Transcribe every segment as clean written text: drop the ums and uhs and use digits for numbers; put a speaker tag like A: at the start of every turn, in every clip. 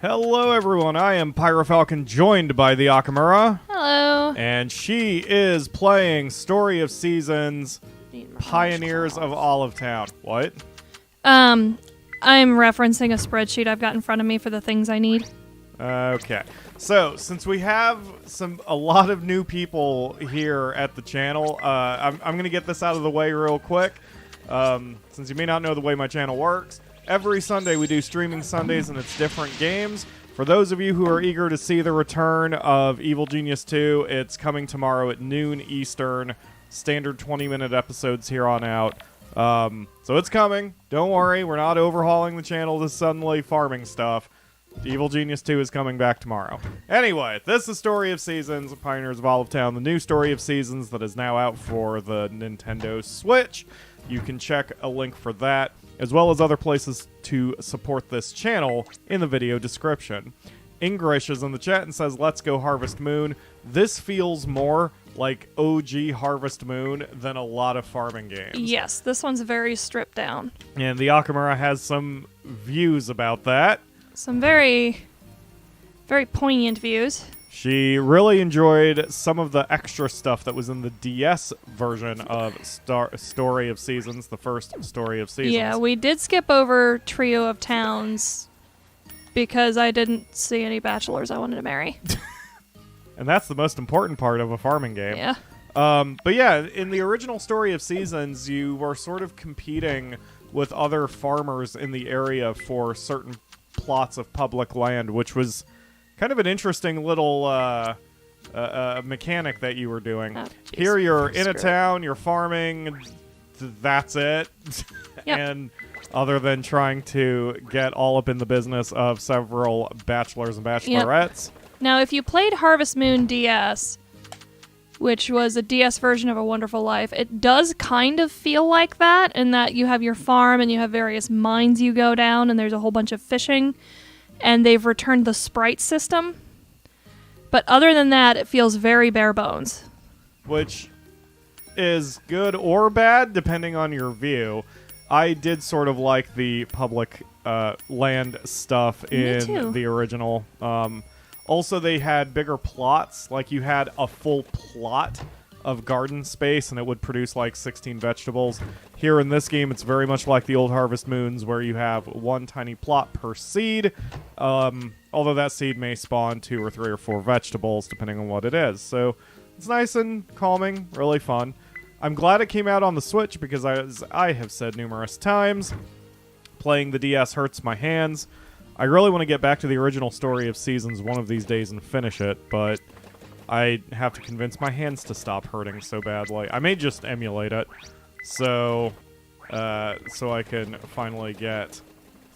A: Hello, everyone. I am PyroFalkon, joined by the Akamura.
B: Hello.
A: And she is playing Story of Seasons, Pioneers of Olive Town. What?
B: I'm referencing a spreadsheet I've got in front of me for the things I need.
A: Okay. So, since we have a lot of new people here at the channel, I'm going to get this out of the way real quick. Since you may not know the way my channel works, every Sunday we do streaming Sundays and it's different games. For those of you who are eager to see the return of Evil Genius 2, it's coming tomorrow at noon Eastern. Standard 20-minute episodes here on out. So it's coming. Don't worry, we're not overhauling the channel to suddenly farming stuff. Evil Genius 2 is coming back tomorrow. Anyway, this is Story of Seasons, Pioneers of Olive Town, the new Story of Seasons that is now out for the Nintendo Switch. You can check a link for that, as well as other places to support this channel in the video description. Ingrish is in the chat and says, "Let's go Harvest Moon." This feels more like OG Harvest Moon than a lot of farming games.
B: Yes, this one's very stripped down.
A: And the Akamura has some views about that.
B: Some very, very poignant views.
A: She really enjoyed some of the extra stuff that was in the DS version of Story of Seasons, the first Story of Seasons.
B: Yeah, we did skip over Trio of Towns because I didn't see any bachelors I wanted to marry.
A: And that's the most important part of a farming game.
B: Yeah.
A: But yeah, in the original Story of Seasons, you were sort of competing with other farmers in the area for certain plots of public land, which was kind of an interesting little mechanic that you were doing.
B: Oh,
A: here you're in a town, you're farming, that's it.
B: Yep.
A: And other than trying to get all up in the business of several bachelors and bachelorettes.
B: Yep. Now, if you played Harvest Moon DS, which was a DS version of A Wonderful Life, it does kind of feel like that, in that you have your farm and you have various mines you go down, and there's a whole bunch of fishing, and they've returned the sprite system. But other than that, it feels very bare bones.
A: Which is good or bad, depending on your view. I did sort of like the public land stuff in the original. Also, they had bigger plots. Like, you had a full plot of garden space, and it would produce, like, 16 vegetables. Here in this game, it's very much like the old Harvest Moons, where you have one tiny plot per seed. Although that seed may spawn 2 or 3 or 4 vegetables, depending on what it is. So, it's nice and calming, really fun. I'm glad it came out on the Switch, because as I have said numerous times, playing the DS hurts my hands. I really want to get back to the original Story of Seasons one of these days and finish it, but I have to convince my hands to stop hurting so badly. I may just emulate it, so I can finally get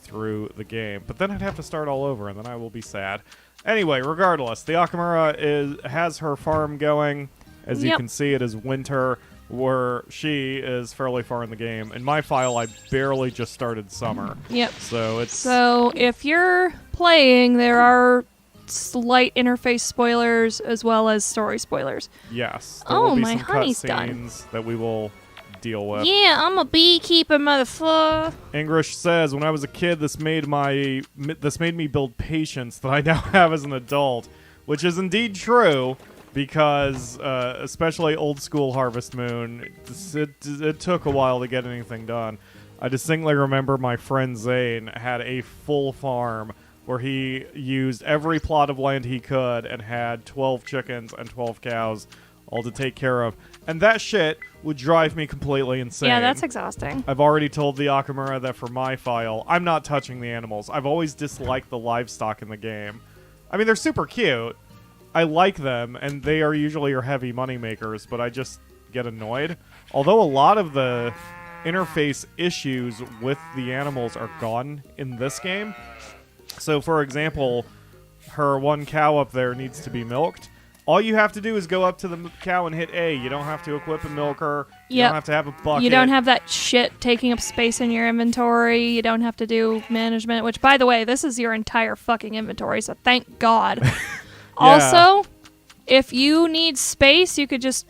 A: through the game. But then I'd have to start all over, and then I will be sad. Anyway, regardless, the Akamura has her farm going. As you can see, it is winter, where she is fairly far in the game. In my file, I barely just started summer.
B: Yep.
A: So
B: if you're playing, there are slight interface spoilers as well as story spoilers.
A: Yes.
B: There will be my honey's done.
A: That we will deal with.
B: Yeah, I'm a beekeeper, motherfucker.
A: Ingrish says, "When I was a kid, this made me build patience that I now have as an adult," which is indeed true. Because, especially old school Harvest Moon, it took a while to get anything done. I distinctly remember my friend Zane had a full farm where he used every plot of land he could and had 12 chickens and 12 cows all to take care of. And that shit would drive me completely insane.
B: Yeah, that's exhausting.
A: I've already told the Akamura that for my file, I'm not touching the animals. I've always disliked the livestock in the game. I mean, they're super cute. I like them, and they are usually your heavy money makers, but I just get annoyed. Although a lot of the interface issues with the animals are gone in this game. So, for example, her one cow up there needs to be milked. All you have to do is go up to the cow and hit A. You don't have to equip a milker. You don't have to have a bucket.
B: You don't have that shit taking up space in your inventory. You don't have to do management, which, by the way, this is your entire fucking inventory, so thank God. Also, if you need space, you could just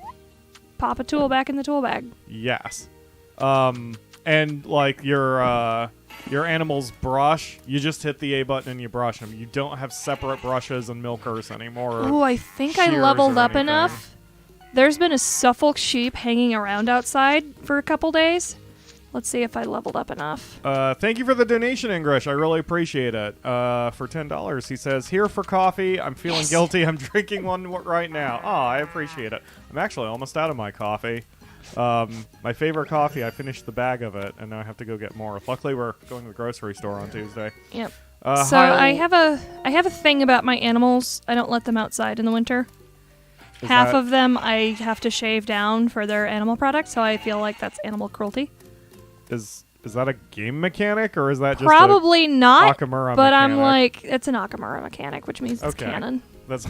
B: pop a tool back in the tool bag.
A: Yes. and like your animals brush, you just hit the A button and you brush them. You don't have separate brushes and milkers anymore.
B: Oh, I think I leveled up enough. There's been a Suffolk sheep hanging around outside for a couple days. Let's see if I leveled up enough.
A: Thank you for the donation, Ingrish. I really appreciate it. For $10, he says, here for coffee. I'm feeling guilty. I'm drinking one right now. Oh, I appreciate it. I'm actually almost out of my coffee. My favorite coffee, I finished the bag of it, and now I have to go get more. Luckily, we're going to the grocery store on Tuesday.
B: Yep. So I have a thing about my animals. I don't let them outside in the winter. Half of them I have to shave down for their animal products, so I feel like that's animal cruelty.
A: Is that a game mechanic, or is that just
B: probably not?
A: Akamura
B: but
A: mechanic?
B: I'm like, it's an Akamura mechanic, which means it's canon.
A: That's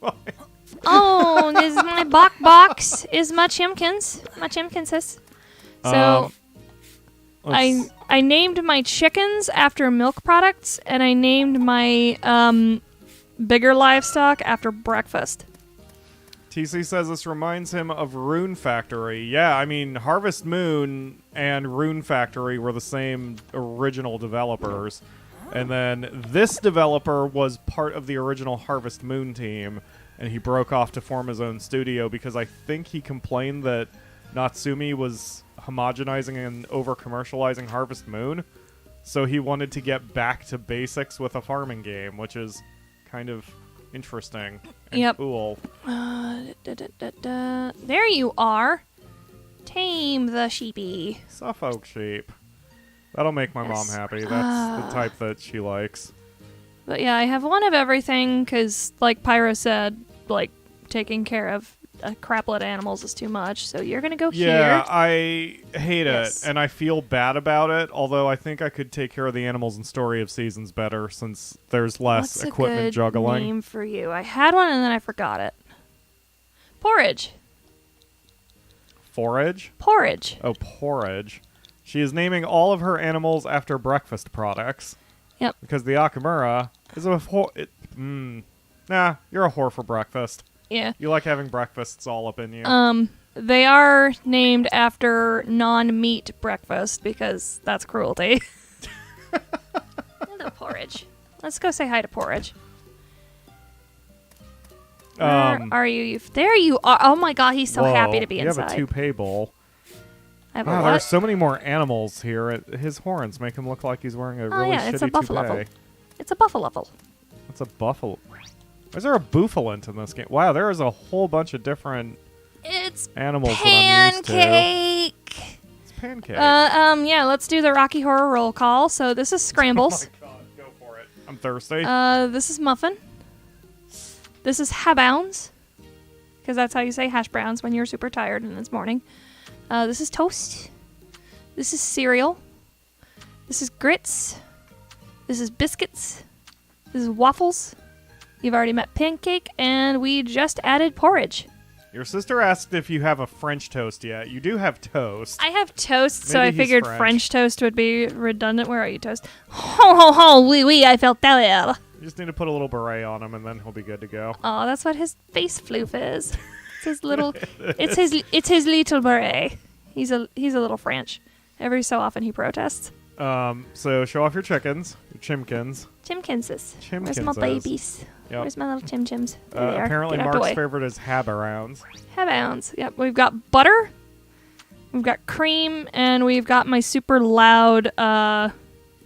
A: fine.
B: Oh, this is my box is my chimkins. My chimkinses. So I named my chickens after milk products, and I named my bigger livestock after breakfast.
A: TC says this reminds him of Rune Factory. Yeah, I mean, Harvest Moon and Rune Factory were the same original developers. And then this developer was part of the original Harvest Moon team, and he broke off to form his own studio because I think he complained that Natsumi was homogenizing and over-commercializing Harvest Moon. So he wanted to get back to basics with a farming game, which is kind of interesting and cool.
B: There you are. Tame the sheepy.
A: Suffolk sheep. That'll make my mom happy. That's the type that she likes.
B: But yeah, I have one of everything because, like Pyro said, like taking care of a crapload of animals is too much. So you're gonna go here.
A: Yeah, I hate it, and I feel bad about it. Although I think I could take care of the animals in Story of Seasons better since there's less
B: What's
A: equipment
B: a good
A: juggling.
B: Name for you? I had one and then I forgot it. Porridge.
A: Forage?
B: Porridge.
A: Oh, porridge. She is naming all of her animals after breakfast products.
B: Yep.
A: Because the Akamura is a nah, you're a whore for breakfast.
B: Yeah.
A: You like having breakfasts all up in you.
B: They are named after non-meat breakfast because that's cruelty. Hello, Porridge. Let's go say hi to Porridge. Where are you? There you are. Oh my god, he's so happy to be inside.
A: You have a toupee bowl.
B: Wow,
A: there's so many more animals here. His horns make him look like he's wearing a really shitty
B: it's a buffalo.
A: toupee.
B: It's a buffalo.
A: It's a buffalo. Is there a boofalint in this game? Wow, there is a whole bunch of different animals that I'm used to.
B: Pancake.
A: It's pancake.
B: Yeah, let's do the Rocky Horror roll call. So this is Scrambles.
A: Oh my god, go for it. I'm thirsty.
B: This is Muffin. This is Habounds, because that's how you say hash browns when you're super tired and it's morning. This is Toast. This is Cereal. This is Grits. This is Biscuits. This is Waffles. You've already met Pancake, and we just added Porridge.
A: Your sister asked if you have a French toast yet. You do have toast.
B: I have toast, so
A: Maybe
B: I
A: he's
B: figured
A: French
B: toast would be redundant. Where are you, Toast? Ho, ho, ho, oui, oui, I felt that.
A: You just need to put a little beret on him, and then he'll be good to go.
B: Oh, that's what his face floof is. It's his little. it's his little beret. He's a little French. Every so often he protests.
A: So show off your chickens, your chimkins.
B: Chimkinses. Where's my babies?
A: Yep.
B: Where's my little chim-chims? There they are.
A: Apparently
B: Get out the
A: Mark's
B: way.
A: favorite is Habarounds.
B: Habounds. Yep. We've got butter. We've got cream, and we've got my super loud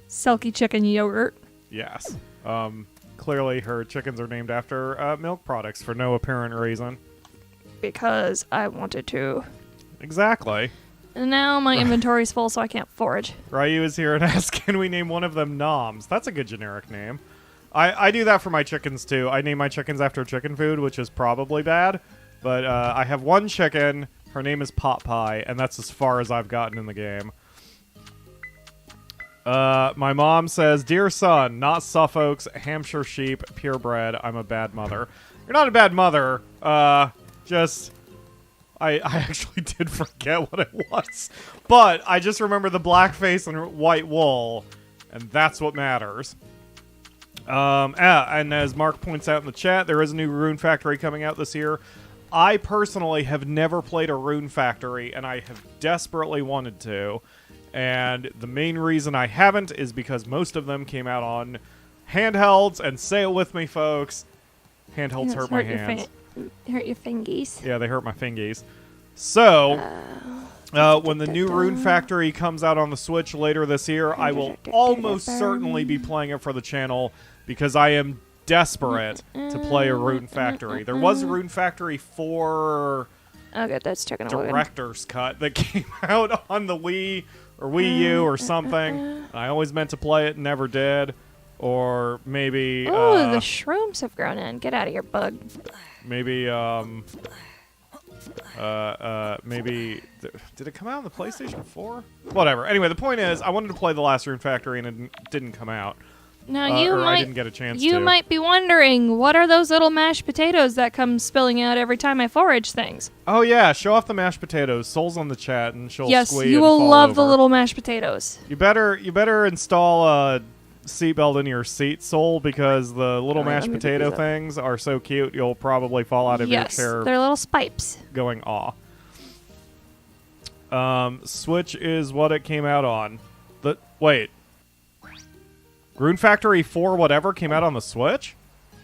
B: Selkie chicken yogurt.
A: Yes. Clearly her chickens are named after milk products for no apparent reason.
B: Because I wanted to.
A: Exactly.
B: And now my inventory's full, so I can't forage.
A: Ryu is here and asks, can we name one of them Noms? That's a good generic name. I do that for my chickens, too. I name my chickens after chicken food, which is probably bad. But I have one chicken. Her name is Pot Pie, and that's as far as I've gotten in the game. My mom says, Dear son, not Suffolk's, Hampshire sheep, purebred. I'm a bad mother. You're not a bad mother. Just... I actually did forget what it was. But I just remember the black face and white wool, and that's what matters. And as Mark points out in the chat, there is a new Rune Factory coming out this year. I personally have never played a Rune Factory, and I have desperately wanted to. And the main reason I haven't is because most of them came out on handhelds, and say it with me, folks, handhelds hurt my hands.
B: Hurt your fingies.
A: Yeah, they hurt my fingies. So, when the new Rune Factory comes out on the Switch later this year, I will almost certainly be playing it for the channel because I am desperate to play a Rune Factory. There was a Rune Factory 4
B: okay, that's taking a
A: director's cut that came out on the Wii or Wii U or something. I always meant to play it and never did. Or maybe...
B: Oh, the shrooms have grown in. Get out of here, bug.
A: Maybe, maybe... Did it come out on the PlayStation 4? Whatever. Anyway, the point is, I wanted to play the last Rune Factory and it didn't come out.
B: Now,
A: I didn't get a chance to.
B: You might be wondering, what are those little mashed potatoes that come spilling out every time I forage things?
A: Oh, yeah. Show off the mashed potatoes. Soul's on the chat, and she'll
B: yes,
A: squee
B: you
A: and
B: will
A: fall
B: love
A: over.
B: the little mashed potatoes.
A: You better install a seatbelt in your seat, Soul, because the little mashed potato things are so cute, you'll probably fall out of your chair.
B: Yes, they're little spipes.
A: Going aw. Switch is what it came out on. Wait. Rune Factory 4 whatever came out on the Switch?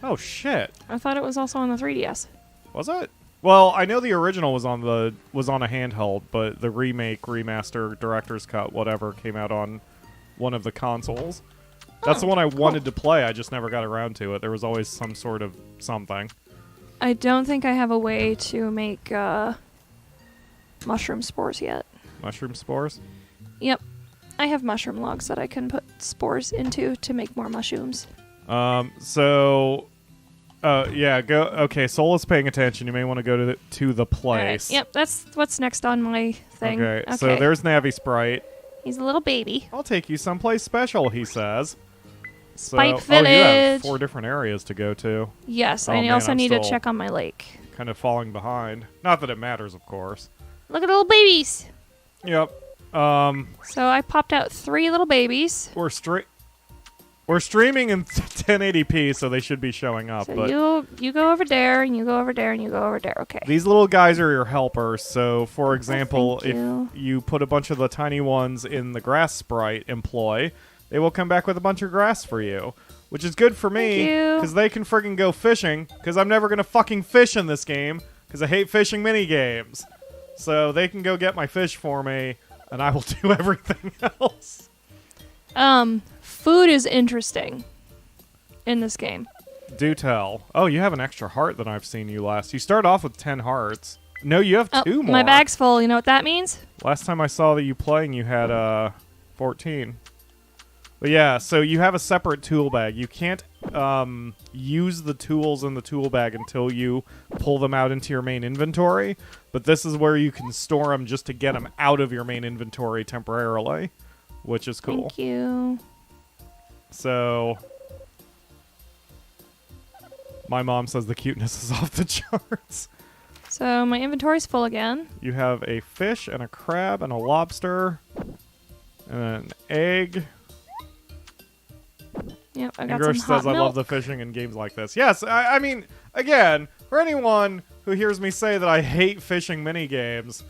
A: Oh, shit.
B: I thought it was also on the 3DS.
A: Was it? Well, I know the original was on a handheld, but the remake, remaster, director's cut, whatever, came out on one of the consoles. That's the one I wanted to play. I just never got around to it. There was always some sort of something.
B: I don't think I have a way to make mushroom spores yet.
A: Mushroom spores?
B: Yep. I have mushroom logs that I can put spores into to make more mushrooms.
A: Yeah, go. Okay, Soul is paying attention. You may want to go to the place.
B: Right. Yep, that's what's next on my thing.
A: Okay, so there's Navi Sprite.
B: He's a little baby.
A: I'll take you someplace special, he says.
B: Spipe
A: Village.
B: Oh,
A: you have 4 different areas to go to.
B: Yes,
A: Oh,
B: I
A: man,
B: also
A: I'm
B: need to
A: still
B: check on my lake.
A: Kind of falling behind. Not that it matters, of course.
B: Look at the little babies.
A: Yep.
B: So I popped out 3 little babies.
A: We're streaming in 1080p, so they should be showing up.
B: So
A: but
B: you go over there, and you go over there, and you go over there. Okay.
A: these little guys are your helpers. So, for example,
B: thank you.
A: if you put a bunch of the tiny ones in the grass sprite employ, they will come back with a bunch of grass for you. Which is good for me, because they can friggin' go fishing, because I'm never going to fucking fish in this game, because I hate fishing mini-games. So they can go get my fish for me, and I will do everything else.
B: Food is interesting in this game.
A: Do tell. Oh, you have an extra heart than I've seen you last. You start off with 10 hearts. No, you have 2 more.
B: My bag's full. You know what that means?
A: Last time I saw that you playing, you had 14. But yeah, so you have a separate tool bag. You can't use the tools in the tool bag until you pull them out into your main inventory. But this is where you can store them just to get them out of your main inventory temporarily, which is cool.
B: Thank you.
A: So, my mom says the cuteness is off the charts.
B: So my inventory's full again.
A: You have a fish and a crab and a lobster and an egg.
B: Yep, I got
A: And Grosh
B: some hot
A: says, I love the fishing in games like this. Yes, I mean, again, for anyone who hears me say that I hate fishing minigames,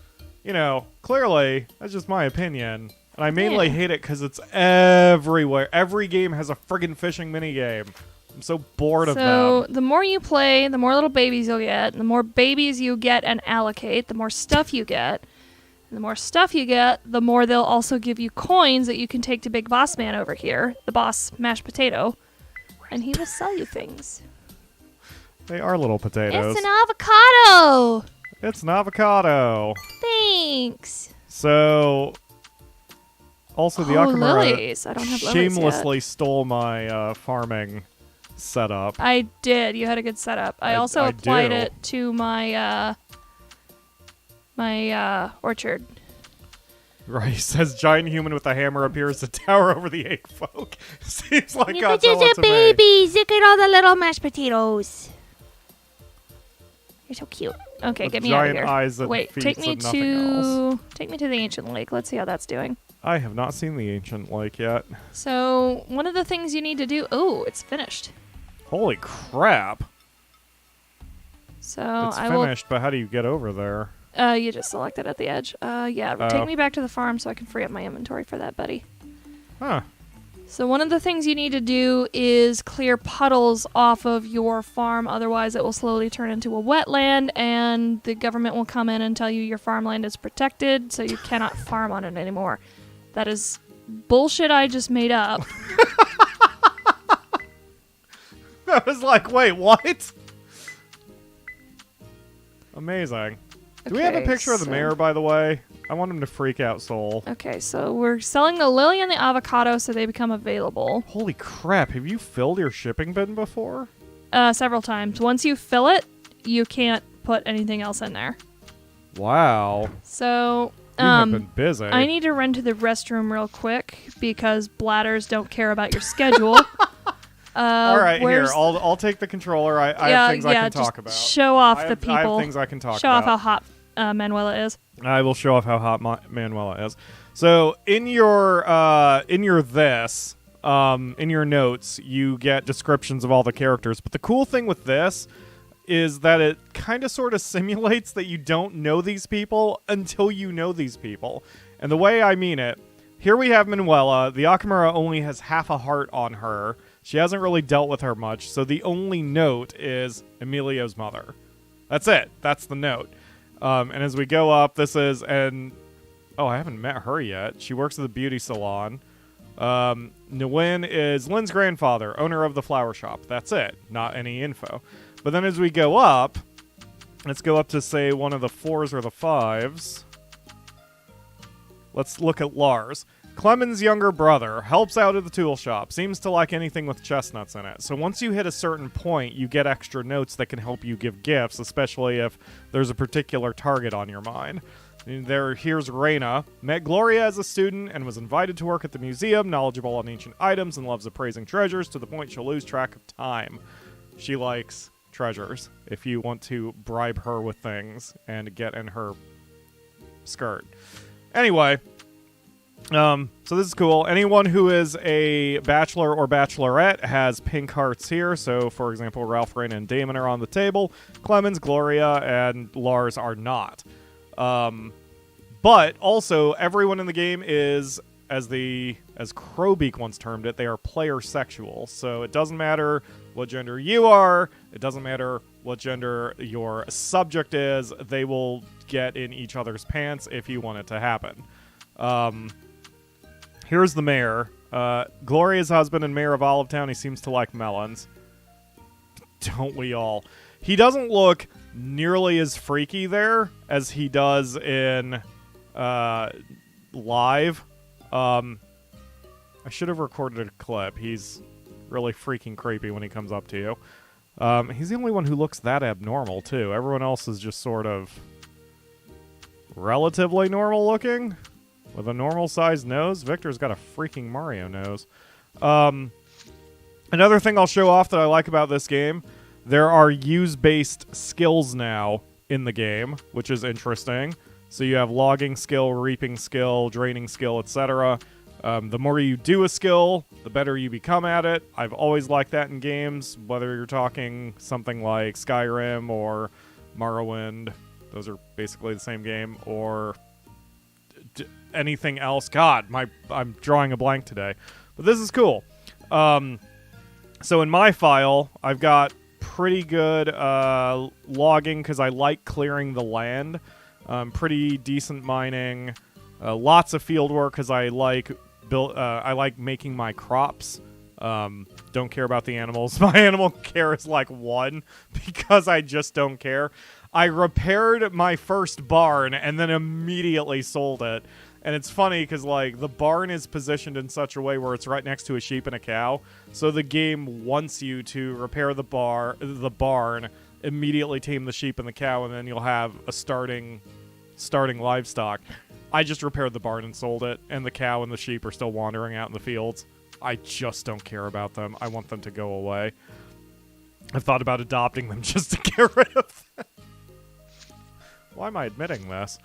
A: you know, clearly, that's just my opinion. And I mainly hate it because it's everywhere. Every game has a friggin' fishing minigame. I'm so bored of them.
B: So the more you play, the more little babies you'll get. The more babies you get and allocate, the more stuff you get. And the more stuff you get, the more they'll also give you coins that you can take to Big Boss Man over here, the boss mashed potato, and he will sell you things.
A: They are little potatoes.
B: It's an avocado!
A: It's an avocado.
B: Thanks.
A: So, also the Akamura
B: lilies. I don't have lilies
A: shamelessly
B: yet.
A: Stole my farming setup.
B: I did. You had a good setup. I also applied it to my orchard.
A: Right, he says giant human with a hammer appears to tower over the egg folk. Seems like
B: Look
A: Godzilla
B: at the
A: to me.
B: babies. Look at all the little mashed potatoes. You're so cute. Okay,
A: With
B: get me out of
A: giant
B: here.
A: eyes and
B: Wait,
A: feet
B: take me
A: and nothing else.
B: the ancient lake. Let's see how that's doing.
A: I have not seen the ancient lake yet.
B: So one of the things you need to do. Oh, it's finished.
A: Holy crap!
B: So
A: It's
B: I
A: finished, but how do you get over there?
B: You just select it at the edge. Take me back to the farm so I can free up my inventory for that, buddy.
A: Huh.
B: So one of the things you need to do is clear puddles off of your farm, otherwise it will slowly turn into a wetland, and the government will come in and tell you your farmland is protected, so you cannot farm on it anymore. That is bullshit I just made up.
A: I was like, wait, what? Amazing. Do we have a picture of the mayor, by the way? I want him to freak out soul.
B: Okay, so we're selling the lily and the avocado so they become available.
A: Holy crap, have you filled your shipping bin before?
B: Several times. Once you fill it, you can't put anything else in there.
A: Wow.
B: So,
A: you have been busy.
B: I need to run to the restroom real quick because bladders don't care about your schedule.
A: All right, here, I'll take the controller. I have things I can talk about.
B: Show off the people.
A: I have things I can talk about.
B: Show off how hot Manuela is.
A: I will show off how hot Manuela is. So in your notes, you get descriptions of all the characters. But the cool thing with this is that it kind of sort of simulates that you don't know these people until you know these people. And the way I mean it, here we have Manuela. The Akamura only has half a heart on her. She hasn't really dealt with her much, so the only note is Emilio's mother. That's it. That's the note. And as we go up, I haven't met her yet. She works at the beauty salon. Nguyen is Lynn's grandfather, owner of the flower shop. That's it. Not any info. But then as we go up, let's go up to, say, one of the 4s or the 5s. Let's look at Lars. Clemen's younger brother, helps out at the tool shop, seems to like anything with chestnuts in it. So once you hit a certain point, you get extra notes that can help you give gifts, especially if there's a particular target on your mind. Here's Reina. Met Gloria as a student and was invited to work at the museum, knowledgeable on ancient items and loves appraising treasures to the point she'll lose track of time. She likes treasures, if you want to bribe her with things and get in her skirt. Anyway... so this is cool. Anyone who is a bachelor or bachelorette has pink hearts here. So, for example, Ralph, Rain, and Damon are on the table. Clemens, Gloria, and Lars are not. But also, everyone in the game is, as Crowbeak once termed it, they are player sexual. So it doesn't matter what gender you are. It doesn't matter what gender your subject is. They will get in each other's pants if you want it to happen. Here's the mayor. Gloria's husband and mayor of Olivetown. He seems to like melons. Don't we all? He doesn't look nearly as freaky there as he does in live. I should have recorded a clip. He's really freaking creepy when he comes up to you. He's the only one who looks that abnormal, too. Everyone else is just sort of relatively normal looking. With a normal-sized nose. Victor's got a freaking Mario nose. Another thing I'll show off that I like about this game, there are use-based skills now in the game, which is interesting. So you have logging skill, reaping skill, draining skill, etc. The more you do a skill, the better you become at it. I've always liked that in games, whether you're talking something like Skyrim or Morrowind. Those are basically the same game. Or... anything else. God, I'm drawing a blank today. But this is cool. So in my file, I've got pretty good logging because I like clearing the land. Pretty decent mining. Lots of field work because I like making my crops. Don't care about the animals. My animal care is like 1 because I just don't care. I repaired my first barn and then immediately sold it. And it's funny because, like, the barn is positioned in such a way where it's right next to a sheep and a cow. So the game wants you to repair the barn, immediately tame the sheep and the cow, and then you'll have a starting livestock. I just repaired the barn and sold it, and the cow and the sheep are still wandering out in the fields. I just don't care about them. I want them to go away. I've thought about adopting them just to get rid of them. Why am I admitting this?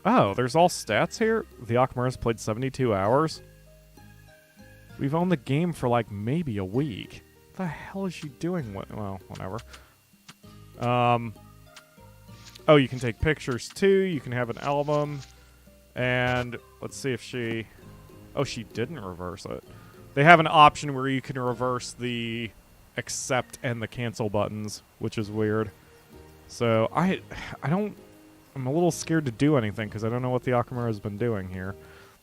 A: Oh, there's all stats here? The Akamura's played 72 hours? We've owned the game for, like, maybe a week. What the hell is she doing? Well, whatever. Oh, you can take pictures too. You can have an album. And let's see if she... Oh, she didn't reverse it. They have an option where you can reverse the accept and the cancel buttons, which is weird. So I don't... I'm a little scared to do anything because I don't know what the Akamura has been doing here.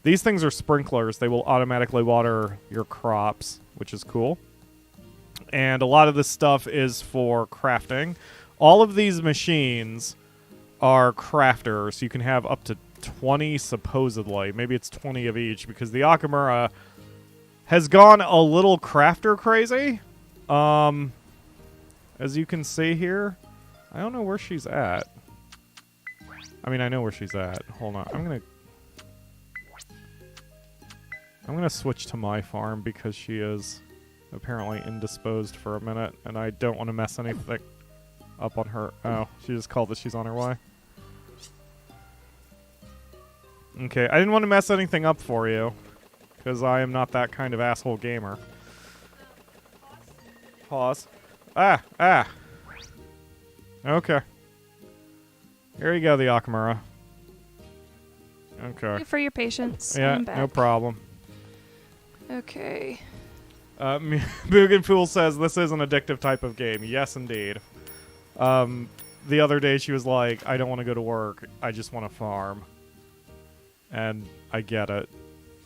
A: These things are sprinklers. They will automatically water your crops, which is cool. And a lot of this stuff is for crafting. All of these machines are crafters. You can have up to 20 supposedly. Maybe it's 20 of each because the Akamura has gone a little crafter crazy. As you can see here, I don't know where she's at. I mean, I know where she's at. Hold on. I'm gonna switch to my farm because she is apparently indisposed for a minute, and I don't want to mess anything up on her. Oh, she just called that she's on her way. Okay, I didn't want to mess anything up for you, because I am not that kind of asshole gamer. Pause. Ah. Okay. Here you go, the Akamura. Okay.
B: Thank you for your patience.
A: Yeah,
B: I'm back.
A: no problem.
B: Okay.
A: Mugenfool says this is an addictive type of game. Yes, indeed. The other day she was like, I don't want to go to work. I just want to farm. And I get it.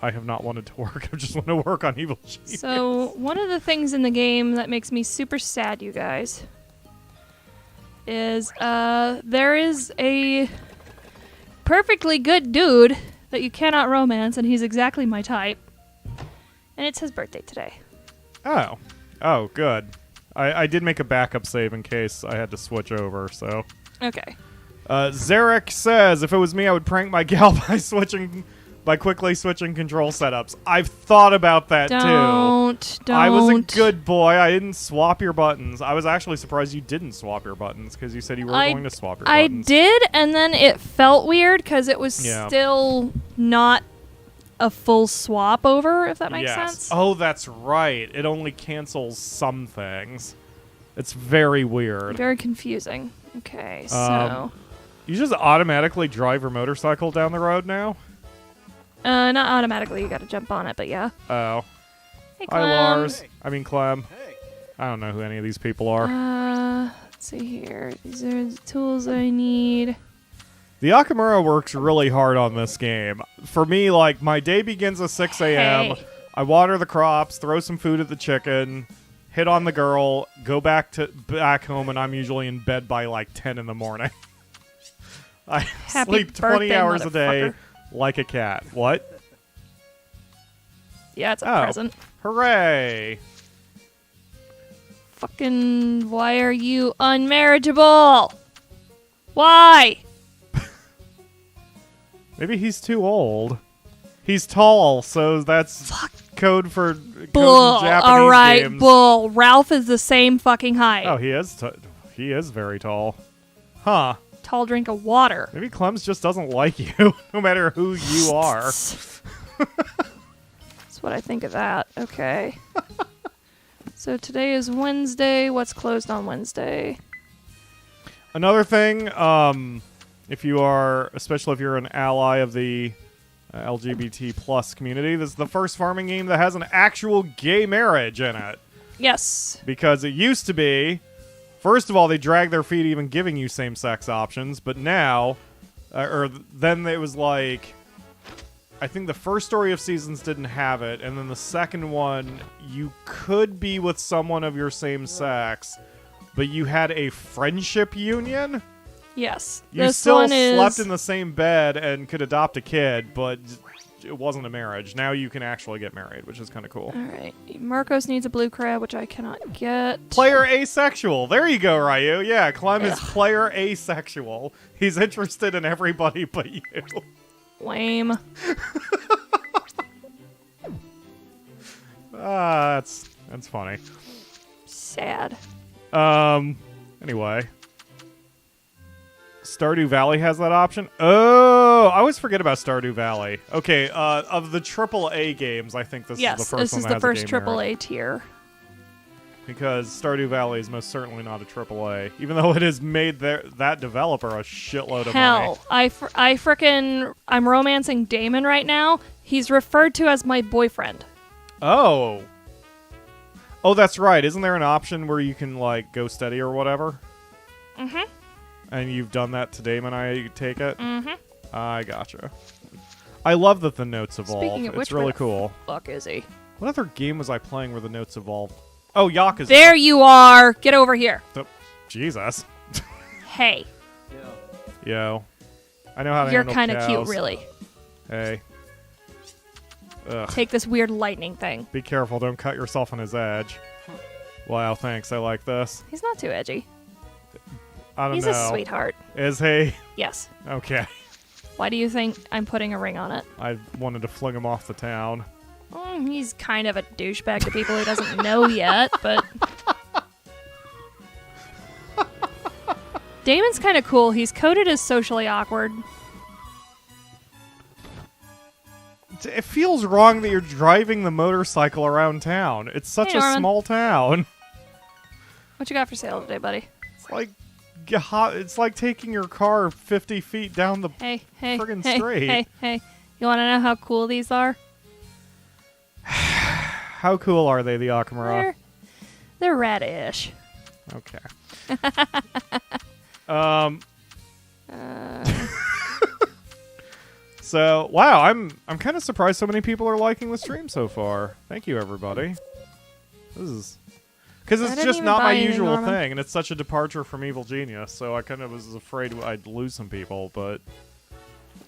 A: I have not wanted to work. I just want to work on Evil Genius.
B: So, one of the things in the game that makes me super sad, you guys, is there is a perfectly good dude that you cannot romance, and he's exactly my type. And it's his birthday today.
A: Oh. Oh, good. I did make a backup save in case I had to switch over, so...
B: Okay.
A: Zarek says, if it was me, I would prank my gal by quickly switching control setups. I've thought about that, too.
B: Don't.
A: I was a good boy. I didn't swap your buttons. I was actually surprised you didn't swap your buttons, because you said you weren't going to swap your buttons.
B: I did, and then it felt weird, because it was still not a full swap over, if that makes sense.
A: Oh, that's right. It only cancels some things. It's very weird.
B: Very confusing. Okay, so...
A: You just automatically drive your motorcycle down the road now?
B: Not automatically. You gotta jump on it, but yeah.
A: Oh.
B: Hey, Clem.
A: Hi, Lars. I mean, Clem. Hey. I don't know who any of these people are.
B: Let's see here. These are the tools I need.
A: The Akamura works really hard on this game. For me, like, my day begins at 6 a.m.
B: Hey.
A: I water the crops, throw some food at the chicken, hit on the girl, go back home, and I'm usually in bed by, like, 10 in the morning. I sleep 20 hours a day like a cat. What?
B: Yeah, it's a present.
A: Hooray!
B: Fucking, why are you unmarriageable? Why?
A: Maybe he's too old. He's tall, so that's code for
B: Bull.
A: in Japanese
B: All right,
A: games.
B: bull. Ralph is the same fucking height.
A: Oh, he is. He is very tall. Huh.
B: Tall drink of water.
A: Maybe Clems just doesn't like you, no matter who you are.
B: That's what I think of that. Okay. So today is Wednesday. What's closed on Wednesday?
A: Another thing, if you are, especially if you're an ally of the LGBT plus community, this is the first farming game that has an actual gay marriage in it.
B: Yes.
A: Because it used to be, first of all, they dragged their feet even giving you same-sex options, but now, then it was like, I think the first Story of Seasons didn't have it, and then the second one, you could be with someone of your same sex, but you had a friendship union?
B: Yes.
A: You still slept in the same bed and could adopt a kid, but it wasn't a marriage. Now you can actually get married, which is kind of cool.
B: All right. Marcos needs a blue crab, which I cannot get.
A: Player asexual. There you go, Ryu. Yeah, Clem is player asexual. He's interested in everybody but you.
B: Lame.
A: That's funny.
B: Sad.
A: Anyway. Stardew Valley has that option? Oh, I always forget about Stardew Valley. Okay, of the AAA games, I think this is the first one that has a game
B: Yes, this is the first
A: merit.
B: AAA tier.
A: because Stardew Valley is most certainly not a AAA, even though it has made that developer a shitload of money.
B: I'm romancing Damon right now. He's referred to as my boyfriend.
A: Oh, that's right. Isn't there an option where you can like go steady or whatever?
B: Mm-hmm.
A: And you've done that to Damon, I take it?
B: Mm-hmm.
A: I gotcha. I love that the notes evolve.
B: Speaking of which,
A: it's really
B: where the
A: cool.
B: Fuck is he?
A: What other game was I playing where the notes evolved? Oh, Yakuza.
B: There you are. Get over here.
A: Jesus.
B: Hey.
A: Yo. I know how to
B: You're
A: handle
B: kind of cute,
A: cows.
B: really.
A: Hey. Ugh.
B: Take this weird lightning thing.
A: Be careful, don't cut yourself on his edge. Wow, thanks, I like this.
B: He's not too edgy.
A: I don't
B: He's
A: know.
B: a sweetheart.
A: Is he?
B: Yes.
A: Okay.
B: Why do you think I'm putting a ring on it?
A: I wanted to fling him off the town.
B: He's kind of a douchebag to people he doesn't know yet, but... Damon's kind of cool. He's coded as socially awkward.
A: It feels wrong that you're driving the motorcycle around town. It's such a small town.
B: What you got for sale today, buddy?
A: It's like taking your car 50 feet down the friggin' street.
B: Hey. You want to know how cool these are?
A: How cool are they, the Akamura?
B: They're radish.
A: Okay. So, wow, I'm kind of surprised so many people are liking the stream so far. Thank you, everybody. This is... Because it's just not my usual thing, and it's such a departure from Evil Genius, so I kind of was afraid I'd lose some people, but...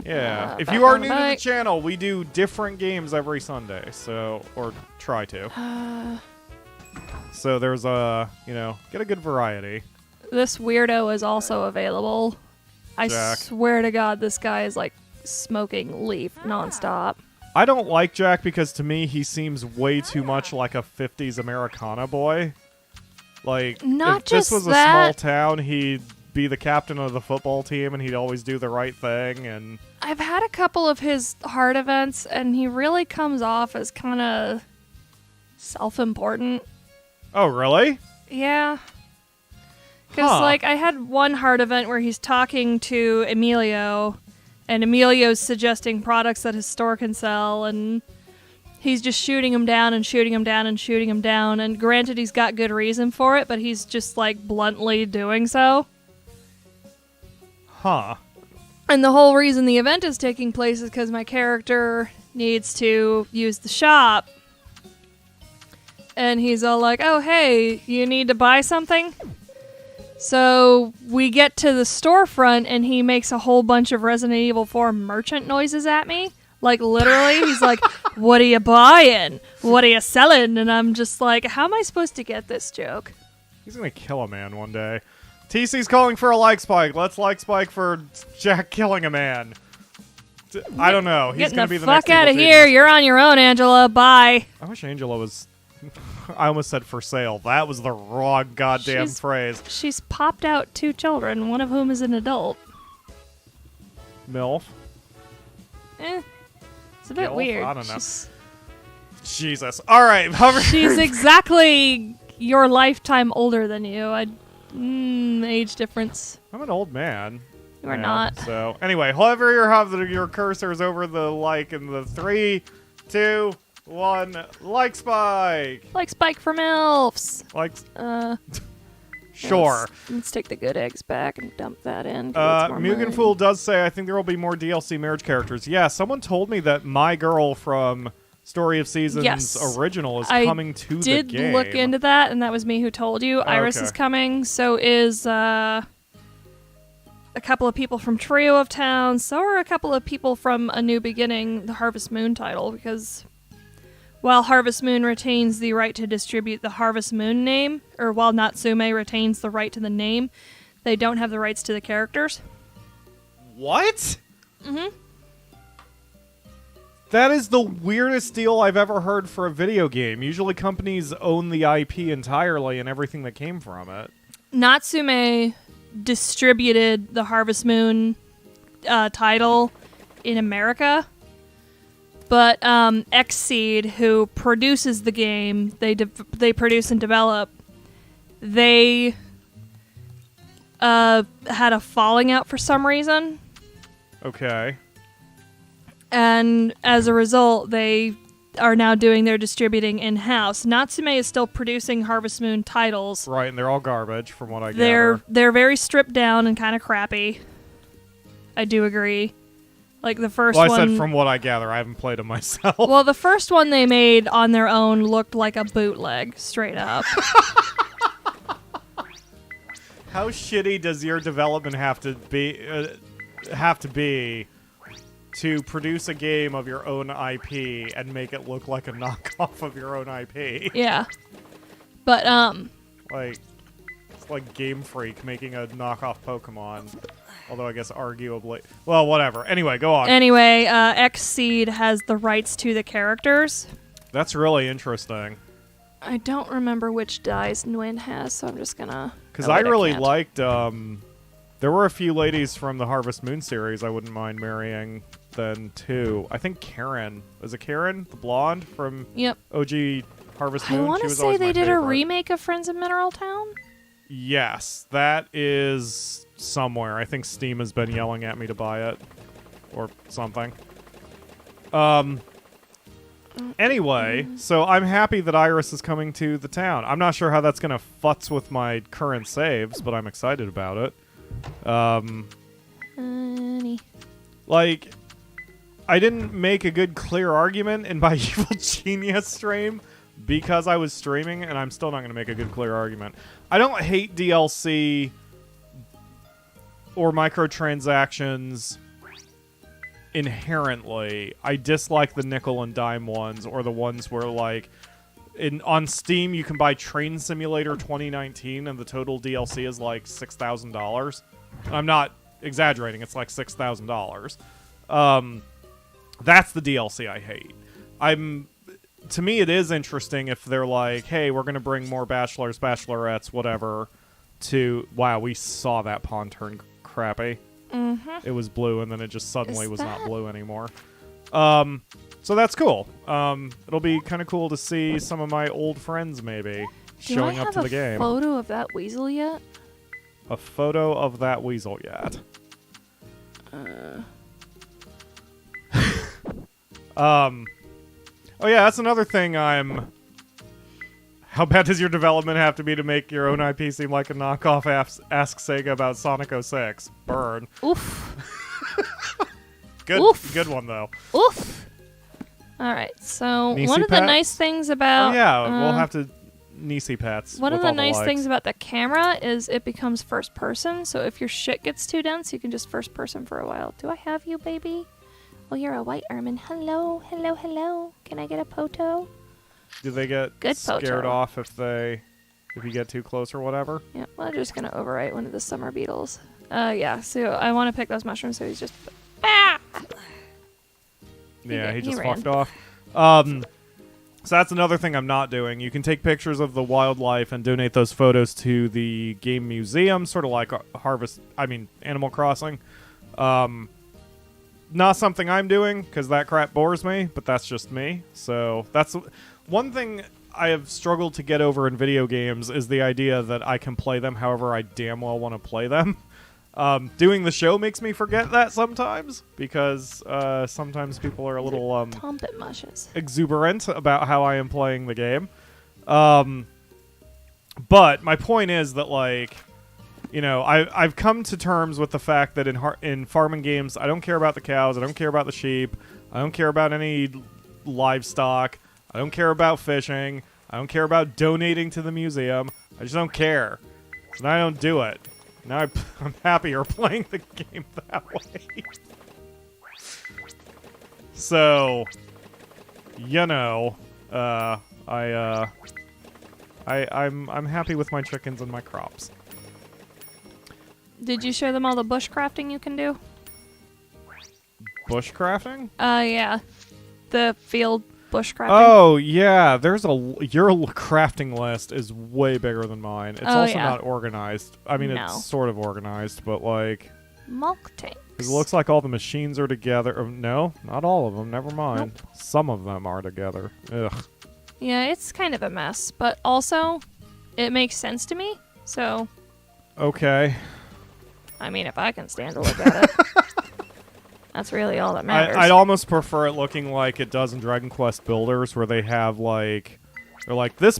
A: Yeah. If you are new to the channel, we do different games every Sunday, so... Or try to. So there's a, get a good variety.
B: This weirdo is also available. I swear to God, this guy is like smoking leaf nonstop.
A: I don't like Jack because to me he seems way too much like a 50s Americana boy. Like, if this was a small town, he'd be the captain of the football team and he'd always do the right thing. And
B: I've had a couple of his hard events and he really comes off as kind of self-important.
A: Oh, really?
B: Yeah. Because, I had one hard event where he's talking to Emilio, and Emilio's suggesting products that his store can sell, and he's just shooting him down and shooting him down and shooting him down, and granted he's got good reason for it, but he's just, bluntly doing so.
A: Huh.
B: And the whole reason the event is taking place is because my character needs to use the shop. And he's all like, oh, hey, you need to buy something? So we get to the storefront, and he makes a whole bunch of Resident Evil 4 merchant noises at me. Literally, he's like, what are you buying? What are you selling? And I'm just like, how am I supposed to get this joke?
A: He's going to kill a man one day. TC's calling for a like spike. Let's like spike for Jack killing a man. I don't know. He's going to be the next
B: fuck out of here. You're on your own, Angela. Bye.
A: I wish Angela was... I almost said for sale. That was the wrong goddamn phrase.
B: She's popped out 2 children, one of whom is an adult.
A: MILF?
B: It's a bit weird.
A: I don't know. Jesus. All right.
B: She's exactly your lifetime older than you. Age difference.
A: I'm an old man.
B: You are not.
A: So, anyway, however you have your cursors over the like in the 3, 2... 1, like spike!
B: Like spike for MILFs!
A: Sure.
B: Let's take the good eggs back and dump that in.
A: Mugen Fool does say, I think there will be more DLC marriage characters. Yeah, someone told me that my girl from Story of Seasons original is coming to the game.
B: I did look into that, and that was me who told you. Iris is coming, so is a couple of people from Trio of Towns, so are a couple of people from A New Beginning, the Harvest Moon title, because... While Harvest Moon retains the right to distribute the Harvest Moon name, or while Natsume retains the right to the name, they don't have the rights to the characters.
A: What?
B: Mm-hmm.
A: That is the weirdest deal I've ever heard for a video game. Usually companies own the IP entirely and everything that came from it.
B: Natsume distributed the Harvest Moon title in America. But Xseed, who produces the game, they produce and develop, they had a falling out for some reason.
A: Okay.
B: And as a result, they are now doing their distributing in-house. Natsume is still producing Harvest Moon titles.
A: Right, and they're all garbage from what I gather.
B: They're very stripped down and kind of crappy. I do agree. Like the first one...
A: Well, I said from what I gather. I haven't played them myself.
B: Well, the first one they made on their own looked like a bootleg, straight up.
A: How shitty does your development have to be to produce a game of your own IP and make it look like a knockoff of your own IP?
B: Yeah. But,
A: Like, it's like Game Freak making a knockoff Pokemon. Although I guess arguably... Well, whatever. Anyway, go on.
B: Anyway, Xseed has the rights to the characters.
A: That's really interesting.
B: I don't remember which dies Nguyen has, so I'm just gonna...
A: Because I really liked... there were a few ladies from the Harvest Moon series I wouldn't mind marrying then, too. I think Karen. Was it Karen? The blonde from OG Harvest Moon?
B: I want to say they did a remake of Friends of Mineral Town?
A: Yes, that is somewhere. I think Steam has been yelling at me to buy it. Or something. Anyway, so I'm happy that Iris is coming to the town. I'm not sure how that's going to futz with my current saves, but I'm excited about it. Like, I didn't make a good, clear argument in my Evil Genius stream because I was streaming, and I'm still not going to make a good, clear argument. I don't hate DLC or microtransactions inherently. I dislike the nickel and dime ones, or the ones where, like, on Steam you can buy Train Simulator 2019 and the total DLC is like $6,000. I'm not exaggerating, it's like $6,000. That's the DLC I hate. To me it is interesting if they're like, hey, we're going to bring more bachelors, bachelorettes, whatever, to... Wow, we saw that pawn turn crappy. Mm-hmm. It was blue, and then it just suddenly was not blue anymore. So that's cool. It'll be kind of cool to see some of my old friends, maybe, showing up to the game.
B: Do I have a photo of that weasel yet?
A: A photo of that weasel yet? Oh yeah, that's another thing How bad does your development have to be to make your own IP seem like a knockoff? Ask Sega about Sonic 06. Burn.
B: Oof.
A: Good one, though.
B: Oof. Alright, so
A: Nisi
B: one of the
A: pet?
B: nice things about...
A: Oh, yeah, we'll have to Nisi pets.
B: One of the nice things about the camera is it becomes first person, so if your shit gets too dense, you can just first person for a while. Do I have you, baby? Oh, you're a white ermine. Hello, hello, hello. Can I get a photo?
A: Do they get scared off if you get too close or whatever?
B: Yeah, well, I'm just going to overwrite one of the summer beetles. Yeah, so I want to pick those mushrooms, so he's just... Ah!
A: Yeah, he just fucked off. So that's another thing I'm not doing. You can take pictures of the wildlife and donate those photos to the game museum, sort of like Animal Crossing. Not something I'm doing, because that crap bores me, but that's just me. So that's one thing I have struggled to get over in video games, is the idea that I can play them however I damn well want to play them. Doing the show makes me forget that sometimes, because sometimes people are a little exuberant about how I am playing the game. But my point is that, like, you know, I've come to terms with the fact that in farming games, I don't care about the cows, I don't care about the sheep, I don't care about any livestock, I don't care about fishing, I don't care about donating to the museum, I just don't care. So now I don't do it. Now I'm happier playing the game that way. So, you know, I'm happy with my chickens and my crops.
B: Did you show them all the bushcrafting you can do?
A: Bushcrafting?
B: Yeah. The field bushcrafting.
A: Oh, yeah. Your crafting list is way bigger than mine. It's also not organized. I mean, it's sort of organized, but like...
B: Milk tanks.
A: It looks like all the machines are together. No, not all of them. Never mind.
B: Nope.
A: Some of them are together. Ugh.
B: Yeah, it's kind of a mess. But also, it makes sense to me. So,
A: Okay.
B: I mean, if I can stand to look at it, that's really all that matters.
A: I'd almost prefer it looking like it does in Dragon Quest Builders, where they have like, they're like, this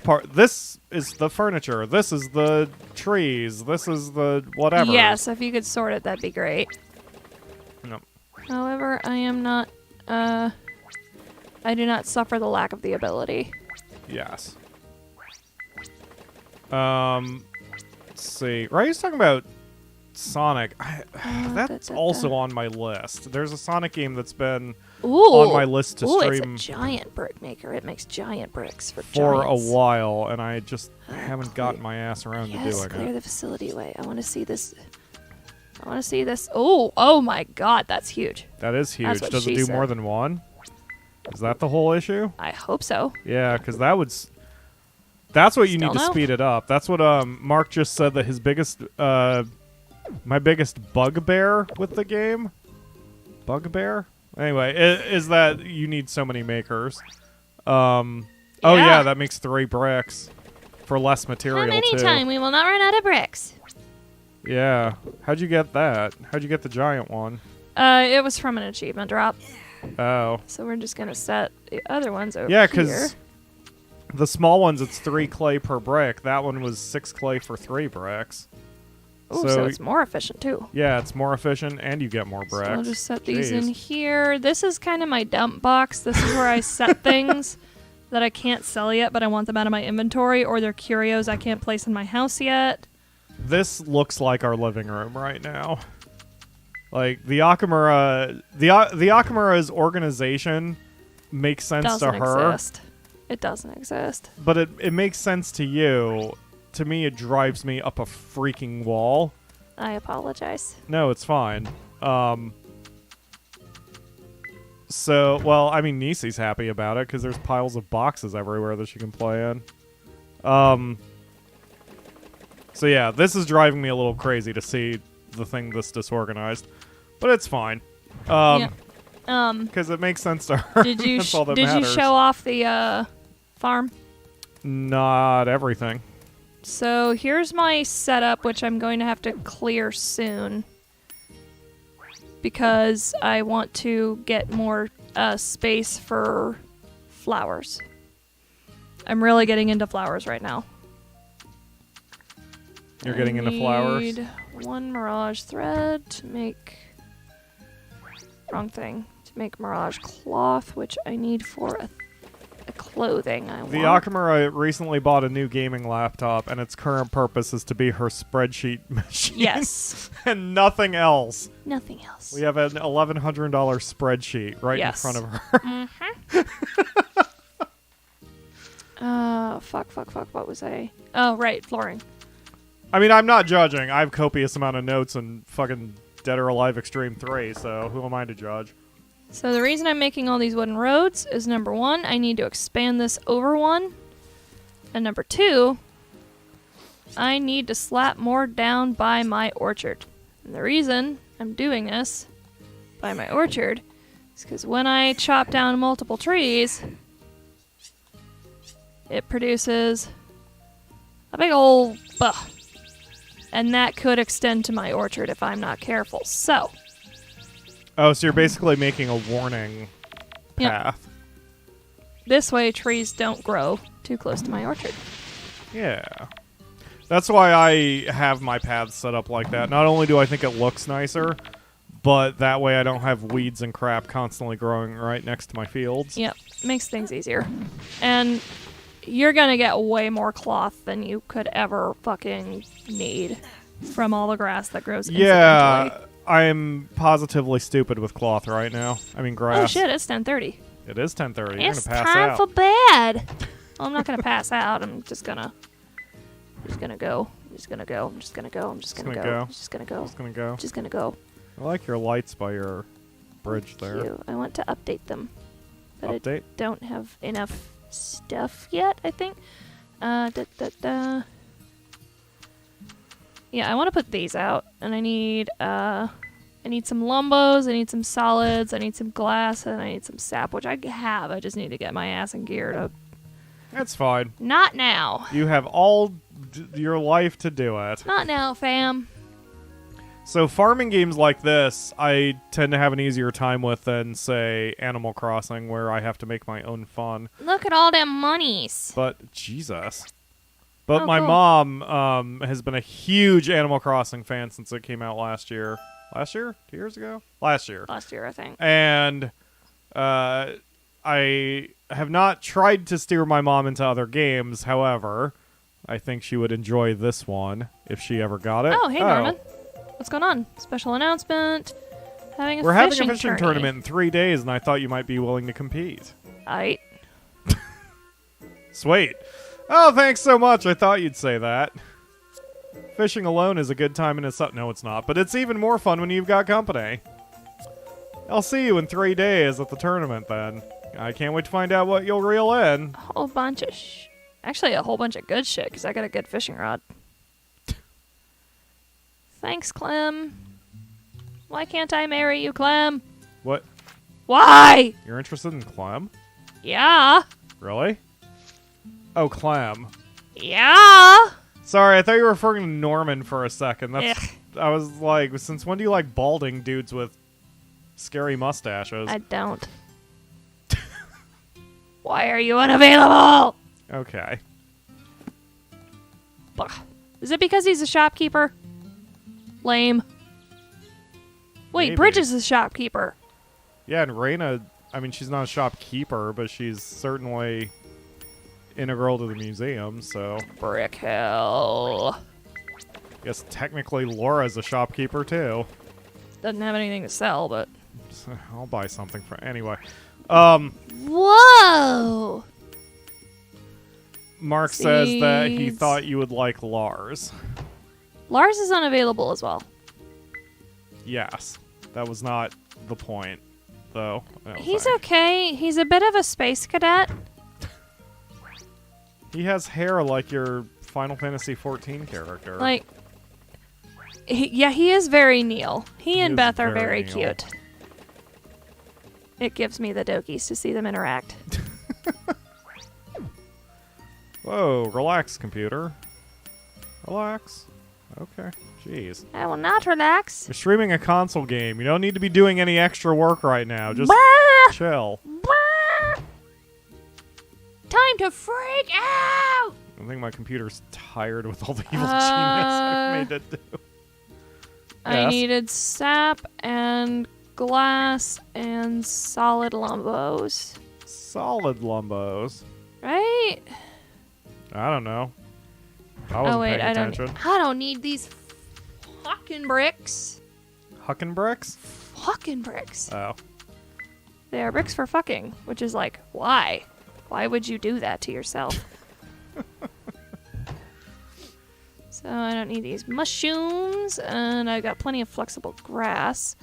A: is the furniture, this is the trees, this is the whatever.
B: Yes, if you could sort it, that'd be great.
A: No.
B: However, I am not. I do not suffer the lack of the ability.
A: Yes. Let's see. Ray's talking about Sonic. That's also on my list. There's a Sonic game that's been on my list to stream.
B: It's a giant brick maker. It makes giant bricks for
A: giants. A while, and I just haven't gotten my ass around to doing it.
B: Clear the facility away. I want to see this. Oh my God, that's huge.
A: That is huge. Does it do more than one? Is that the whole issue?
B: I hope so.
A: Yeah, because that's what you need to speed it up. That's what Mark just said, that his biggest my biggest bugbear with the game. Bugbear? Anyway, is that you need so many makers. Oh yeah, that makes 3 bricks for less material too.
B: Anytime, we will not run out of bricks.
A: Yeah. How'd you get that? How'd you get the giant one?
B: It was from an achievement drop.
A: Oh.
B: So we're just gonna set the other ones over
A: Yeah, because the small ones, it's 3 clay per brick. That one was 6 clay for 3 bricks.
B: Ooh, so it's more efficient too.
A: Yeah, it's more efficient, and you get more bricks.
B: So I'll just set these in here. This is kind of my dump box. This is where I set things that I can't sell yet, but I want them out of my inventory, or they're curios I can't place in my house yet.
A: This looks like our living room right now. Like, the Akamura... The Akamura's organization makes sense to her.
B: It doesn't exist.
A: But it makes sense to you. To me, it drives me up a freaking wall.
B: I apologize.
A: No, it's fine. So, well, I mean, Nisi's happy about it, because there's piles of boxes everywhere that she can play in. So yeah, this is driving me a little crazy to see the thing this disorganized. But it's fine. Because it makes sense to her.
B: Did you show off the farm?
A: Not everything.
B: So here's my setup, which I'm going to have to clear soon. Because I want to get more space for flowers. I'm really getting into flowers right now.
A: You're getting into flowers?
B: I need 1 mirage thread to make... Wrong thing. To make mirage cloth, which I need for a clothing I want.
A: The Akamura recently bought a new gaming laptop, and its current purpose is to be her spreadsheet machine.
B: Yes.
A: And nothing else.
B: Nothing else.
A: We have an $1,100 spreadsheet right in front of her.
B: Mm-hmm. Fuck. What was I? Oh, right, flooring.
A: I mean, I'm not judging. I have copious amount of notes in fucking Dead or Alive Extreme 3, so who am I to judge?
B: So the reason I'm making all these wooden roads is, number 1, I need to expand this over 1. And number 2, I need to slap more down by my orchard. And the reason I'm doing this by my orchard is because when I chop down multiple trees, it produces a big old buh. And that could extend to my orchard if I'm not careful. So.
A: Oh, so you're basically making a warning path.
B: This way trees don't grow too close to my orchard.
A: Yeah. That's why I have my paths set up like that. Not only do I think it looks nicer, but that way I don't have weeds and crap constantly growing right next to my fields.
B: Yep. Makes things easier. And you're gonna get way more cloth than you could ever fucking need from all the grass that grows incidentally.
A: Yeah, I'm positively stupid with cloth right now. I mean grass.
B: Oh shit, it's 10:30.
A: It is 10:30. You're gonna
B: It's
A: pass
B: time
A: out.
B: for bed. Well, I'm not gonna pass out. I'm just gonna go.
A: I like your lights by your bridge there.
B: I want to update them. But
A: Update?
B: I don't have enough stuff yet, I think. Yeah, I want to put these out, and I need some lumbos, I need some solids, I need some glass, and I need some sap, which I have. I just need to get my ass in gear to
A: It's fine.
B: Not now.
A: You have all your life to do it.
B: Not now, fam.
A: So farming games like this, I tend to have an easier time with than, say, Animal Crossing, where I have to make my own fun.
B: Look at all them monies.
A: But, Jesus. But
B: Oh,
A: my
B: cool.
A: mom has been a huge Animal Crossing fan since it came out last year. Last year? 2 years ago? Last year.
B: Last year, I think.
A: And I have not tried to steer my mom into other games. However, I think she would enjoy this one if she ever got it.
B: Oh, hey, Norman. What's going on? Special announcement.
A: We're having a fishing tournament in 3 days, and I thought you might be willing to compete.
B: Aight.
A: Sweet. Oh, thanks so much. I thought you'd say that. Fishing alone is a good time in itself. No, it's not. But it's even more fun when you've got company. I'll see you in 3 days at the tournament, then. I can't wait to find out what you'll reel in.
B: A whole bunch of Actually, a whole bunch of good shit, because I got a good fishing rod. Thanks, Clem. Why can't I marry you, Clem?
A: What?
B: Why?
A: You're interested in Clem?
B: Yeah.
A: Really? Oh, Clem.
B: Yeah.
A: Sorry, I thought you were referring to Norman for a second. That's.
B: Ugh.
A: I was like, since when do you like balding dudes with scary mustaches?
B: I don't. Why are you unavailable?
A: Okay.
B: Bah. Is it because he's a shopkeeper? Lame. Wait,
A: Maybe.
B: Bridge is a shopkeeper.
A: Yeah, and Raina, I mean, she's not a shopkeeper, but she's certainly integral to the museum, so.
B: Brick Hill.
A: I guess technically Laura's a shopkeeper, too.
B: Doesn't have anything to sell, but...
A: So I'll buy something for... Anyway.
B: Whoa!
A: Mark says that he
B: Seeds.
A: thought you would like Lars.
B: Lars is unavailable as well.
A: Yes. That was not the point, though. I don't
B: He's
A: think.
B: okay. He's a bit of a space cadet.
A: He has hair like your Final Fantasy XIV character.
B: Like, he is very Neil. He and
A: is
B: Beth are
A: very
B: very
A: Neil.
B: cute. It gives me the dokies to see them interact.
A: Whoa, relax, computer. Relax. Okay. Jeez.
B: I will not relax.
A: You're streaming a console game. You don't need to be doing any extra work right now. Just
B: Bah!
A: chill.
B: Bah! Time to freak out!
A: I think my computer's tired with all the evil genius I've made it do.
B: I
A: Yes?
B: needed sap and glass and solid lumbos.
A: Solid lumbos.
B: Right?
A: I don't know. I wasn't
B: Oh wait,
A: paying
B: I
A: attention.
B: don't need these fucking bricks.
A: Huckin' bricks?
B: Fucking bricks.
A: Oh.
B: They are bricks for fucking, which is like, why? Why would you do that to yourself? So I don't need these mushrooms, and I've got plenty of flexible grass.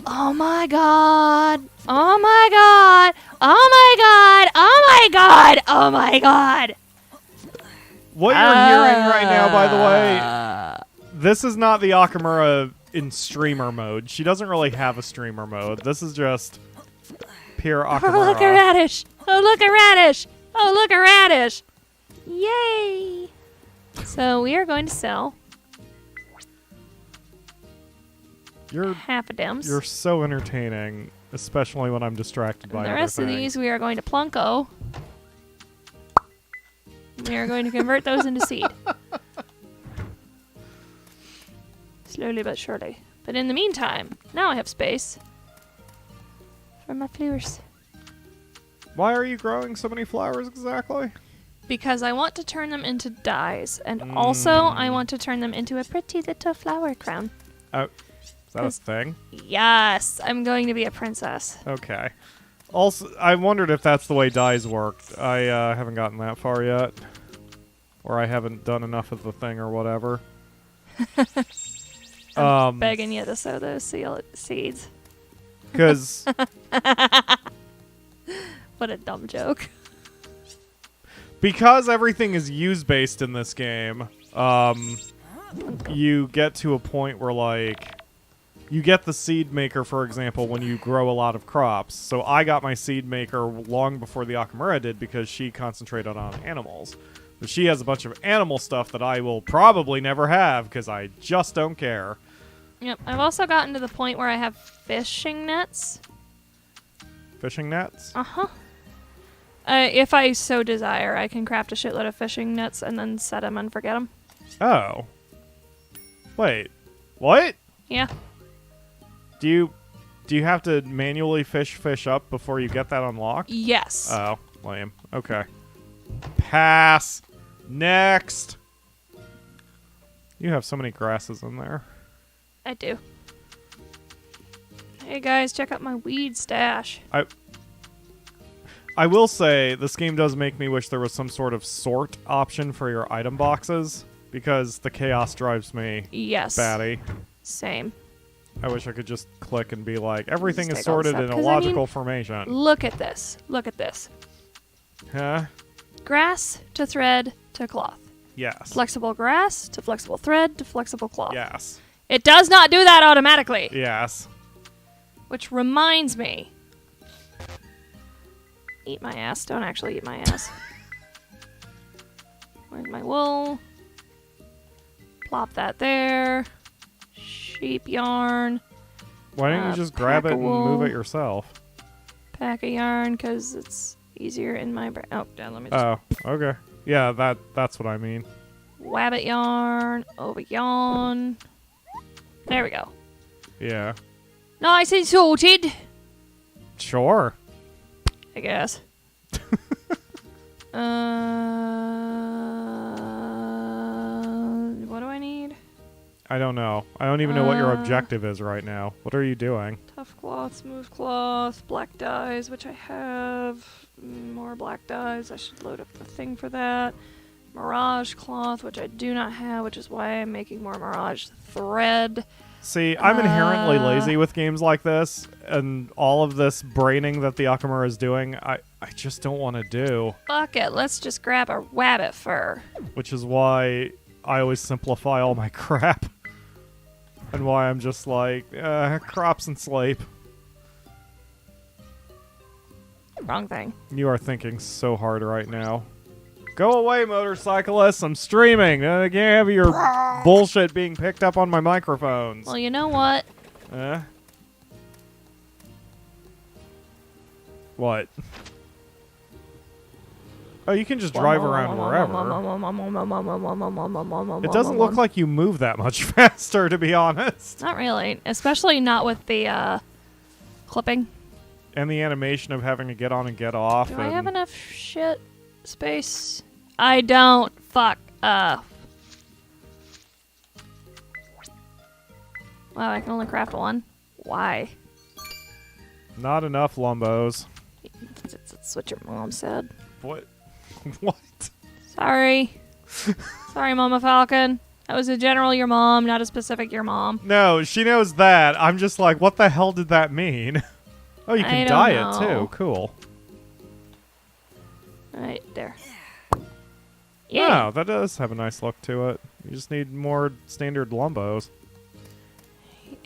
B: Oh my god! Oh my god! Oh my god! Oh my god! Oh my god!
A: What you're hearing right now, by the way, this is not the Akamura in streamer mode. She doesn't really have a streamer mode. This is just pure Akamura.
B: Oh, look a radish! Oh, look a radish! Oh, look a radish! Yay! So we are going to sell
A: You're
B: half a dims.
A: you're so entertaining, especially when I'm distracted by
B: And the
A: other
B: rest of
A: things.
B: these we are going to plunko. We are going to convert those into seed. Slowly but surely. But in the meantime, now I have space for my flowers.
A: Why are you growing so many flowers exactly?
B: Because I want to turn them into dyes, and also I want to turn them into a pretty little flower crown.
A: Oh, is that a thing?
B: Yes, I'm going to be a princess.
A: Okay. Also, I wondered if that's the way dyes worked. I haven't gotten that far yet. Or I haven't done enough of the thing or whatever.
B: Begging you to sow those seeds.
A: Because
B: What a dumb joke.
A: because everything is use-based in this game, you get to a point where, like, you get the seed maker, for example, when you grow a lot of crops. So I got my seed maker long before the Akamura did because she concentrated on animals. But she has a bunch of animal stuff that I will probably never have because I just don't care.
B: Yep. I've also gotten to the point where I have fishing nets.
A: Fishing nets?
B: Uh-huh. If I so desire, I can craft a shitload of fishing nets and then set them and forget them.
A: Oh. Wait. What?
B: Yeah.
A: Do you have to manually fish up before you get that unlocked?
B: Yes.
A: Oh, lame. Okay. Pass. Next. You have so many grasses in there.
B: I do. Hey guys, check out my weed stash.
A: I will say, this game does make me wish there was some sort of sort option for your item boxes, because the chaos drives me
B: Yes.
A: batty.
B: Same.
A: I wish I could just click and be like, everything
B: Just
A: is
B: take all this
A: sorted
B: up,
A: in a
B: 'cause, I
A: logical
B: mean,
A: formation.
B: Look at this. Look at this.
A: Huh?
B: Grass to thread to cloth.
A: Yes.
B: Flexible grass to flexible thread to flexible cloth.
A: Yes.
B: It does not do that automatically.
A: Yes.
B: Which reminds me. Eat my ass. Don't actually eat my ass. Where's my wool? Plop that there. Sheep yarn.
A: Why didn't you just grab it
B: pack
A: and
B: of
A: move
B: wool.
A: it yourself?
B: Pack of yarn because it's easier in my brain. Oh, Dan, let me just
A: Oh, okay. Yeah, that's what I mean.
B: wabbit yarn over yarn. There we go.
A: Yeah.
B: Nice and sorted,
A: Sure.
B: I guess. What do I need?
A: I don't know. I don't even know what your objective is right now. What are you doing?
B: Tough cloth, smooth cloth, black dyes, which I have. More black dyes. I should load up the thing for that. Mirage cloth, which I do not have, which is why I'm making more mirage thread.
A: See, I'm inherently lazy with games like this, and all of this braining that the Akamura is doing, I just don't want to do.
B: Fuck it, let's just grab a rabbit fur.
A: Which is why I always simplify all my crap. And why I'm just like, crops and sleep.
B: Wrong thing.
A: You are thinking so hard right now. Go away, motorcyclists. I'm streaming. I can't have your bullshit being picked up on my microphones.
B: Well, you know what?
A: What? Oh, you can just drive around wherever. It doesn't look like you move that much faster, to be honest.
B: Not really. Especially not with the clipping.
A: And the animation of having to get on and get off.
B: Do I have enough shit space? I don't. Fuck. Wow, I can only craft one. Why?
A: Not enough lumbos.
B: That's what your mom said.
A: What? What?
B: Sorry. Sorry, Mama Falcon. That was a general your mom, not a specific your mom.
A: No, she knows that. I'm just like, what the hell did that mean? Oh, you can dye it too. Cool.
B: Right there. Yeah.
A: Oh, that does have a nice look to it. You just need more standard lumbos.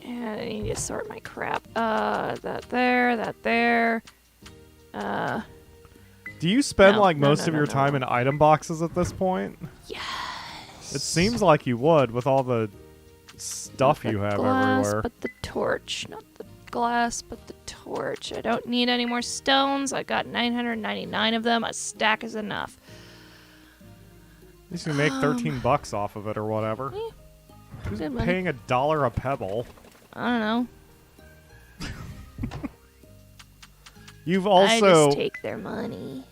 B: Yeah, I need to sort my crap. That there, that there.
A: Do you spend
B: No,
A: like
B: no,
A: most
B: no,
A: of
B: no,
A: your
B: no.
A: time in item boxes at this point?
B: Yes.
A: It seems like you would with all the stuff you have
B: glass,
A: everywhere.
B: But the torch, not the glass, but the torch. I don't need any more stones. I got 999 of them. A stack is enough.
A: At least you make 13 bucks off of it or whatever. Who's
B: good money.
A: paying $1 a pebble?
B: I don't know.
A: You've
B: I
A: also
B: just take their money.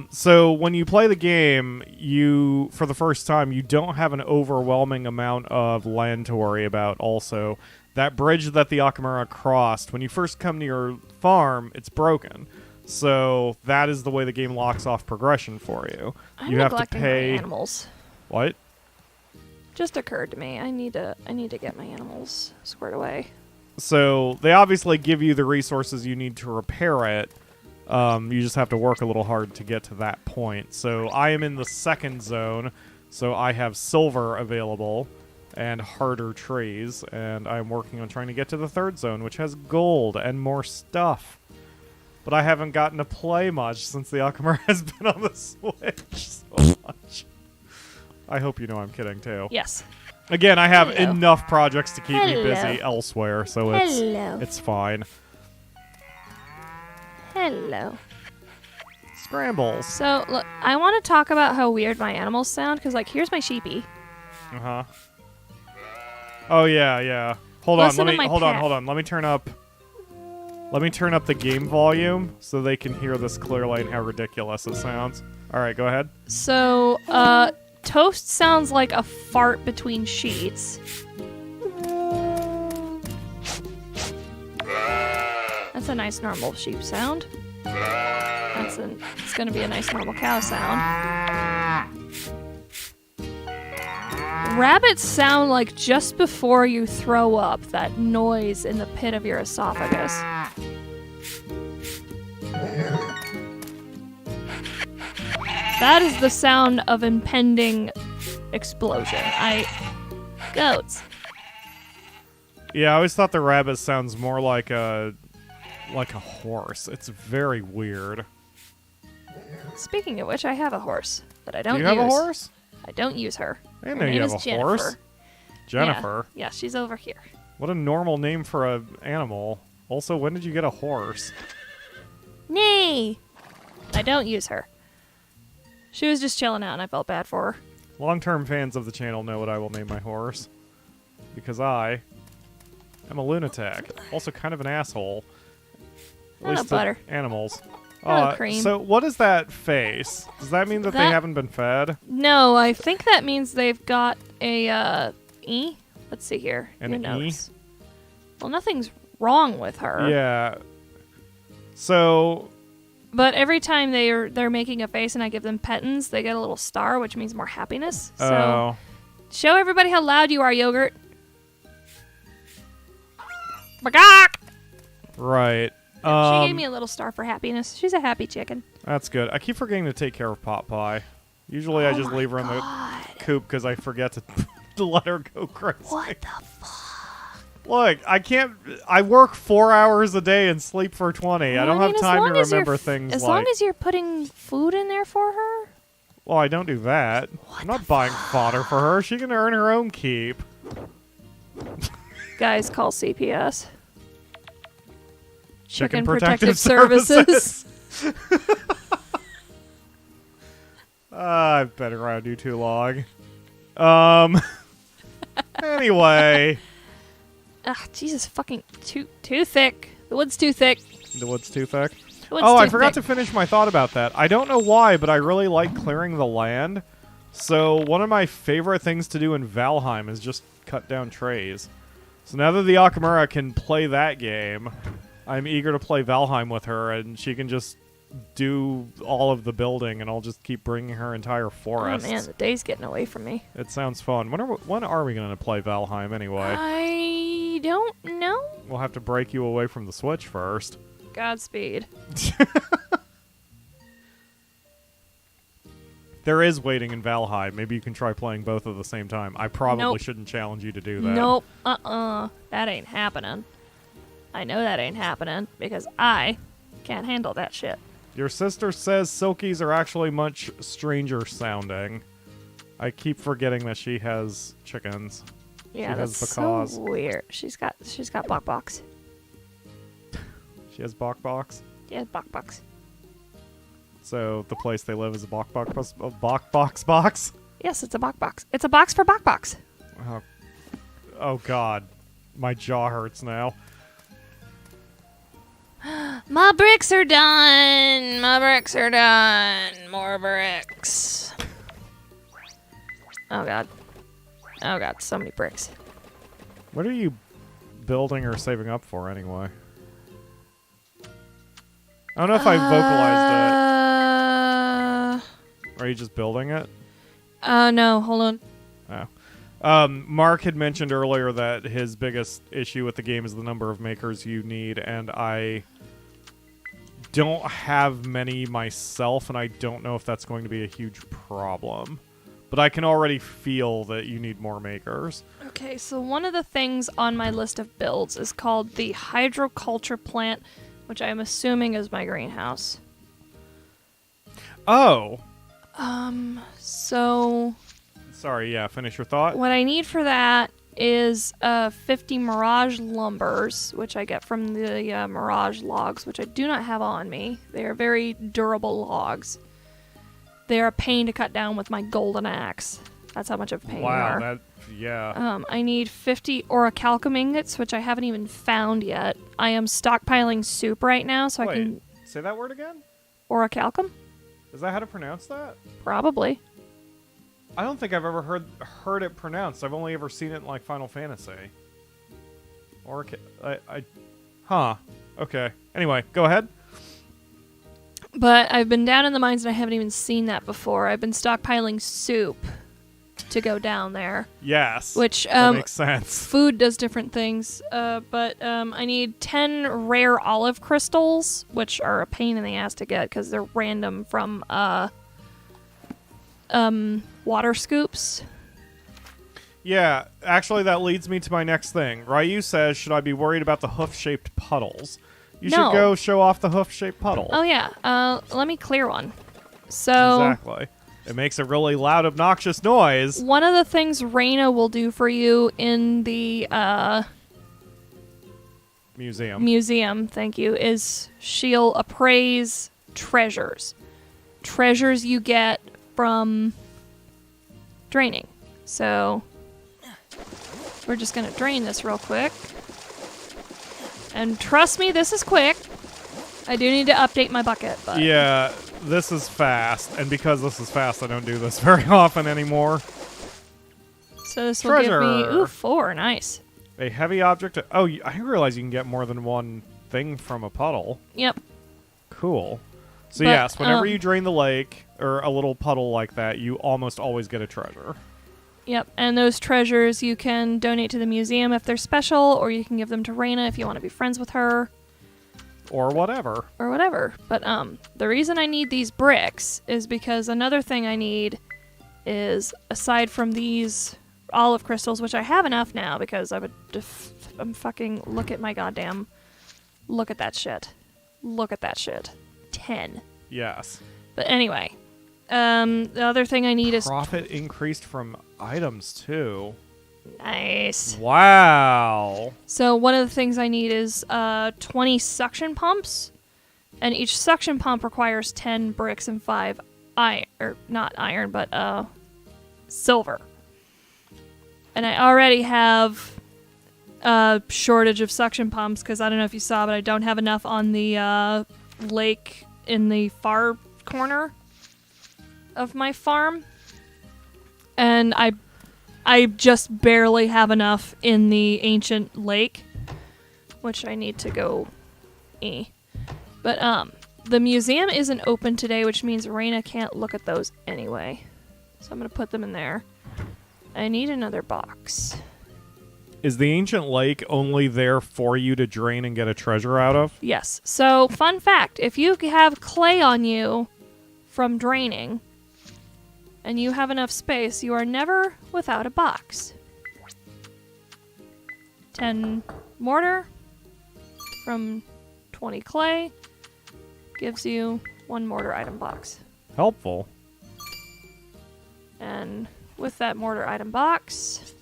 A: so when you play the game, you for the first time you don't have an overwhelming amount of land to worry about. Also, that bridge that the Akamura crossed when you first come to your farm, it's broken. So that is the way the game locks off progression for you.
B: I'm
A: You have to
B: neglecting
A: pay
B: my animals.
A: What?
B: Just occurred to me. I need to get my animals squared away.
A: So they obviously give you the resources you need to repair it. You just have to work a little hard to get to that point. So I am in the second zone, so I have silver available. and harder trees, and I'm working on trying to get to the third zone, which has gold and more stuff. But I haven't gotten to play much since the Akamura has been on the Switch so much. I hope you know I'm kidding, too.
B: Yes.
A: Again, I have
B: Hello.
A: enough projects to keep me
B: Hello.
A: busy elsewhere, so
B: Hello.
A: it's fine.
B: Hello.
A: Scrambles.
B: So, look, I want to talk about how weird my animals sound, because, like, here's my sheepy.
A: Uh-huh. Oh, yeah. Hold
B: Listen to
A: on,
B: my
A: hold
B: pet.
A: on. Let me turn up the game volume so they can hear this clearly and how ridiculous it sounds. All right, go ahead.
B: So, Toast sounds like a fart between sheets. That's a nice normal sheep sound. It's gonna be a nice normal cow sound. Rabbits sound like just before you throw up, that noise in the pit of your esophagus. That is the sound of impending explosion. Goats.
A: Yeah, I always thought the rabbit sounds more like a horse. It's very weird.
B: Speaking of which, I have a horse, but I don't
A: Do you
B: use.
A: have a horse?
B: I don't use her.
A: I didn't
B: Her
A: know you
B: name
A: have
B: is
A: a
B: Jennifer.
A: horse. Jennifer.
B: Yeah, she's over here.
A: What a normal name for an animal. Also, when did you get a horse?
B: Nay! I don't use her. She was just chilling out and I felt bad for her.
A: Long-term fans of the channel know what I will name my horse. Because I am a lunatic. Also kind of an asshole. At
B: Hello,
A: least to
B: Butter.
A: animals.
B: Hello, Cream.
A: So what is that face? Does that mean that they haven't been fed?
B: No, I think that means they've got a, E? Let's see here.
A: An
B: Your
A: E?
B: notes. Well, nothing's wrong with her.
A: Yeah. So...
B: But every time they're making a face and I give them petins, they get a little star, which means more happiness. So show everybody how loud you are, Yogurt. Bagak!
A: Right.
B: She gave me a little star for happiness. She's a happy chicken.
A: That's good. I keep forgetting to take care of Pot Pie. Usually I just leave her in the coop because I forget to let her go crazy.
B: What the fuck?
A: Look, I work 4 hours a day and sleep for 20. I don't have
B: as
A: time
B: long
A: to
B: as you're
A: remember
B: f-
A: things
B: As
A: like...
B: long as you're putting food in there for her?
A: Well, I don't do that. I'm not buying fodder for her. She can earn her own keep.
B: Guys, call CPS.
A: Chicken
B: Protective Services.
A: I've been around you too long. Anyway.
B: Ugh, Jesus, fucking too thick. The wood's too thick.
A: The wood's too thick?
B: The wood's
A: Oh,
B: too
A: I forgot
B: thick.
A: to finish my thought about that. I don't know why, but I really like clearing the land. So one of my favorite things to do in Valheim is just cut down trees. So now that the Akamura can play that game, I'm eager to play Valheim with her, and she can just do all of the building, and I'll just keep bringing her entire
B: Oh
A: forests.
B: man, the day's getting away from me.
A: It sounds fun. When are we going to play Valheim anyway?
B: I don't know.
A: We'll have to break you away from the Switch first.
B: Godspeed.
A: There is waiting in Valheim. Maybe you can try playing both at the same time. I probably
B: Nope.
A: shouldn't challenge you to do that.
B: Nope. That ain't happening. I know that ain't happening because I can't handle that shit.
A: Your sister says Silkies are actually much stranger sounding. I keep forgetting that she has chickens.
B: Yeah,
A: She has
B: that's
A: Bacause.
B: so weird. She's got Bok Box.
A: She has Bok Box.
B: Yeah, Bok Box.
A: So the place they live is a Bok Box box?
B: Yes, it's a Bok Box. It's a box for Bok Box.
A: Oh God. My jaw hurts now.
B: My bricks are done. My bricks are done. More bricks. Oh God. Oh God, so many bricks.
A: What are you building or saving up for anyway? I don't know if I vocalized it. Are you just building it?
B: No, hold on.
A: Oh. Mark had mentioned earlier that his biggest issue with the game is the number of makers you need, and I don't have many myself, and I don't know if that's going to be a huge problem. but I can already feel that you need more makers.
B: Okay, so one of the things on my list of builds is called the hydroculture plant, which I am assuming is my greenhouse.
A: Oh.
B: So...
A: Sorry, yeah, finish your thought.
B: What I need for that is 50 Mirage lumbers, which I get from the Mirage logs, which I do not have on me. They are very durable logs. They are a pain to cut down with my golden axe. That's how much of a pain they are.
A: Wow, yeah.
B: I need 50 orichalcum ingots, which I haven't even found yet. I am stockpiling soup right now, so I can...
A: Say that word again?
B: Orichalcum?
A: Is that how to pronounce that?
B: Probably.
A: I don't think I've ever heard it pronounced. I've only ever seen it in, like, Final Fantasy. Huh. Okay. Anyway, go ahead.
B: But I've been down in the mines and I haven't even seen that before. I've been stockpiling soup to go down there.
A: Yes.
B: Which
A: that makes sense.
B: Food does different things. But I need 10 rare olive crystals, which are a pain in the ass to get because they're random from water scoops.
A: Yeah, actually that leads me to my next thing. Ryu says, should I be worried about the hoof-shaped puddles? You should go show off the hoof-shaped puddle.
B: Oh, yeah. Let me clear one. So
A: exactly. It makes a really loud, obnoxious noise.
B: One of the things Raina will do for you in the museum, thank you, is she'll appraise treasures. Treasures you get from draining. So we're just going to drain this real quick. And trust me, this is quick. I do need to update my bucket, but...
A: Yeah, this is fast. And because this is fast, I don't do this very often anymore.
B: So this will give me... Ooh, 4. Nice.
A: A heavy object... Oh, I realize you can get more than one thing from a puddle.
B: Yep.
A: Cool. So yes, whenever you drain the lake, or a little puddle like that, you almost always get a treasure.
B: Yep, and those treasures you can donate to the museum if they're special, or you can give them to Raina if you want to be friends with her.
A: Or whatever.
B: But the reason I need these bricks is because another thing I need is, aside from these olive crystals, which I have enough now because I'm fucking... Look at my goddamn... Look at that shit. 10.
A: Yes.
B: But anyway, the other thing I need is...
A: Profit increased from items, too.
B: Nice.
A: Wow.
B: So one of the things I need is 20 suction pumps, and each suction pump requires 10 bricks and 5 silver. And I already have a shortage of suction pumps because I don't know if you saw, but I don't have enough on the lake in the far corner of my farm. And I just barely have enough in the ancient lake, which I need to go But the museum isn't open today, which means Raina can't look at those anyway. So I'm going to put them in there. I need another box.
A: Is the ancient lake only there for you to drain and get a treasure out of?
B: Yes. So, fun fact, if you have clay on you from draining, and you have enough space, you are never without a box. 10 mortar from 20 clay gives you 1 mortar item box.
A: Helpful.
B: And with that mortar item box,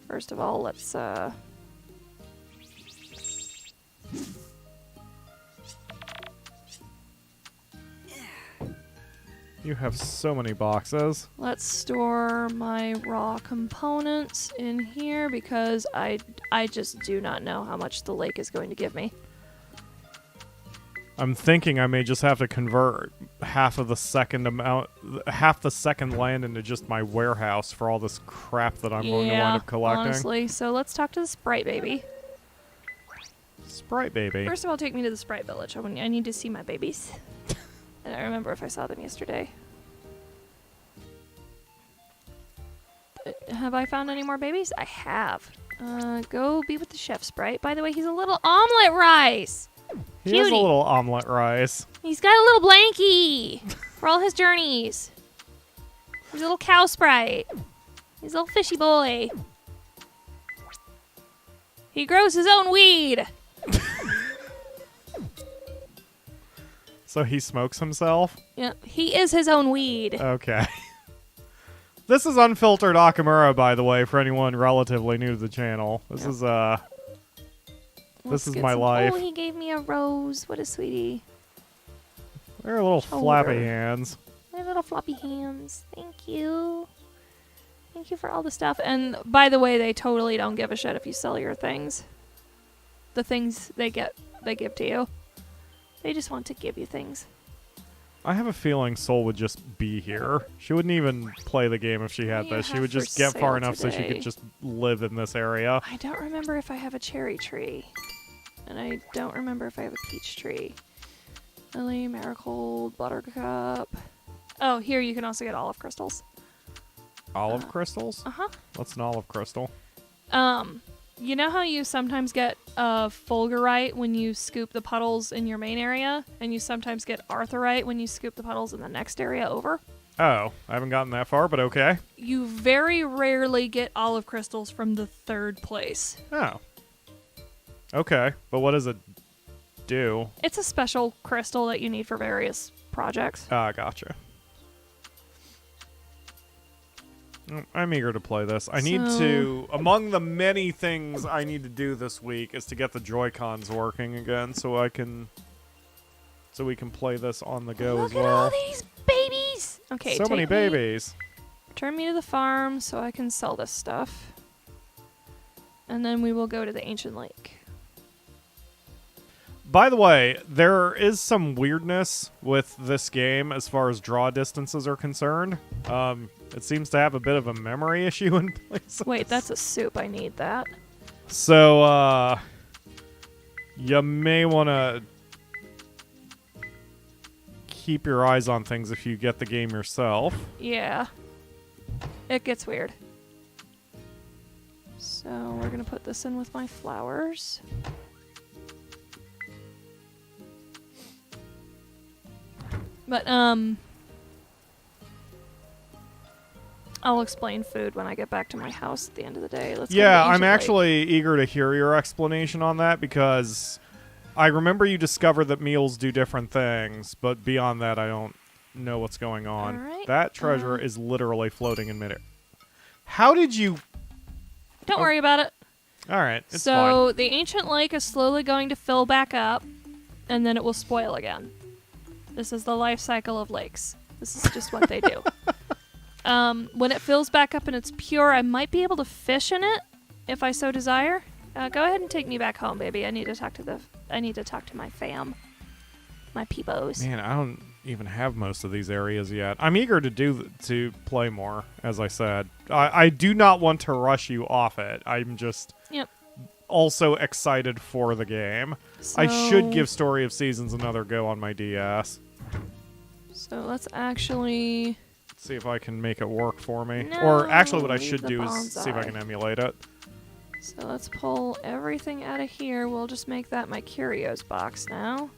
B: first of all, let's
A: You have so many boxes.
B: Let's store my raw components in here because I just do not know how much the lake is going to give me.
A: I'm thinking I may just have to convert half the second land into just my warehouse for all this crap that I'm going to wind up collecting.
B: Honestly. So let's talk to the Sprite Baby.
A: Sprite Baby.
B: First of all, take me to the Sprite Village. I need to see my babies. I don't remember if I saw them yesterday. Have I found any more babies? I have. Go be with the chef, Sprite. By the way, he's a little omelet rice.
A: He is a little omelet rice.
B: He's got a little blankie for all his journeys. He's a little cow sprite. He's a little fishy boy. He grows his own weed.
A: So he smokes himself?
B: Yeah, he is his own weed.
A: Okay. This is Unfiltered Akamura, by the way, for anyone relatively new to the channel. This is my life.
B: Oh, he gave me a rose. What a sweetie.
A: They're little flappy hands.
B: My little floppy hands. Thank you. Thank you for all the stuff. And by the way, they totally don't give a shit if you sell your things. The things they give to you. They just want to give you things.
A: I have a feeling Soul would just be here. She wouldn't even play the game if she had this. She would just get far enough so she could just live in this area.
B: I don't remember if I have a cherry tree. And I don't remember if I have a peach tree. Lily, marigold, buttercup. Oh, here you can also get olive crystals.
A: Olive crystals?
B: Uh-huh.
A: What's an olive crystal?
B: You know how you sometimes get fulgurite when you scoop the puddles in your main area, and you sometimes get arthurite when you scoop the puddles in the next area over?
A: Oh, I haven't gotten that far, but okay.
B: You very rarely get olive crystals from the third place.
A: Oh. Okay, but what does it do?
B: It's a special crystal that you need for various projects.
A: Ah, gotcha. I'm eager to play this. I need to... Among the many things I need to do this week is to get the Joy-Cons working again so we can play this on the go as well.
B: Look at all these babies! Okay,
A: so many babies.
B: Turn me to the farm so I can sell this stuff. And then we will go to the ancient lake.
A: By the way, there is some weirdness with this game as far as draw distances are concerned. It seems to have a bit of a memory issue in places.
B: Wait, that's a soup. I need that.
A: So, you may want to keep your eyes on things if you get the game yourself.
B: Yeah. It gets weird. So, we're going to put this in with my flowers. But, I'll explain food when I get back to my house at the end of the day.
A: Yeah, I'm actually eager to hear your explanation on that because I remember you discovered that meals do different things, but beyond that, I don't know what's going on.
B: All right.
A: That treasure is literally floating in midair. How did you...
B: Don't worry about it.
A: All right, it's
B: so
A: fine.
B: the ancient lake is slowly going to fill back up, and then it will spoil again. This is the life cycle of lakes. This is just what they do. When it fills back up and it's pure, I might be able to fish in it if I so desire. Go ahead and take me back home, baby. I need to talk to my fam, my peepos.
A: Man, I don't even have most of these areas yet. I'm eager to play more. As I said, I do not want to rush you off it. I'm just also excited for the game.
B: So,
A: I should give Story of Seasons another go on my DS.
B: So let's actually
A: see if I can make it work for me.
B: No,
A: or actually what I should do
B: bonsai.
A: is see if I can emulate it.
B: So let's pull everything out of here. We'll just make that my curios box now.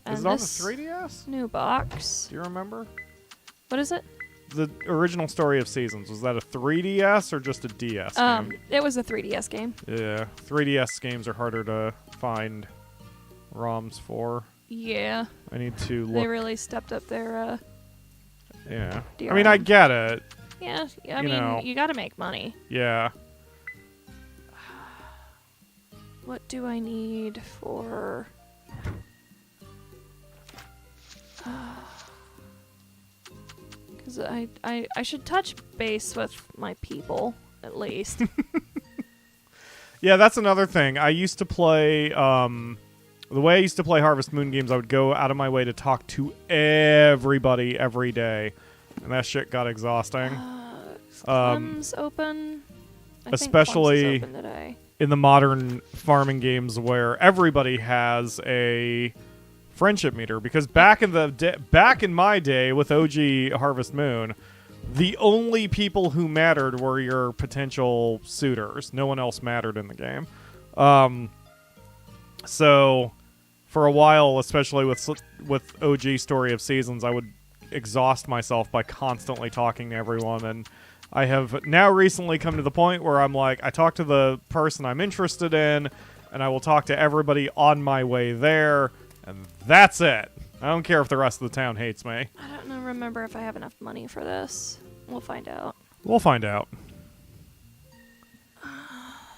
B: And
A: is it on the 3DS?
B: New box.
A: Do you remember?
B: What is it?
A: The original Story of Seasons. Was that a 3DS or just a DS game?
B: It was a 3DS game.
A: Yeah. 3DS games are harder to find ROMs for.
B: Yeah.
A: I need to look.
B: They really stepped up their
A: yeah.
B: DRM.
A: I mean, I get it.
B: Yeah, I mean, you gotta make money.
A: Yeah.
B: What do I need for... Because I should touch base with my people, at least.
A: Yeah, that's another thing. I used to play... the way I used to play Harvest Moon games, I would go out of my way to talk to everybody every day. And that shit got exhausting.
B: Clem's open.
A: Especially
B: think Clem's is open today.
A: In the modern farming games where everybody has a friendship meter. Because back in my day with OG Harvest Moon, the only people who mattered were your potential suitors. No one else mattered in the game. So, for a while, especially with OG Story of Seasons, I would exhaust myself by constantly talking to everyone, and I have now recently come to the point where I'm like, I talk to the person I'm interested in, and I will talk to everybody on my way there, and that's it. I don't care if the rest of the town hates me.
B: I don't remember if I have enough money for this. We'll find out.
A: We'll find out.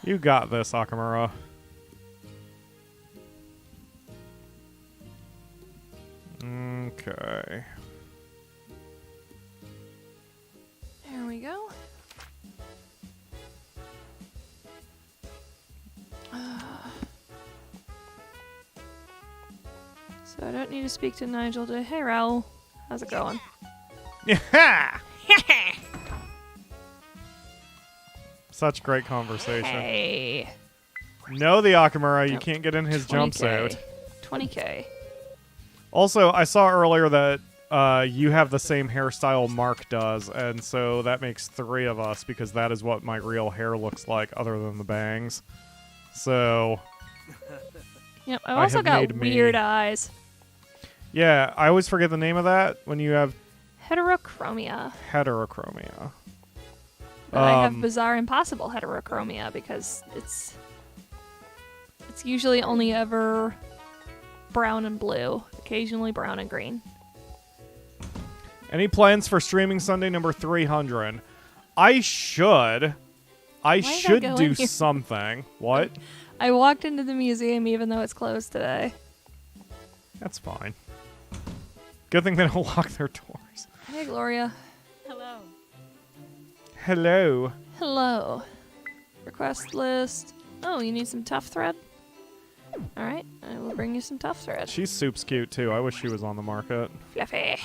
A: You got this, Akamura. Okay.
B: There we go. So I don't need to speak to Nigel today. Hey, Raoul. How's it going?
A: Yeah. Such great conversation.
B: Hey.
A: No, the Akamura, you
B: Nope.
A: can't get in his
B: 20K.
A: jumpsuit.
B: 20K.
A: Also, I saw earlier that you have the same hairstyle Mark does, and so that makes 3 of us, because that is what my real hair looks like, other than the bangs. So...
B: Yep, I've also got weird eyes.
A: Yeah, I always forget the name of that when you have
B: Heterochromia.
A: heterochromia.
B: But I have bizarre impossible heterochromia because it's usually only ever brown and blue, occasionally brown and green.
A: Any plans for streaming Sunday number 300? I should do something. What?
B: I walked into the museum even though it's closed today.
A: That's fine. Good thing they don't lock their doors.
B: Hey, Gloria.
C: Hello.
A: Hello.
B: Hello. Request list. Oh, you need some tough thread? Alright, I will bring you some tough thread.
A: She's soup's cute, too. I wish she was on the market.
B: Fluffy.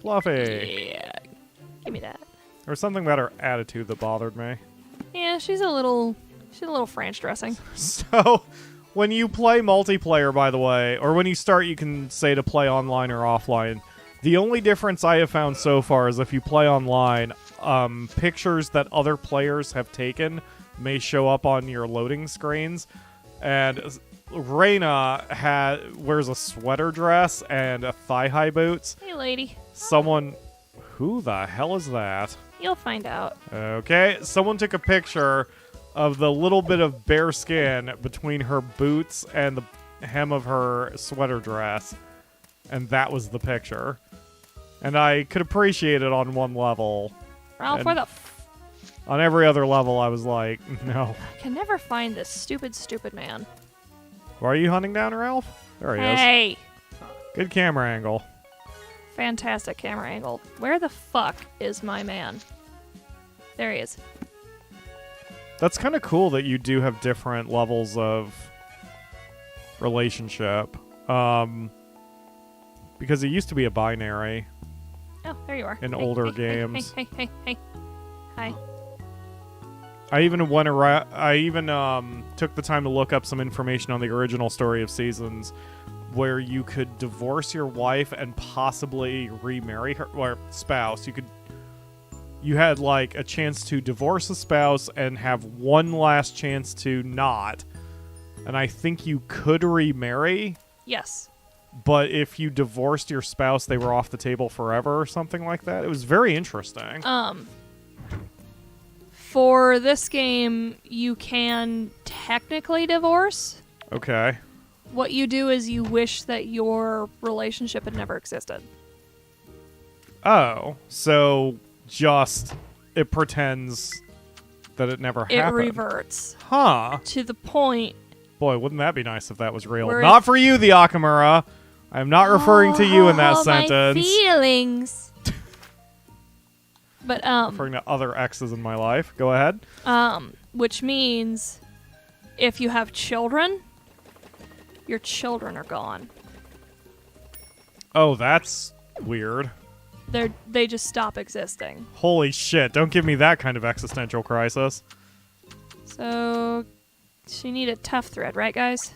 A: Fluffy.
B: Yeah. Give me that.
A: There was something about her attitude that bothered me.
B: Yeah, she's a little French dressing.
A: So, when you play multiplayer, by the way, or when you start, you can say to play online or offline. The only difference I have found so far is if you play online, pictures that other players have taken may show up on your loading screens. And Reyna wears a sweater dress and thigh-high boots.
B: Hey, lady.
A: Someone... Who the hell is that?
B: You'll find out.
A: Okay, someone took a picture of the little bit of bare skin between her boots and the hem of her sweater dress. And that was the picture. And I could appreciate it on one level.
B: Ralph,
A: And
B: where the
A: on every other level, I was like, no.
B: I can never find this stupid man.
A: Why are you hunting down Ralph? There he is.
B: Hey!
A: Good camera angle.
B: Fantastic camera angle. Where the fuck is my man? There he is.
A: That's kind of cool that you do have different levels of relationship. Because it used to be a binary.
B: Oh, there you are.
A: In
B: Hey,
A: older
B: hey,
A: games.
B: Hey. Hi.
A: I even went around. I even took the time to look up some information on the original Story of Seasons, where you could divorce your wife and possibly remarry her or spouse. You had like a chance to divorce a spouse and have one last chance to not. And I think you could remarry.
B: Yes.
A: But if you divorced your spouse, they were off the table forever or something like that. It was very interesting.
B: For this game, you can technically divorce.
A: Okay.
B: What you do is you wish that your relationship had never existed.
A: Oh, so just it pretends that it never
B: It
A: happened.
B: reverts.
A: Huh.
B: To the point.
A: Boy, wouldn't that be nice if that was real?
B: Where
A: Not for you, the Akamura. I'm not referring to you in that sentence.
B: My feelings. But
A: referring to other exes in my life. Go ahead.
B: Which means if you have children, your children are gone.
A: Oh, that's weird.
B: They just stop existing.
A: Holy shit, don't give me that kind of existential crisis.
B: So she needed tough thread, right guys?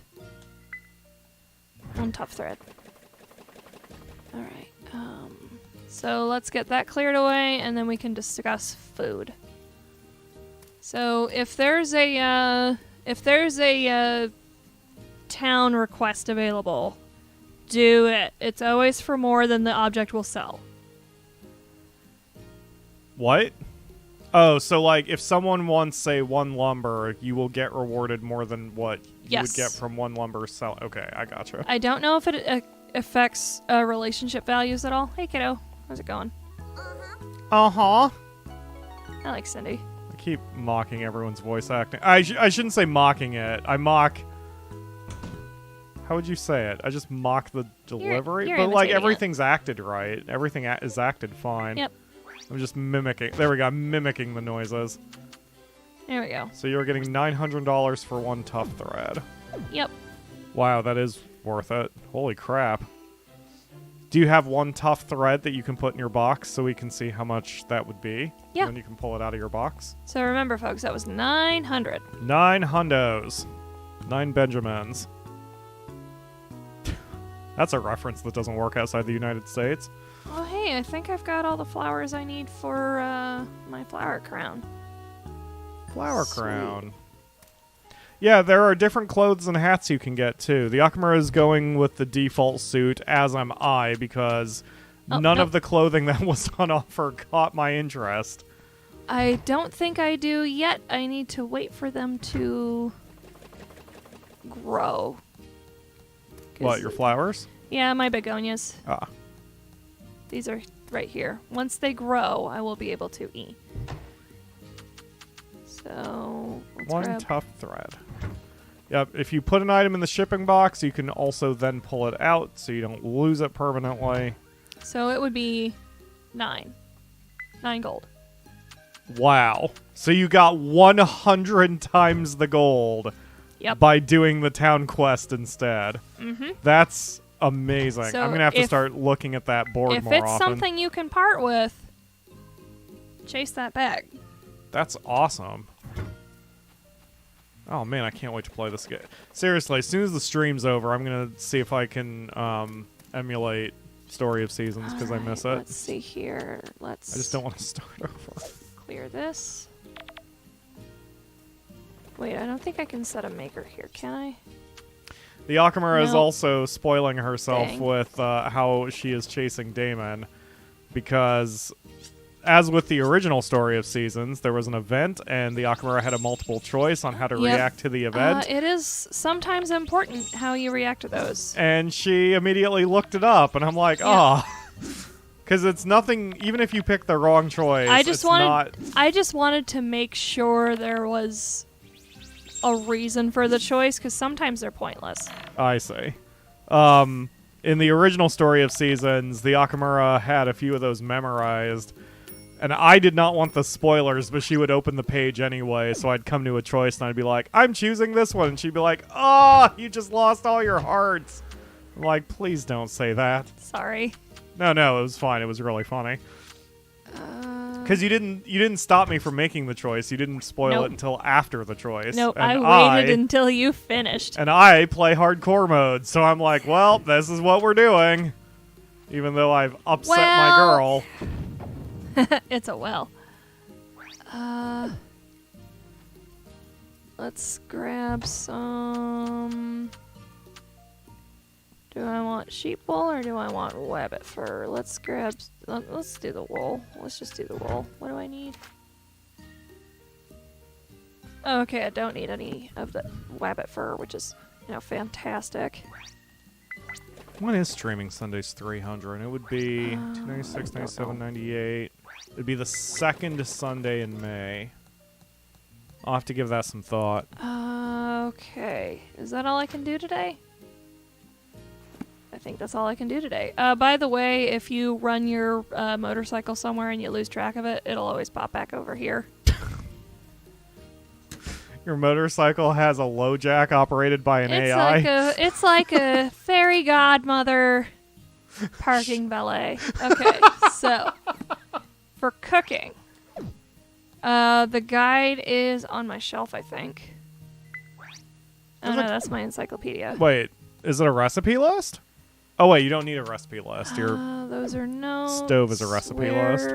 B: One tough thread. Alright. So let's get that cleared away and then we can discuss food. So if there's a town request available, do it. It's always for more than the object will sell.
A: What? Oh, so like if someone wants, say, 1 lumber, you will get rewarded more than what you would get from 1 lumber sell. Okay, I gotcha.
B: I don't know if it affects relationship values at all. Hey, kiddo. How's it going?
A: Uh-huh.
B: I like Cindy.
A: I keep mocking everyone's voice acting. I shouldn't say mocking it. I mock... How would you say it? I just mock the delivery?
B: You're
A: but like
B: imitating
A: everything's acted right. Everything is acted fine.
B: Yep.
A: I'm just mimicking. There we go. I'm mimicking the noises.
B: There we go.
A: So you're getting $900 for 1 tough thread.
B: Yep.
A: Wow, that is worth it. Holy crap. Do you have 1 tough thread that you can put in your box so we can see how much that would be?
B: Yeah.
A: And then you can pull it out of your box?
B: So remember, folks, that was 900.
A: 9 hundos. 9 Benjamins. That's a reference that doesn't work outside the United States.
B: Oh, hey, I think I've got all the flowers I need for my flower crown.
A: Flower
B: Sweet.
A: crown. Yeah, there are different clothes and hats you can get, too. The Akamura is going with the default suit, as am I, because none of the clothing that was on offer caught my interest.
B: I don't think I do yet. I need to wait for them to grow.
A: What, your flowers?
B: Yeah, my begonias.
A: Ah.
B: These are right here. Once they grow, I will be able to eat. So, let's
A: 1
B: grab...
A: tough thread. Yep, if you put an item in the shipping box, you can also then pull it out so you don't lose it permanently.
B: So it would be 9. 9 gold.
A: Wow. So you got 100 times the gold.
B: Yep.
A: By doing the town quest instead.
B: Mm-hmm.
A: That's amazing.
B: So
A: I'm going to have to start looking at that board more often.
B: If it's something you can part with, chase that bag.
A: That's awesome. Oh, man, I can't wait to play this game. Seriously, as soon as the stream's over, I'm going to see if I can emulate Story of Seasons because I miss it.
B: Let's see here.
A: I just don't want to start over.
B: Clear this. Wait, I don't think I can set a maker here, can I?
A: The Akamura is
B: No.
A: also spoiling herself
B: Dang.
A: with how she is chasing Damon, because as with the original Story of Seasons, there was an event, and the Akamura had a multiple choice on how to react to the event.
B: It is sometimes important how you react to those.
A: And she immediately looked it up, and I'm like, because it's nothing. Even if you pick the wrong choice,
B: I just
A: not.
B: wanted to make sure there was a reason for the choice, because sometimes they're pointless.
A: I see. In the original Story of Seasons, the Akamura had a few of those memorized, and I did not want the spoilers, but she would open the page anyway, so I'd come to a choice, and I'd be like, I'm choosing this one, and she'd be like, oh, you just lost all your hearts. I'm like, please don't say that.
B: Sorry.
A: No, it was fine. It was really funny. Because you didn't stop me from making the choice. You didn't spoil it until after the choice.
B: Nope,
A: And
B: I waited until you finished.
A: And I play hardcore mode, so I'm like, well, this is what we're doing. Even though I've upset my girl.
B: It's a well. Let's grab some... Do I want sheep wool or do I want rabbit fur? Let's do the wool. Let's just do the wool. What do I need? Okay, I don't need any of the rabbit fur, which is, fantastic.
A: When is streaming Sundays 300? It would be 296, 97, 98. It would be the second Sunday in May. I'll have to give that some thought.
B: Okay. Is that all I can do today? I think that's all I can do today. By the way, if you run your motorcycle somewhere and you lose track of it, it'll always pop back over here.
A: Your motorcycle has a low jack operated by an AI?
B: It's like a fairy godmother parking valet. Okay, so for cooking, the guide is on my shelf, I think. Oh no, that's my encyclopedia.
A: Wait, is it a recipe list? Oh wait, you don't need a recipe list. Your
B: those are notes.
A: stove is a recipe list.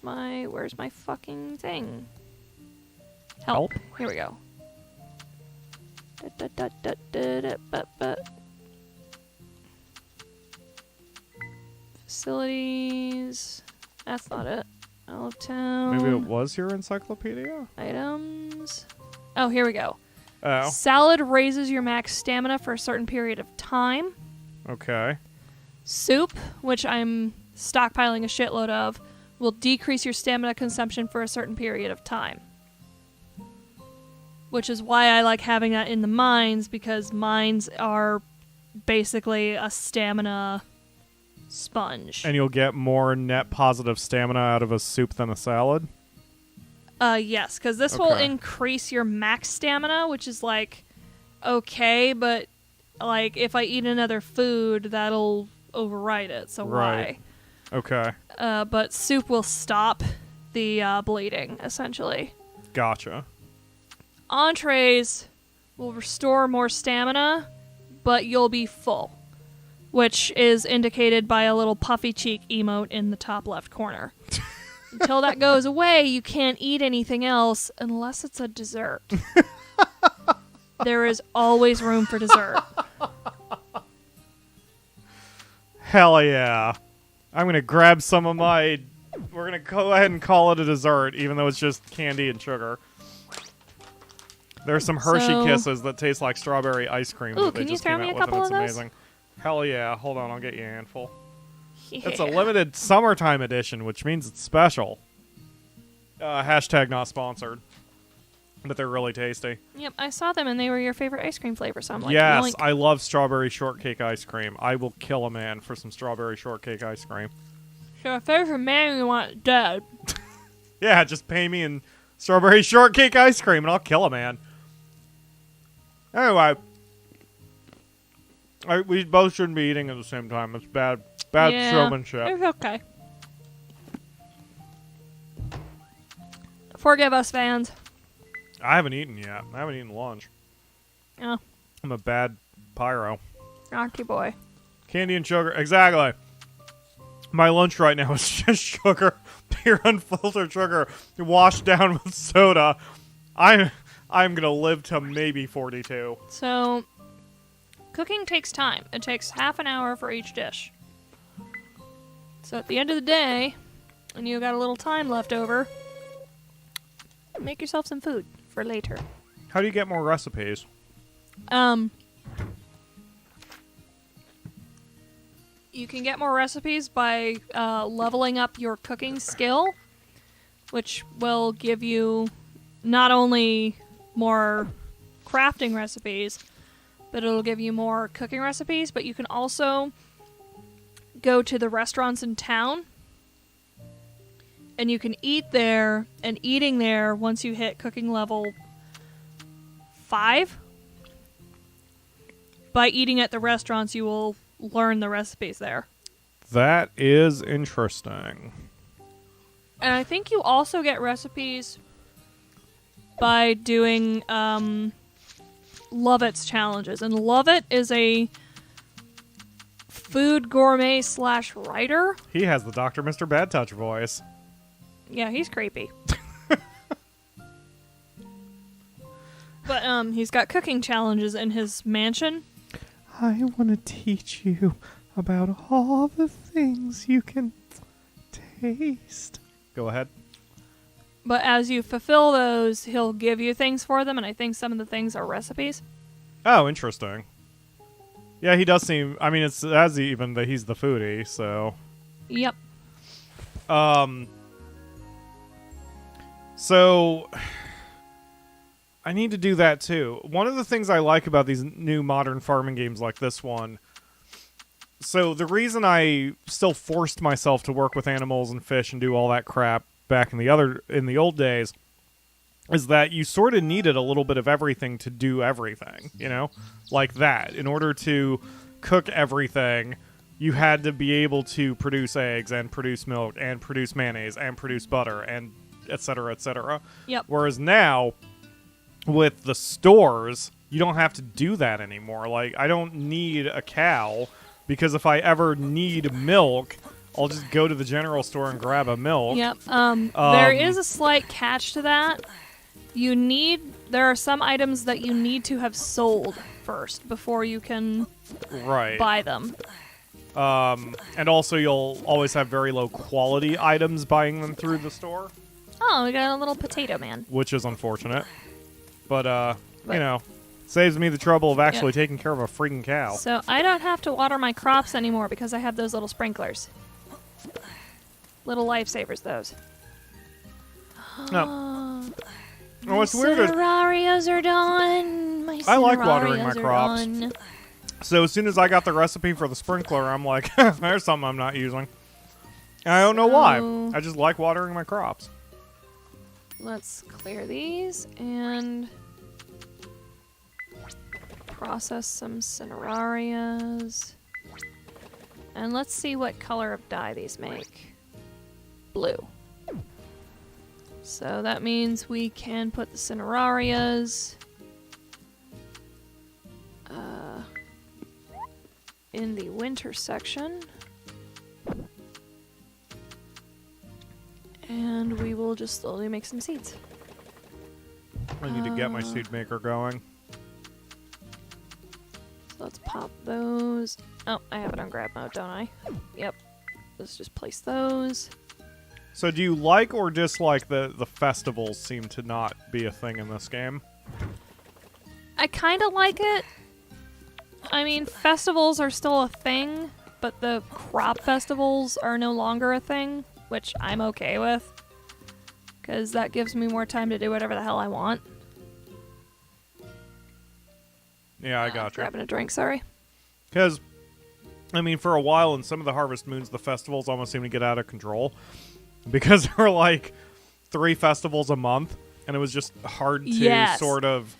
B: Where's my fucking thing? Help. Here we go. Facilities. That's not it. Olive Town.
A: Maybe it was your encyclopedia?
B: Items. Oh, here we go.
A: Oh.
B: Salad raises your max stamina for a certain period of time.
A: Okay.
B: Soup, which I'm stockpiling a shitload of, will decrease your stamina consumption for a certain period of time. Which is why I like having that in the mines, because mines are basically a stamina sponge.
A: And you'll get more net positive stamina out of a soup than a salad?
B: Yes, because this will increase your max stamina, which is like, okay, but like if I eat another food, that'll override it, so
A: right.
B: why?
A: Okay.
B: But soup will stop the bleeding, essentially.
A: Gotcha.
B: Entrees will restore more stamina, but you'll be full, which is indicated by a little puffy cheek emote in the top left corner. Until that goes away, you can't eat anything else unless it's a dessert. There is always room for dessert.
A: Hell yeah. I'm going to grab some of my... We're going to go ahead and call it a dessert, even though it's just candy and sugar. There's some Hershey Kisses that taste like strawberry ice cream.
B: Ooh,
A: that they
B: can you
A: just
B: throw
A: came
B: me
A: out
B: a
A: with,
B: couple
A: and
B: of
A: it's
B: those?
A: amazing. Hell yeah. Hold on, I'll get you a handful.
B: Yeah.
A: It's a limited summertime edition, which means it's special. Hashtag not sponsored. But they're really tasty.
B: Yep, I saw them and they were your favorite ice cream flavor, so I'm like,
A: yes,
B: yoink.
A: I love strawberry shortcake ice cream. I will kill a man for some strawberry shortcake ice cream.
B: So if there's a man you want dead.
A: Yeah, just pay me in strawberry shortcake ice cream and I'll kill a man. Anyway. We both shouldn't be eating at the same time. It's bad showmanship.
B: It's okay. Forgive us, fans.
A: I haven't eaten yet. I haven't eaten lunch.
B: Oh,
A: I'm a bad pyro.
B: naughty boy.
A: Candy and sugar. Exactly. My lunch right now is just sugar. Pure unfiltered sugar washed down with soda. I'm going to live to maybe 42.
B: So, cooking takes time. It takes half an hour for each dish. So at the end of the day, when you got a little time left over, make yourself some food for later.
A: How do you get more recipes?
B: You can get more recipes by leveling up your cooking skill, which will give you not only more crafting recipes, but it'll give you more cooking recipes, but you can also go to the restaurants in town and you can eat there, and eating there, once you hit cooking level 5, by eating at the restaurants, you will learn the recipes there.
A: That is interesting.
B: And I think you also get recipes by doing Lovett's challenges. And Lovett is a food gourmet / writer.
A: He has the Dr. Mr. Bad Touch voice.
B: Yeah, he's creepy. But he's got cooking challenges in his mansion.
A: I want to teach you about all the things you can taste. Go ahead.
B: But as you fulfill those, he'll give you things for them, and I think some of the things are recipes.
A: Oh, interesting. Yeah, he does seem... I mean, it's as even that he's the foodie, so...
B: Yep.
A: So... I need to do that, too. One of the things I like about these new modern farming games like this one... So, the reason I still forced myself to work with animals and fish and do all that crap back in the old days is that you sort of needed a little bit of everything to do everything, you know? Like that. In order to cook everything, you had to be able to produce eggs and produce milk and produce mayonnaise and produce butter and et cetera, et cetera.
B: Yep.
A: Whereas now, with the stores, you don't have to do that anymore. Like, I don't need a cow because if I ever need milk, I'll just go to the general store and grab a milk.
B: Yep. There is a slight catch to that. There are some items that you need to have sold first before you can
A: right.
B: buy them.
A: And also, you'll always have very low quality items buying them through the store.
B: Oh, we got a little potato man.
A: Which is unfortunate. But you know, saves me the trouble of actually taking care of a freaking cow.
B: So I don't have to water my crops anymore because I have those little sprinklers. Little lifesavers, those.
A: No. Oh, what's weird is
B: Cinerarias are done. My
A: I like watering my
B: cinerarias are
A: crops.
B: done.
A: So as soon as I got the recipe for the sprinkler, I'm like, there's something I'm not using. And I don't know why. I just like watering my crops.
B: Let's clear these and process some cinerarias. And let's see what color of dye these make. Blue. So that means we can put the cinerarias in the winter section. And we will just slowly make some seeds.
A: I need to get my seed maker going.
B: So let's pop those. Oh, I have it on grab mode, don't I? Yep. Let's just place those.
A: So do you like or dislike the festivals seem to not be a thing in this game?
B: I kind of like it. I mean, festivals are still a thing, but the crop festivals are no longer a thing, which I'm okay with. Because that gives me more time to do whatever the hell I want.
A: Yeah, I gotcha.
B: Grabbing a drink, sorry.
A: Because, I mean, for a while in some of the Harvest Moons, the festivals almost seem to get out of control. Because there were like 3 festivals a month, and it was just hard to sort of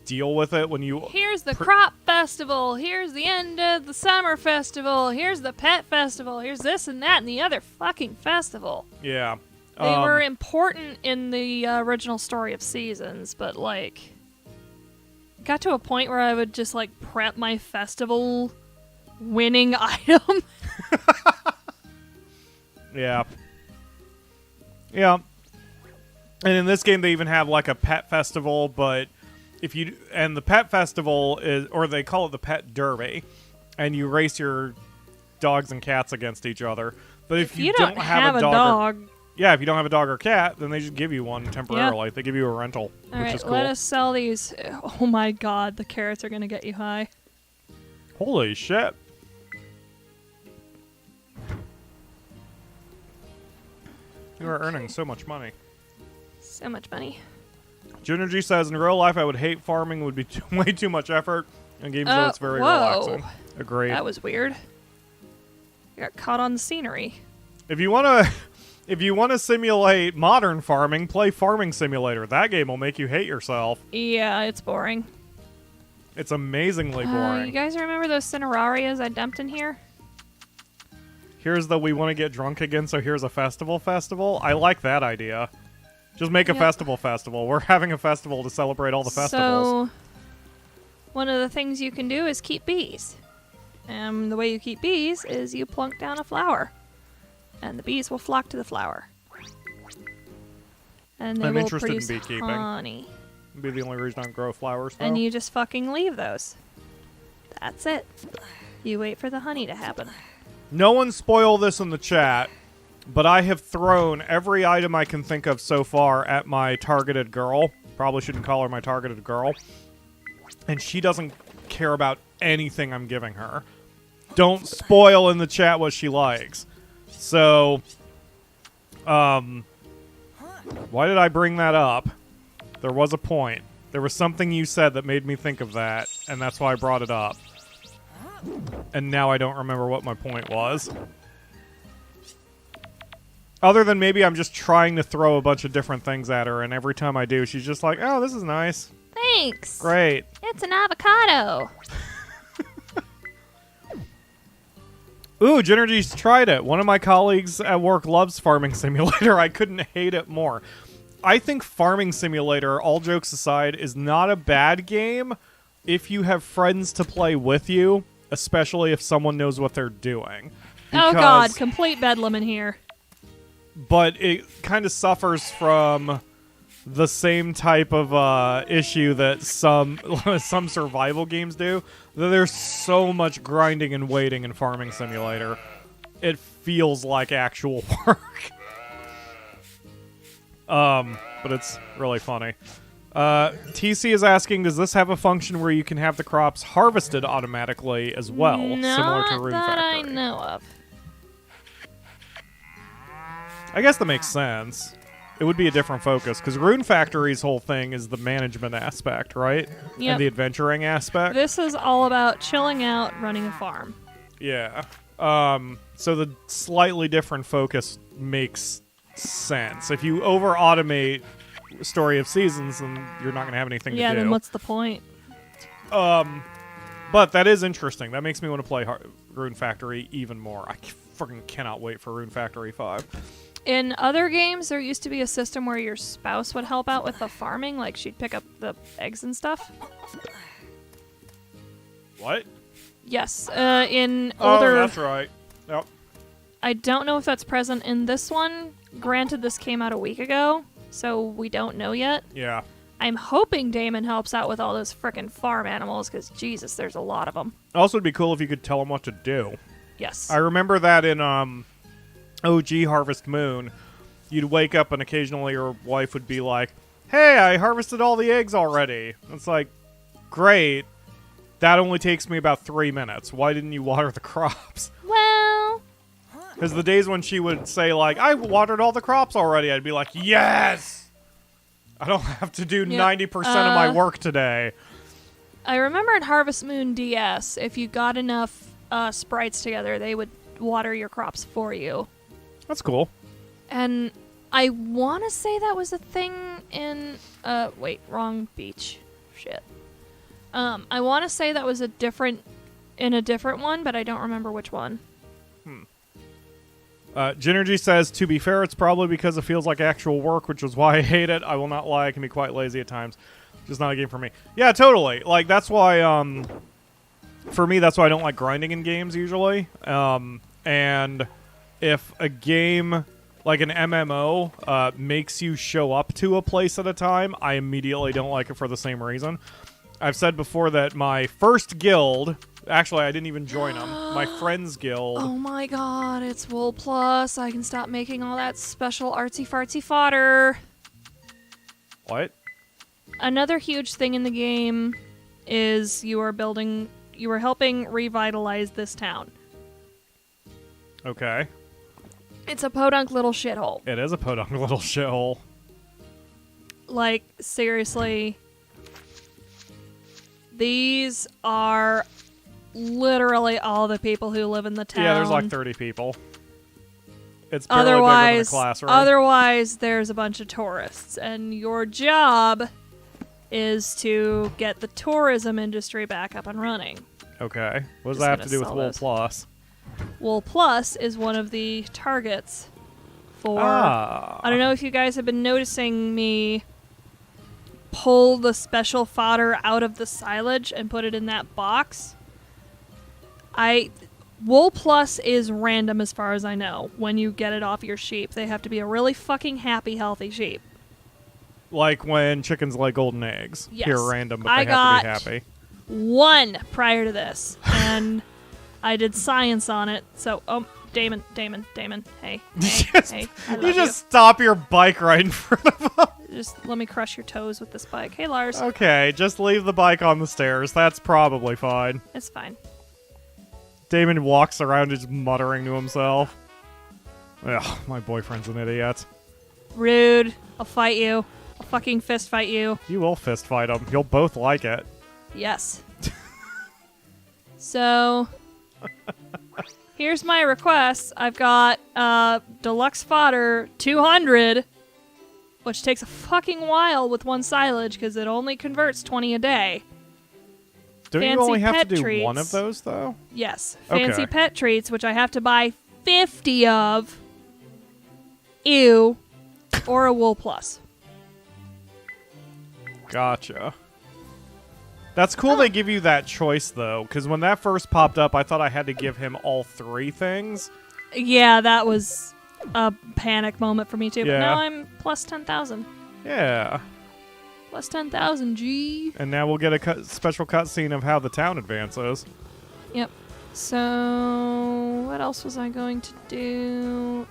A: deal with it when you...
B: Here's the crop festival, here's the end of the summer festival, here's the pet festival, here's this and that and the other fucking festival.
A: Yeah.
B: They were important in the original Story of Seasons, but like... got to a point where I would just like prep my festival winning item.
A: Yeah. Yeah. And in this game, they even have like a pet festival, but if you... And the pet festival is... Or they call it the pet derby. And you race your dogs and cats against each other. But if you don't have a dog... Yeah, if you don't have a dog or cat, then they just give you one temporarily. Yeah. They give you a rental, which is cool.
B: Let us sell these. Oh my god, the carrots are going to get you high.
A: Holy shit. You are earning so much money.
B: So much money.
A: Junergy says, in real life, I would hate farming. It would be way too much effort. And games, though, it's very relaxing. Agreed.
B: That was weird. You got caught on the scenery.
A: If you want to simulate modern farming, play Farming Simulator. That game will make you hate yourself.
B: Yeah, it's boring.
A: It's amazingly boring.
B: You guys remember those cinerarias I dumped in here?
A: Here's the we want to get drunk again, so here's a festival. I like that idea. Just make a festival. We're having a festival to celebrate all the festivals.
B: So, one of the things you can do is keep bees. And the way you keep bees is you plunk down a flower. And the bees will flock to the flower. And they will produce
A: in beekeeping.
B: Honey.
A: It'd be the only reason I grow flowers, though.
B: And you just fucking leave those. That's it. You wait for the honey to happen.
A: No one spoil this in the chat, but I have thrown every item I can think of so far at my targeted girl. Probably shouldn't call her my targeted girl. And she doesn't care about anything I'm giving her. Don't spoil in the chat what she likes. So, why did I bring that up? There was a point. There was something you said that made me think of that, and that's why I brought it up. And now I don't remember what my point was. Other than maybe I'm just trying to throw a bunch of different things at her, and every time I do, she's just like, oh, this is nice.
B: Thanks.
A: Great.
B: It's an avocado.
A: Ooh, Genergy's tried it. One of my colleagues at work loves Farming Simulator. I couldn't hate it more. I think Farming Simulator, all jokes aside, is not a bad game if you have friends to play with you, especially if someone knows what they're doing.
B: Oh god, complete bedlam in here.
A: But it kind of suffers from the same type of issue that some survival games do. That there's so much grinding and waiting in Farming Simulator. It feels like actual work. But it's really funny. TC is asking, does this have a function where you can have the crops harvested automatically as well, similar to Rune
B: that
A: Factory?
B: I know of.
A: I guess that makes sense. It would be a different focus, because Rune Factory's whole thing is the management aspect, right?
B: Yep.
A: And the adventuring aspect.
B: This is all about chilling out, running a farm.
A: Yeah. So the slightly different focus makes sense. If you over-automate Story of Seasons, then you're not going to have anything to do.
B: Yeah, then what's the point?
A: But that is interesting. That makes me want to play Rune Factory even more. I freaking cannot wait for Rune Factory 5.
B: In other games, there used to be a system where your spouse would help out with the farming, like she'd pick up the eggs and stuff.
A: What?
B: Yes, in older...
A: Oh, that's right. Yep.
B: I don't know if that's present in this one. Granted, this came out a week ago, so we don't know yet.
A: Yeah.
B: I'm hoping Damon helps out with all those frickin' farm animals, because Jesus, there's a lot of them.
A: Also, it'd be cool if you could tell them what to do.
B: Yes.
A: I remember that in OG Harvest Moon, you'd wake up and occasionally your wife would be like, hey, I harvested all the eggs already. It's like, great. That only takes me about 3 minutes. Why didn't you water the crops?
B: Well...
A: Because the days when she would say, like, I watered all the crops already, I'd be like, yes! I don't have to do 90% of my work today.
B: I remember in Harvest Moon DS, if you got enough sprites together, they would water your crops for you.
A: That's cool.
B: And I want to say that was a thing in... wait, wrong beach. Shit. I want to say that was in a different one, but I don't remember which one.
A: Ginergy says, to be fair, it's probably because it feels like actual work, which is why I hate it. I will not lie, I can be quite lazy at times. Just not a game for me. Yeah, totally. Like, that's why, for me, that's why I don't like grinding in games, usually. And if a game, like an MMO, makes you show up to a place at a time, I immediately don't like it for the same reason. I've said before that my first guild... Actually, I didn't even join them. My friend's guild.
B: Oh my god, it's Wool Plus. I can stop making all that special artsy-fartsy fodder.
A: What?
B: Another huge thing in the game is you are helping revitalize this town.
A: Okay.
B: It's a podunk little shithole.
A: It is a podunk little shithole.
B: Like, seriously. These are... literally all the people who live in the town.
A: Yeah, there's like 30 people. It's barely bigger than a classroom.
B: Otherwise, there's a bunch of tourists, and your job is to get the tourism industry back up and running.
A: Okay. What does that have to do with Wool Plus?
B: Wool Plus is one of the targets for... I don't know if you guys have been noticing me pull the special fodder out of the silage and put it in that box. Wool Plus is random as far as I know when you get it off your sheep. They have to be a really fucking happy, healthy sheep.
A: Like when chickens lay golden eggs.
B: Yes.
A: Pure random, but they have to be happy.
B: One prior to this, and I did science on it. So, Damon, hey, hey, I love
A: you just stop your bike right in front of them.
B: Just let me crush your toes with this bike. Hey, Lars.
A: Okay, just leave the bike on the stairs. That's probably fine.
B: It's fine.
A: Damon walks around just muttering to himself. Ugh, my boyfriend's an idiot.
B: Rude. I'll fight you. I'll fucking fist fight you.
A: You will fist fight him. You'll both like it.
B: Yes. So, here's my request. I've got deluxe fodder 200, which takes a fucking while with one silage because it only converts 20 a day.
A: Don't you only have to do one of those, though?
B: Yes. Fancy pet treats, which I have to buy 50 of. Ew. Or a Wool Plus.
A: Gotcha. That's cool they give you that choice, though, because when that first popped up, I thought I had to give him all 3 things.
B: Yeah, that was a panic moment for me, too.
A: Yeah.
B: But now I'm plus 10,000.
A: Yeah.
B: Plus 10,000, G.
A: And now we'll get a special cutscene of how the town advances.
B: Yep. So, what else was I going to do?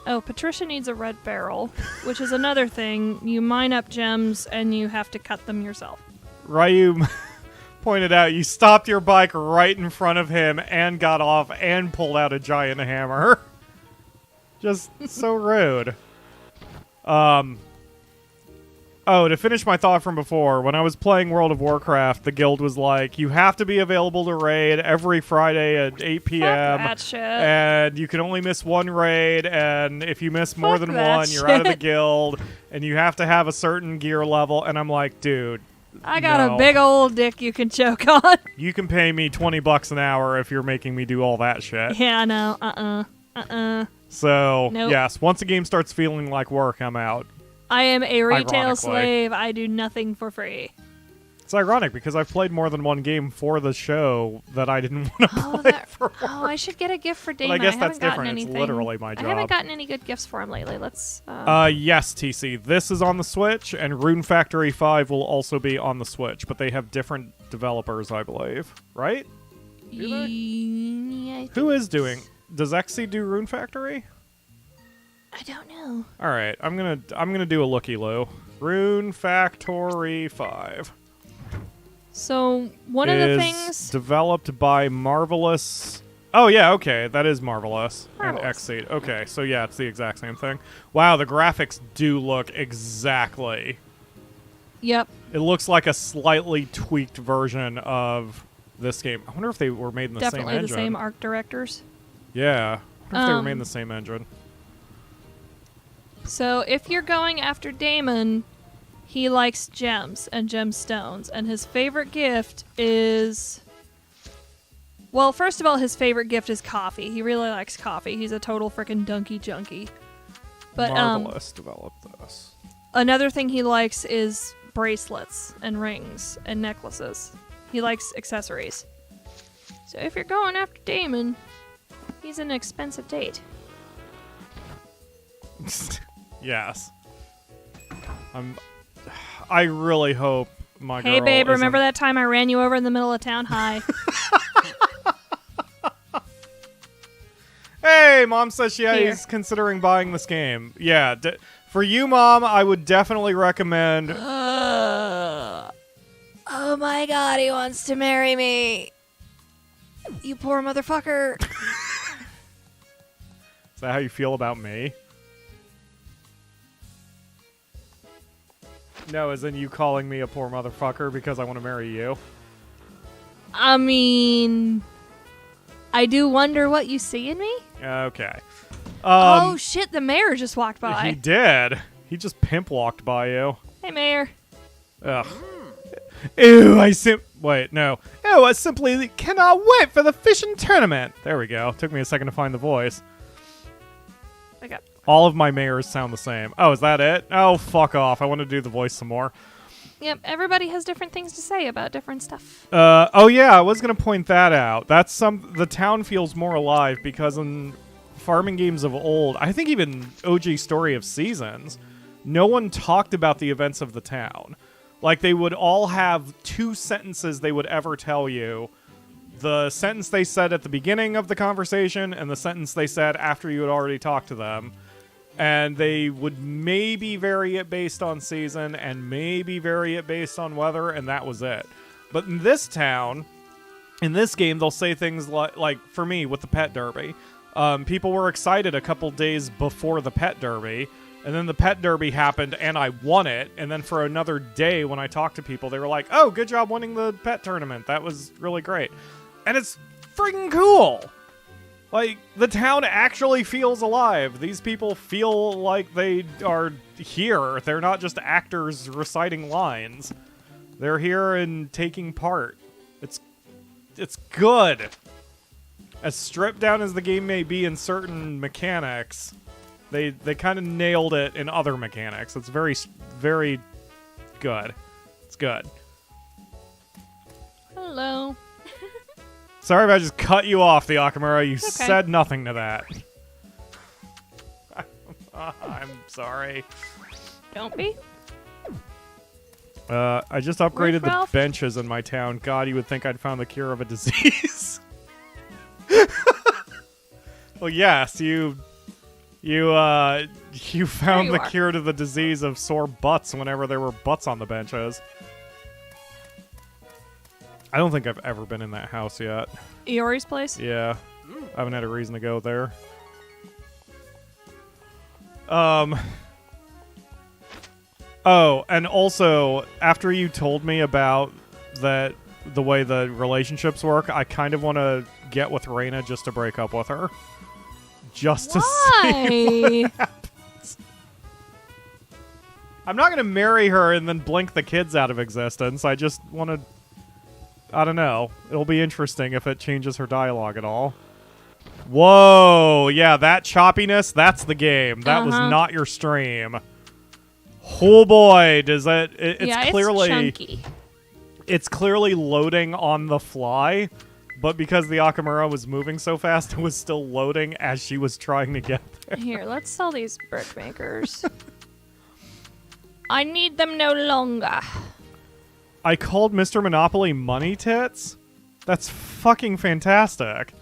B: Oh, Patricia needs a red barrel, which is another thing. You mine up gems and you have to cut them yourself.
A: Ryu pointed out you stopped your bike right in front of him and got off and pulled out a giant hammer. Just so rude. Oh, to finish my thought from before, when I was playing World of Warcraft, the guild was like, you have to be available to raid every Friday at 8 p.m.
B: Fuck that shit.
A: And you can only miss one raid, and if you miss more than one, you're out of the guild, and you have to have a certain gear level, and I'm like, dude,
B: I got a big old dick you can choke on.
A: You can pay me $20 an hour if you're making me do all that shit.
B: Yeah, no,
A: So,
B: Nope.
A: yes, once a game starts feeling like work, I'm out.
B: I am a retail
A: Ironically.
B: slave. I do nothing for free.
A: It's ironic because I've played more than one game for the show that I didn't want to play for work.
B: Oh, I should get a gift for Damon.
A: But I guess
B: haven't
A: that's
B: gotten
A: different.
B: anything.
A: It's literally my job.
B: I haven't gotten any good gifts for him lately. Let's.
A: Yes, TC. This is on the Switch, and Rune Factory 5 will also be on the Switch, but they have different developers, I believe. Right? Do they?
B: Yeah,
A: Who is doing? Does Exy do Rune Factory?
B: I don't know.
A: All right, I'm gonna do a looky-loo. Rune Factory 5.
B: So one of the things
A: developed by Marvelous. Oh yeah, okay, that is Marvelous and
B: Marvelous.
A: Xseed. Okay, so yeah, it's the exact same thing. Wow, the graphics do look exactly.
B: Yep.
A: It looks like a slightly tweaked version of this game. I wonder if they were made in the same
B: Definitely
A: engine.
B: the same art directors.
A: Yeah, I wonder if they were made in the same engine.
B: So if you're going after Damon, he likes gems and gemstones, and his favorite gift is... Well, first of all, his favorite gift is coffee. He really likes coffee. He's a total frickin' donkey junkie. But
A: Marvelous developed this.
B: another thing he likes is bracelets and rings and necklaces. He likes accessories. So if you're going after Damon, he's an expensive date.
A: Yes. I really hope my girl
B: Hey, babe,
A: isn't-
B: remember that time I ran you over in the middle of town? Hi.
A: Hey, Mom says
B: Here.
A: she's considering buying this game. Yeah, for you, Mom, I would definitely recommend...
B: Oh my god, he wants to marry me. You poor motherfucker.
A: Is that how you feel about me? No, as in you calling me a poor motherfucker because I want to marry you?
B: I mean, I do wonder what you see in me.
A: Okay.
B: Oh shit, the mayor just walked by.
A: He did. He just pimp walked by you.
B: Hey, mayor.
A: Ugh. Ew, Wait, no. Ew, I simply cannot wait for the fishing tournament. There we go. Took me a second to find the voice.
B: Okay.
A: All of my mayors sound the same. Oh, is that it? Oh, fuck off. I want to do the voice some more.
B: Yep, everybody has different things to say about different stuff.
A: Oh yeah, I was going to point that out. The town feels more alive because in farming games of old, I think even OG Story of Seasons, no one talked about the events of the town. Like, they would all have two sentences they would ever tell you. The sentence they said at the beginning of the conversation and the sentence they said after you had already talked to them. And they would maybe vary it based on season and maybe vary it based on weather, and that was it. But in this town, in this game, they'll say things like for me, with the pet derby, people were excited a couple days before the pet derby, and then the pet derby happened, and I won it. And then for another day, when I talked to people, they were like, "Oh, good job winning the pet tournament. That was really great." And it's freaking cool. Like, the town actually feels alive. These people feel like they are here. They're not just actors reciting lines. They're here and taking part. It's good. As stripped down as the game may be in certain mechanics, they kind of nailed it in other mechanics. It's very, very good. It's good.
B: Hello.
A: Sorry if I just cut you off, the Akamura. You said nothing to that. I'm sorry.
B: Don't be.
A: I just upgraded the
B: Ralph?
A: benches in my town. God, you would think I'd found the cure of a disease. Well, yes, you found
B: you
A: the
B: are.
A: cure to the disease of sore butts whenever there were butts on the benches. I don't think I've ever been in that house yet.
B: Iori's place?
A: Yeah. I haven't had a reason to go there. Oh, and also, after you told me about the way the relationships work, I kind of want to get with Raina just to break up with her. Just to see what
B: Why?
A: happens. I'm not going to marry her and then blink the kids out of existence. I just want to... I don't know. It'll be interesting if it changes her dialogue at all. Whoa! Yeah, that choppiness, that's the game. That was not your stream. Oh boy, does that... It's clearly...
B: It's chunky.
A: It's clearly loading on the fly, but because the Akamura was moving so fast, it was still loading as she was trying to get there.
B: Here, let's sell these brick makers. I need them no longer.
A: I called Mr. Monopoly Money Tits? That's fucking fantastic.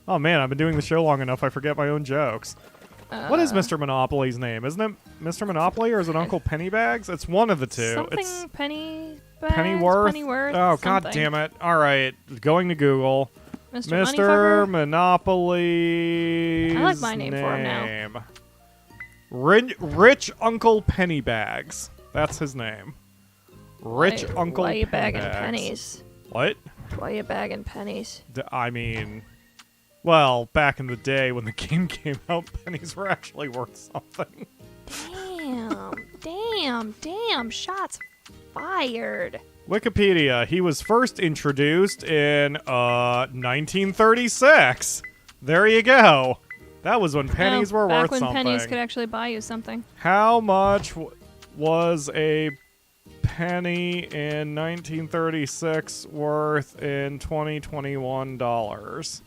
A: Oh man, I've been doing the show long enough I forget my own jokes. What is Mr. Monopoly's name? Isn't it Mr. Monopoly or is it Uncle Pennybags? It's one of the two.
B: Something
A: It's
B: Pennyworth?
A: Oh,
B: something.
A: god damn it. Alright, going to Google.
B: Mr.
A: Mr.
B: Moneyfucker?
A: Monopoly's
B: I like my name for him now.
A: Rich Uncle Pennybags. That's his name. Rich Uncle
B: Why you
A: Pennybags.
B: bagging pennies?
A: What?
B: Why you bagging pennies?
A: I mean... Well, back in the day when the game came out, pennies were actually worth something.
B: Damn, shots fired.
A: Wikipedia, he was first introduced in 1936. There you go. That was when pennies were
B: back
A: worth
B: when
A: something.
B: pennies could actually buy you something.
A: How much was a penny in 1936 worth in 2021 dollars?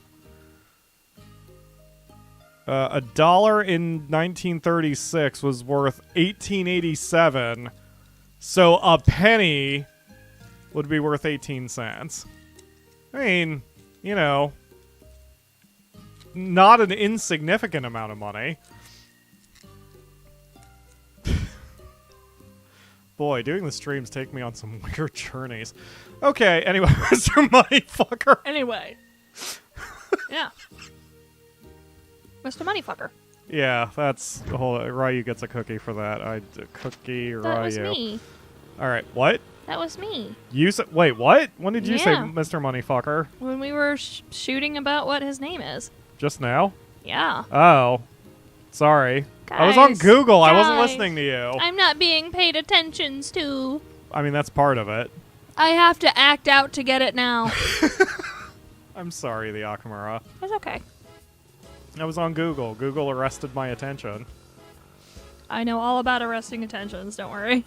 A: A dollar in 1936 was worth 1887, so a penny would be worth 18 cents. I mean, you know, not an insignificant amount of money. Boy, doing the streams take me on some weird journeys. Okay, anyway, Mr. Moneyfucker.
B: Anyway. Yeah. Mr. Moneyfucker.
A: Yeah, that's... Ryu gets a cookie for that. Cookie, Ryu.
B: That was me.
A: Alright, what?
B: That was me.
A: You said... Wait, what? When did you say
B: Yeah.
A: Mr. Moneyfucker?
B: When we were shooting about what his name is.
A: Just now?
B: Yeah.
A: Oh. Sorry. I was on
B: Guys,
A: Google. I wasn't
B: guys.
A: listening to you.
B: I'm not being paid attentions to.
A: I mean, that's part of it.
B: I have to act out to get it now.
A: I'm sorry, the Akamura.
B: It's okay.
A: I was on Google. Google arrested my attention.
B: I know all about arresting attentions, don't worry.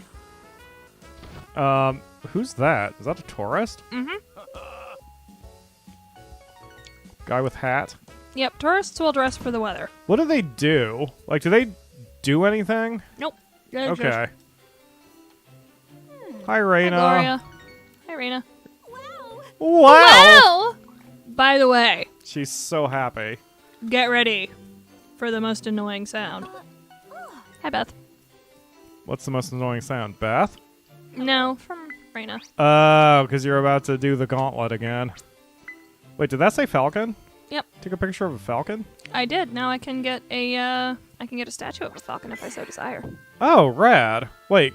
A: Who's that? Is that a tourist?
B: Mm-hmm.
A: Guy with hat?
B: Yep, tourists will dress for the weather.
A: What do they do? Like, do they do anything?
B: Nope. They're
A: Okay.
B: just-
A: Hi,
B: Hi,
A: Raina.
B: Gloria. Hi, Raina.
A: Wow.
B: Wow! By the way,
A: She's so happy.
B: get ready for the most annoying sound. Hi, Beth.
A: What's the most annoying sound? Beth?
B: No, from Raina.
A: Oh, because you're about to do the gauntlet again. Wait, did that say falcon?
B: Yep,
A: Take a picture of a falcon?
B: I did. Now I can get a statue of a falcon if I so desire.
A: Oh, rad. Wait,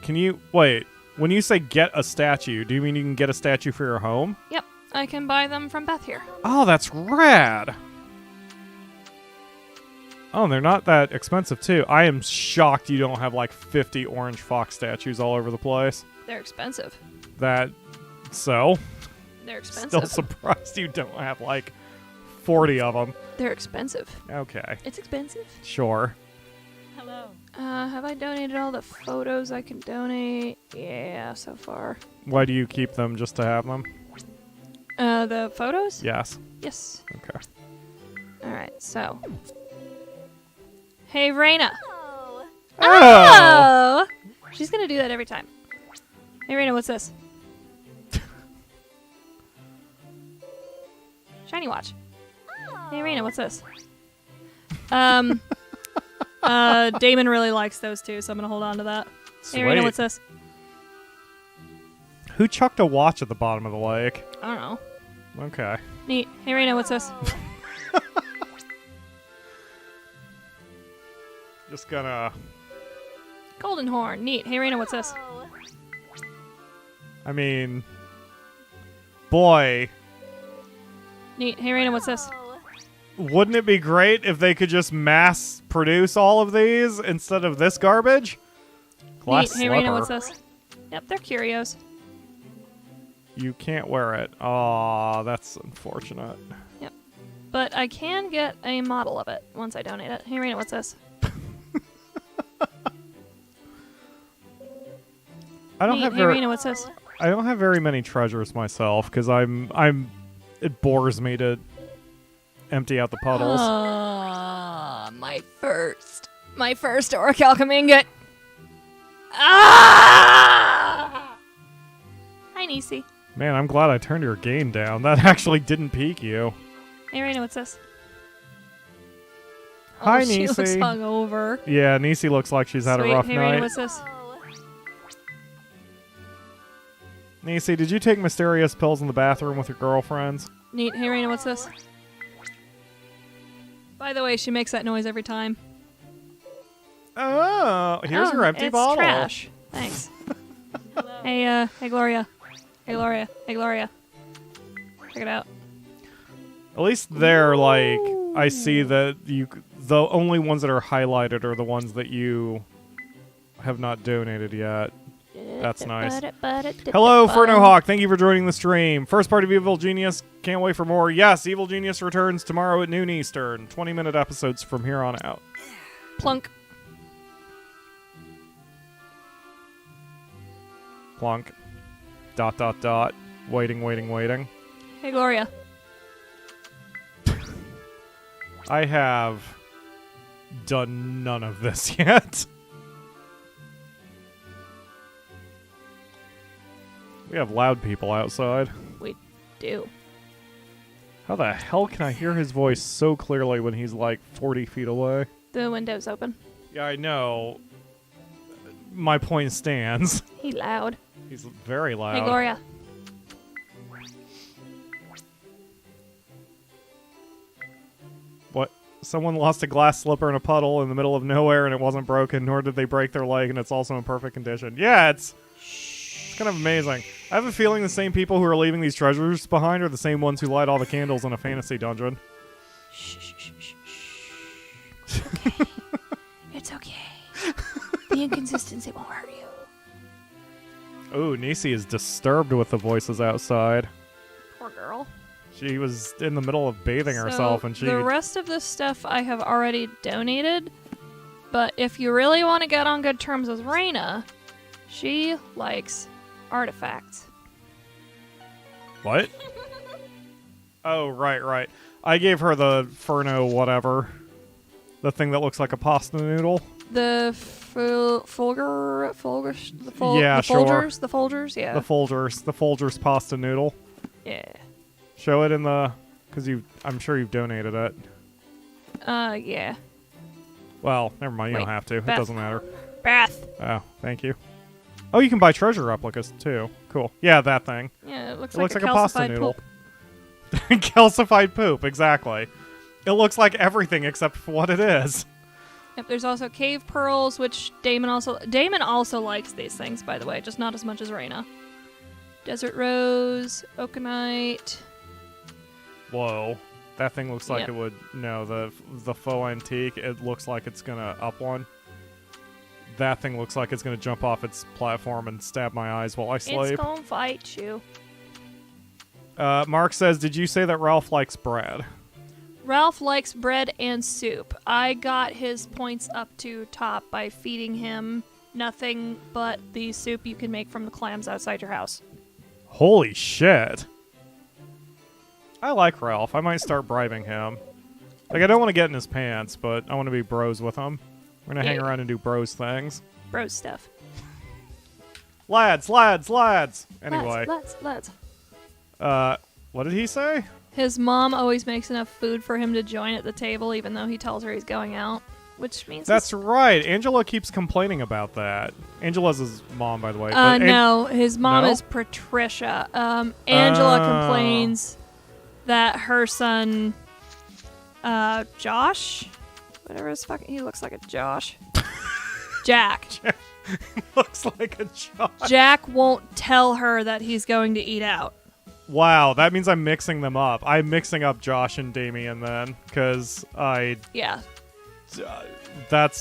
A: when you say get a statue, do you mean you can get a statue for your home?
B: Yep, I can buy them from Beth here.
A: Oh, that's rad. Oh, and they're not that expensive, too. I am shocked you don't have, like, 50 orange fox statues all over the place.
B: They're expensive.
A: They're
B: Still
A: Still surprised you don't have, like, 40 of them.
B: They're expensive.
A: Okay,
B: It's expensive.
A: sure.
B: Hello. Have I donated all the photos I can donate? Yeah, so far.
A: Why do you keep them, just to have them?
B: The photos?
A: Yes.
B: Yes.
A: Okay.
B: Alright, so. Hey, Raina.
A: Oh!
B: She's gonna do that every time. Hey, Raina, what's this? Shiny watch. Hey, Raina, what's this? Damon really likes those two, so I'm gonna hold on to that.
A: Sweet.
B: Hey, Raina, what's this?
A: Who chucked a watch at the bottom of the lake?
B: I don't know.
A: Okay.
B: Neat. Hey, Raina, what's this?
A: Just gonna...
B: Golden horn. Neat. Hey, Raina, what's this?
A: I mean... Boy.
B: Neat. Hey, Raina, what's this?
A: Wouldn't it be great if they could just mass produce all of these instead of this garbage? Glass
B: Neat. Hey, Raina, what's this? Yep, they're curios.
A: You can't wear it. Aw, that's unfortunate.
B: Yep. But I can get a model of it once I donate it. Hey, Raina, what's this?
A: I don't
B: Neat.
A: have
B: Hey,
A: very...
B: Raina, what's this?
A: I don't have very many treasures myself because it bores me to empty out the puddles.
B: My first orichalcum ingot. Ah! Hi, Nisi.
A: Man, I'm glad I turned your gain down. That actually didn't peak you.
B: Hey, Raina, what's this?
A: Hi,
B: She
A: Nisi.
B: looks hungover.
A: Yeah, Nisi looks like she's had
B: Sweet.
A: a rough
B: Hey,
A: night.
B: Raina, what's this?
A: Nisi, did you take mysterious pills in the bathroom with your girlfriends?
B: Neat. Hey, Raina, what's this? By the way, she makes that noise every time.
A: Oh, here's your empty
B: it's
A: bottle.
B: Trash. Thanks. Hey, Gloria. Hey, Gloria. Hey, Gloria. Check it out.
A: At least they're like, I see that the only ones that are highlighted are the ones that you have not donated yet. That's nice. Hello, Fernohawk. Thank you for joining the stream. First part of Evil Genius. Can't wait for more. Yes, Evil Genius returns tomorrow at noon Eastern. 20-minute episodes from here on out.
B: Plunk.
A: Plunk. ... Waiting.
B: Hey, Gloria.
A: I have done none of this yet. We have loud people outside.
B: We do.
A: How the hell can I hear his voice so clearly when he's like 40 feet away?
B: The window's open.
A: Yeah, I know. My point stands.
B: He loud.
A: He's very loud.
B: Hey, Gloria.
A: What? Someone lost a glass slipper in a puddle in the middle of nowhere and it wasn't broken, nor did they break their leg, and it's also in perfect condition. Yeah, it's kind of amazing. I have a feeling the same people who are leaving these treasures behind are the same ones who light all the candles in a fantasy dungeon.
B: It's okay. It's okay. The inconsistency won't hurt you.
A: Ooh, Nisi is disturbed with the voices outside.
B: Poor girl.
A: She was in the middle of bathing herself, and she...
B: The rest of this stuff I have already donated, but if you really want to get on good terms with Raina, she likes artifacts.
A: What? Oh, right. I gave her the Furno whatever. The thing that looks like a pasta noodle.
B: The Folgers?
A: Yeah,
B: the
A: sure.
B: Folgers? The Folgers, yeah.
A: The Folgers pasta noodle.
B: Yeah.
A: Show it in the... Because I'm sure you've donated it.
B: Yeah.
A: Well, never mind. You
B: Wait,
A: don't have to.
B: Beth.
A: It doesn't matter.
B: Beth.
A: Oh, thank you. Oh, you can buy treasure replicas, too. Cool. Yeah, that thing.
B: Yeah, it looks
A: It looks like a pasta
B: calcified
A: noodle.
B: poop.
A: Calcified poop, exactly. It looks like everything except for what it is.
B: Yep, there's also cave pearls, which Damon also likes these things, by the way, just not as much as Raina. Desert rose, oakenite.
A: Whoa. That thing looks like
B: Yep.
A: it would... No, the faux antique, it looks like it's gonna up one. That thing looks like it's gonna jump off its platform and stab my eyes while I sleep.
B: It's gonna fight you.
A: Mark says, did you say that Ralph likes bread?
B: Ralph likes bread and soup. I got his points up to top by feeding him nothing but the soup you can make from the clams outside your house.
A: Holy shit. I like Ralph. I might start bribing him. Like, I don't want to get in his pants, but I want to be bros with him. We're going to hang
B: Yeah.
A: around and do bros things.
B: Bro stuff.
A: Lads. Anyway.
B: Lads.
A: What did he say?
B: His mom always makes enough food for him to join at the table, even though he tells her he's going out. Which means
A: That's right. Angela keeps complaining about that. Angela's his mom, by the way.
B: No, his mom
A: No?
B: is Patricia. Angela complains that her son, Josh, whatever his fucking, he looks like a Josh. Jack.
A: Looks like a Josh.
B: Jack won't tell her that he's going to eat out.
A: Wow, that means I'm mixing them up. I'm mixing up Josh and Damien then, because
B: Yeah.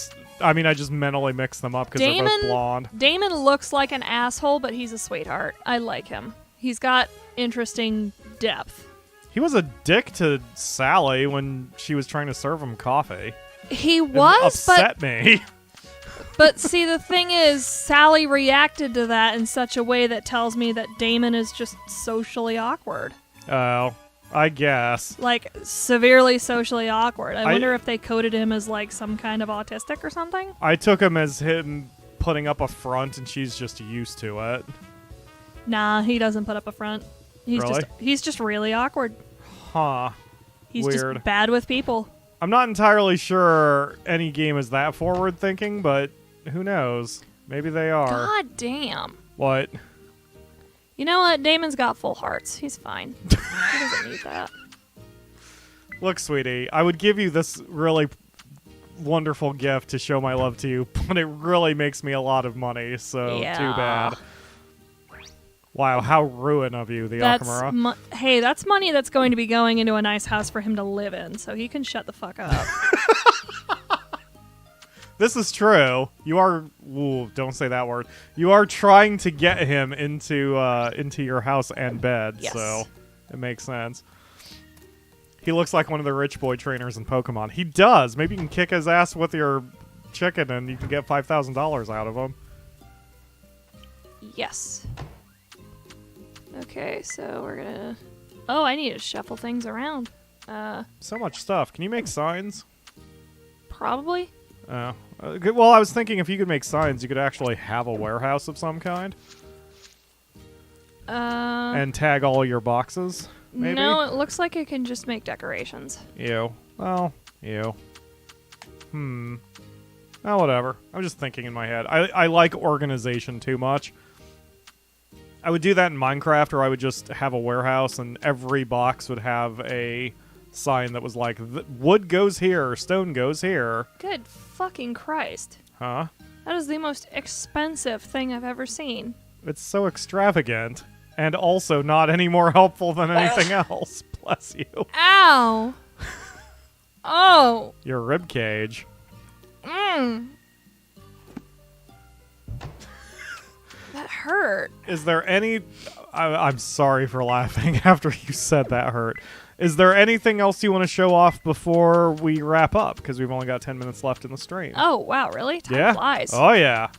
A: I just mentally mixed them up because they're both blonde.
B: Damon looks like an asshole, but he's a sweetheart. I like him. He's got interesting depth.
A: He was a dick to Sally when she was trying to serve him coffee.
B: He
A: It
B: was,
A: upset me.
B: but see, the thing is, Sally reacted to that in such a way that tells me that Damon is just socially awkward.
A: Oh, I guess.
B: Like, severely socially awkward. I wonder if they coded him as, like, some kind of autistic or something?
A: I took him as him putting up a front, and she's just used to it.
B: Nah, he doesn't put up a front. He's just really awkward.
A: Huh.
B: He's
A: Weird.
B: just bad with people.
A: I'm not entirely sure any game is that forward-thinking, but who knows? Maybe they are.
B: God damn.
A: What?
B: You know what? Damon's got full hearts. He's fine. He doesn't need that.
A: Look, sweetie, I would give you this really wonderful gift to show my love to you, but it really makes me a lot of money, so
B: Yeah.
A: too bad. Wow, how ruin of you, the Akamura.
B: Hey, that's money that's going to be going into a nice house for him to live in, so he can shut the fuck up.
A: This is true. You are... Ooh, don't say that word. You are trying to get him into your house and bed,
B: Yes.
A: so it makes sense. He looks like one of the rich boy trainers in Pokemon. He does. Maybe you can kick his ass with your chicken and you can get $5,000 out of him.
B: Yes. Okay, so we're gonna... Oh, I need to shuffle things around.
A: So much stuff. Can you make signs?
B: Probably.
A: Oh. Well, I was thinking if you could make signs, you could actually have a warehouse of some kind. And tag all your boxes, maybe?
B: No, it looks like I can just make decorations.
A: Ew. Well, ew. Oh, whatever. I'm just thinking in my head. I like organization too much. I would do that in Minecraft, or I would just have a warehouse, and every box would have a sign that was like, wood goes here, stone goes here.
B: Good fucking Christ.
A: Huh?
B: That is the most expensive thing I've ever seen.
A: It's so extravagant, and also not any more helpful than anything else. Bless you.
B: Ow! Oh!
A: Your rib cage.
B: That hurt.
A: Is there any... I'm sorry for laughing after you said that hurt. Is there anything else you want to show off before we wrap up? Because we've only got 10 minutes left in the stream.
B: Oh, wow, really? Time flies.
A: Oh, yeah.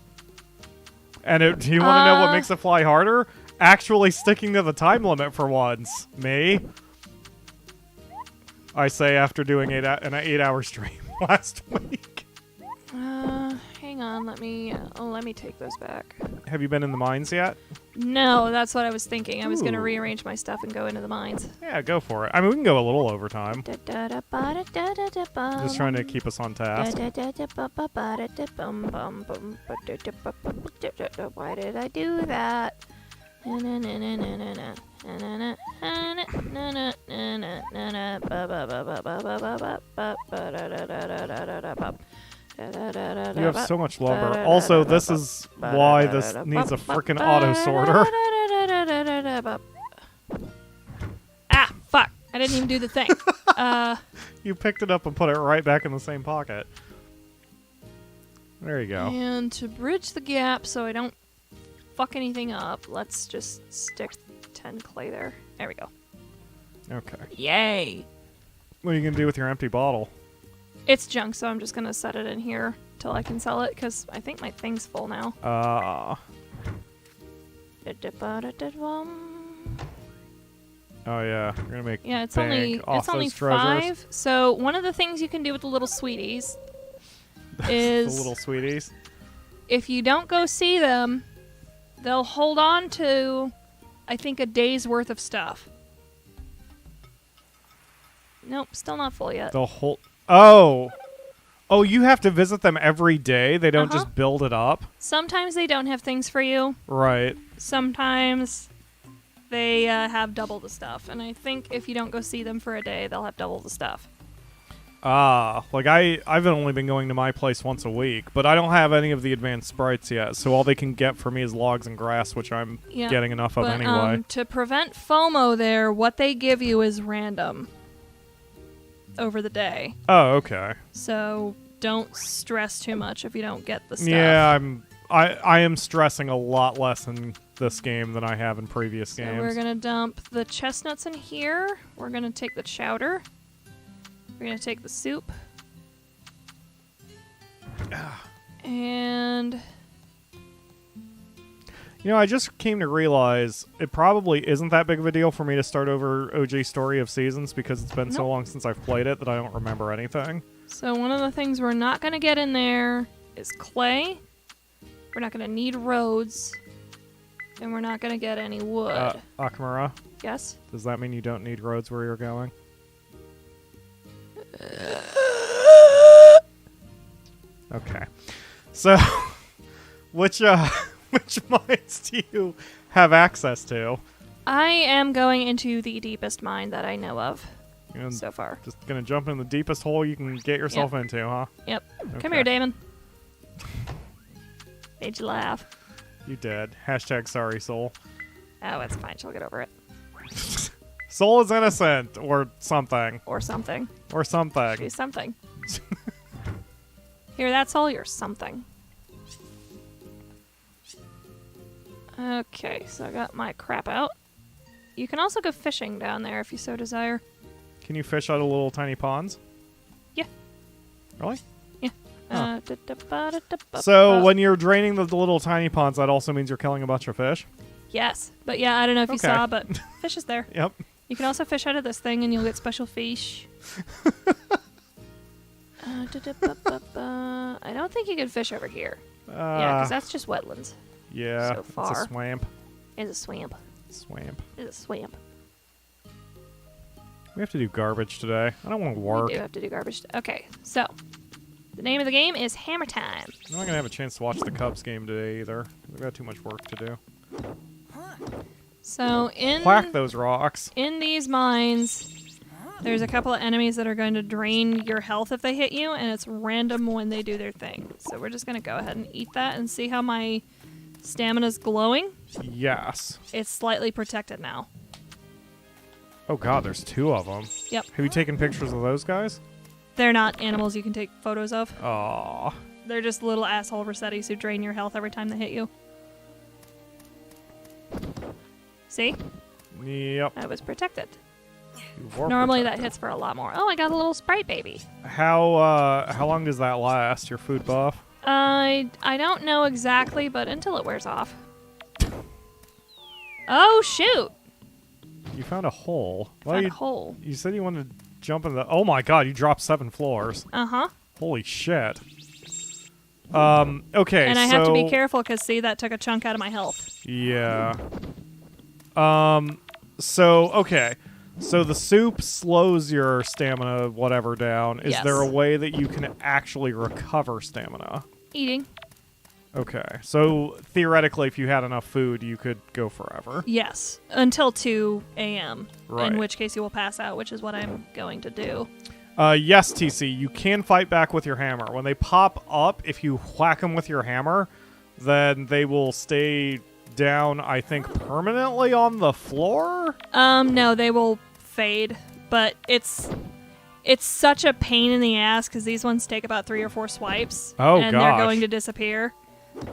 A: And do you want to know what makes it fly harder? Actually sticking to the time limit for once. Me? I say after doing an 8-hour stream last week.
B: Hang on, let me take those back.
A: Have you been in the mines yet?
B: No, that's what I was thinking. I was going to
A: Ooh.
B: rearrange my stuff and go into the mines.
A: Yeah, go for it. I mean, we can go a little overtime. Just trying to keep us on task.
B: Why did I do that?
A: You have so much lumber. Also, this is why this needs a frickin' auto sorter.
B: Ah, fuck. I didn't even do the thing.
A: You picked it up and put it right back in the same pocket. There you go.
B: And to bridge the gap so I don't fuck anything up, let's just stick 10 clay there. There we go.
A: Okay.
B: Yay.
A: What are you going to do with your empty bottle?
B: It's junk, so I'm just going to set it in here till I can sell it, because I think my thing's full now.
A: Oh, yeah. You're going to make
B: Yeah, it's
A: bank off
B: only
A: those treasures.
B: 5. So one of the things you can do with the little sweeties is
A: the little sweeties.
B: if you don't go see them, they'll hold on to, I think, a day's worth of stuff. Nope, still not full yet.
A: The whole... Oh, you have to visit them every day? They don't just build it up?
B: Sometimes they don't have things for you.
A: Right.
B: Sometimes they have double the stuff. And I think if you don't go see them for a day, they'll have double the stuff.
A: Like I've only been going to my place once a week, but I don't have any of the advanced sprites yet, so all they can get for me is logs and grass, which I'm getting enough of anyway.
B: To prevent FOMO there, what they give you is random over the day.
A: Oh, okay.
B: So don't stress too much if you don't get the stuff.
A: Yeah, I am stressing a lot less in this game than I have in previous games.
B: So we're gonna dump the chestnuts in here. We're gonna take the chowder. We're gonna take the soup. And
A: I just came to realize it probably isn't that big of a deal for me to start over OG Story of Seasons because it's been so long since I've played it that I don't remember anything.
B: So one of the things we're not going to get in there is clay. We're not going to need roads. And we're not going to get any wood.
A: Akamura?
B: Yes?
A: Does that mean you don't need roads where you're going? Okay. So, which mines do you have access to?
B: I am going into the deepest mine that I know of so far.
A: Just gonna jump in the deepest hole you can get yourself into, huh?
B: Yep.
A: Okay.
B: Come here, Damon. Made you laugh.
A: You did. # sorry, Soul.
B: Oh, it's fine. She'll get over it.
A: Soul is innocent, or something.
B: Or something.
A: Or something.
B: She's something. Here, that's all your something. Okay, so I got my crap out. You can also go fishing down there if you so desire.
A: Can you fish out of little tiny ponds?
B: Yeah.
A: Really?
B: Yeah.
A: Huh. So when you're draining the little tiny ponds, that also means you're killing a bunch of fish?
B: Yes. But yeah, I don't know if you saw, but fish is there.
A: Yep.
B: You can also fish out of this thing and you'll get special fish. I don't think you can fish over here. Yeah, because that's just wetlands.
A: Yeah,
B: so far.
A: It's a swamp.
B: It's a swamp.
A: Swamp.
B: It's a swamp.
A: We have to do garbage today. I don't want to work.
B: We do have to do garbage. Okay, so the name of the game is Hammer Time.
A: I'm not gonna have a chance to watch the Cubs game today either. We've got too much work to do.
B: So
A: whack those rocks.
B: In these mines, there's a couple of enemies that are going to drain your health if they hit you, and it's random when they do their thing. So we're just gonna go ahead and eat that and see how my stamina's glowing.
A: Yes.
B: It's slightly protected now.
A: Oh god, there's 2 of them.
B: Yep.
A: Have you taken pictures of those guys?
B: They're not animals you can take photos of.
A: Aww.
B: They're just little asshole Rossettis who drain your health every time they hit you. See?
A: Yep.
B: I was protected. Normally that hits for a lot more. Oh, I got a little sprite baby.
A: How long does that last, your food buff?
B: I don't know exactly, but until it wears off. Oh, shoot!
A: You found a hole.
B: Found a hole.
A: You said you wanted to jump in the... Oh my god, you dropped 7 floors.
B: Uh-huh.
A: Holy shit. Okay,
B: and I have to be careful, because see, that took a chunk out of my health.
A: Yeah. Okay. So the soup slows your stamina, whatever, down. Is there a way that you can actually recover stamina?
B: Eating.
A: Okay. So theoretically, if you had enough food, you could go forever.
B: Yes. Until 2 a.m.
A: Right.
B: In which case you will pass out, which is what I'm going to do.
A: Yes, TC, you can fight back with your hammer. When they pop up, if you whack them with your hammer, then they will stay down, I think, permanently on the floor?
B: No, they will fade, but it's such a pain in the ass because these ones take about 3 or 4 swipes, and they're going to disappear.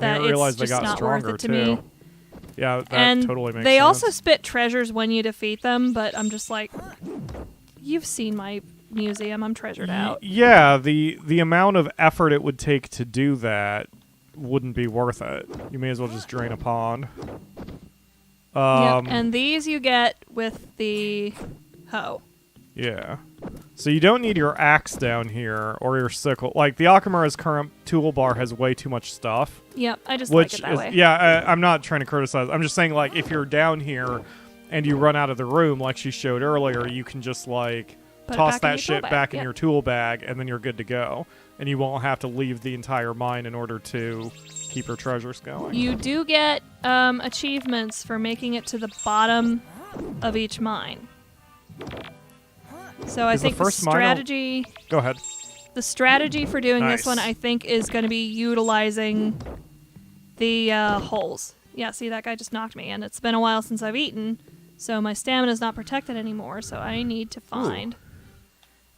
B: That it's just not worth it to me.
A: Yeah, that totally makes sense.
B: They also spit treasures when you defeat them, but I'm just like, you've seen my museum. I'm treasured out.
A: Yeah, the amount of effort it would take to do that wouldn't be worth it. You may as well just drain a pond.
B: Yep, and these you get with the hoe.
A: Yeah. So you don't need your axe down here or your sickle. Like, the Akamura's current toolbar has way too much stuff.
B: Yep, I just like it that way.
A: Yeah, I'm not trying to criticize. I'm just saying, like, if you're down here and you run out of the room, like she showed earlier, you can just, like, toss that shit back in your tool bag, and then you're good to go. And you won't have to leave the entire mine in order to keep your treasures going.
B: You do get achievements for making it to the bottom of each mine. So I think the strategy...
A: Go ahead.
B: The strategy for doing this one, I think, is going to be utilizing the holes. Yeah, see, that guy just knocked me, and it's been a while since I've eaten, so my stamina's not protected anymore, so I need to find...
A: Ooh.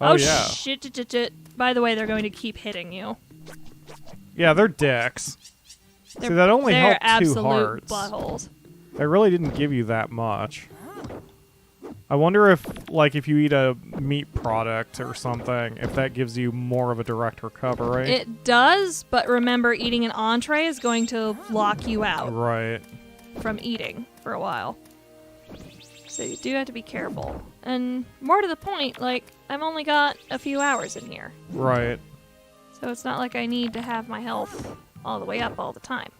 A: Oh, yeah.
B: Shit. By the way, they're going to keep hitting you.
A: Yeah, they're dicks. See, that only helped 2 hearts.
B: Buttholes.
A: They really didn't give you that much. I wonder if, like, if you eat a meat product or something, if that gives you more of a direct recovery.
B: It does, but remember, eating an entree is going to lock you out.
A: Right.
B: From eating for a while. So you do have to be careful. And more to the point, like, I've only got a few hours in here.
A: Right.
B: So it's not like I need to have my health all the way up all the time.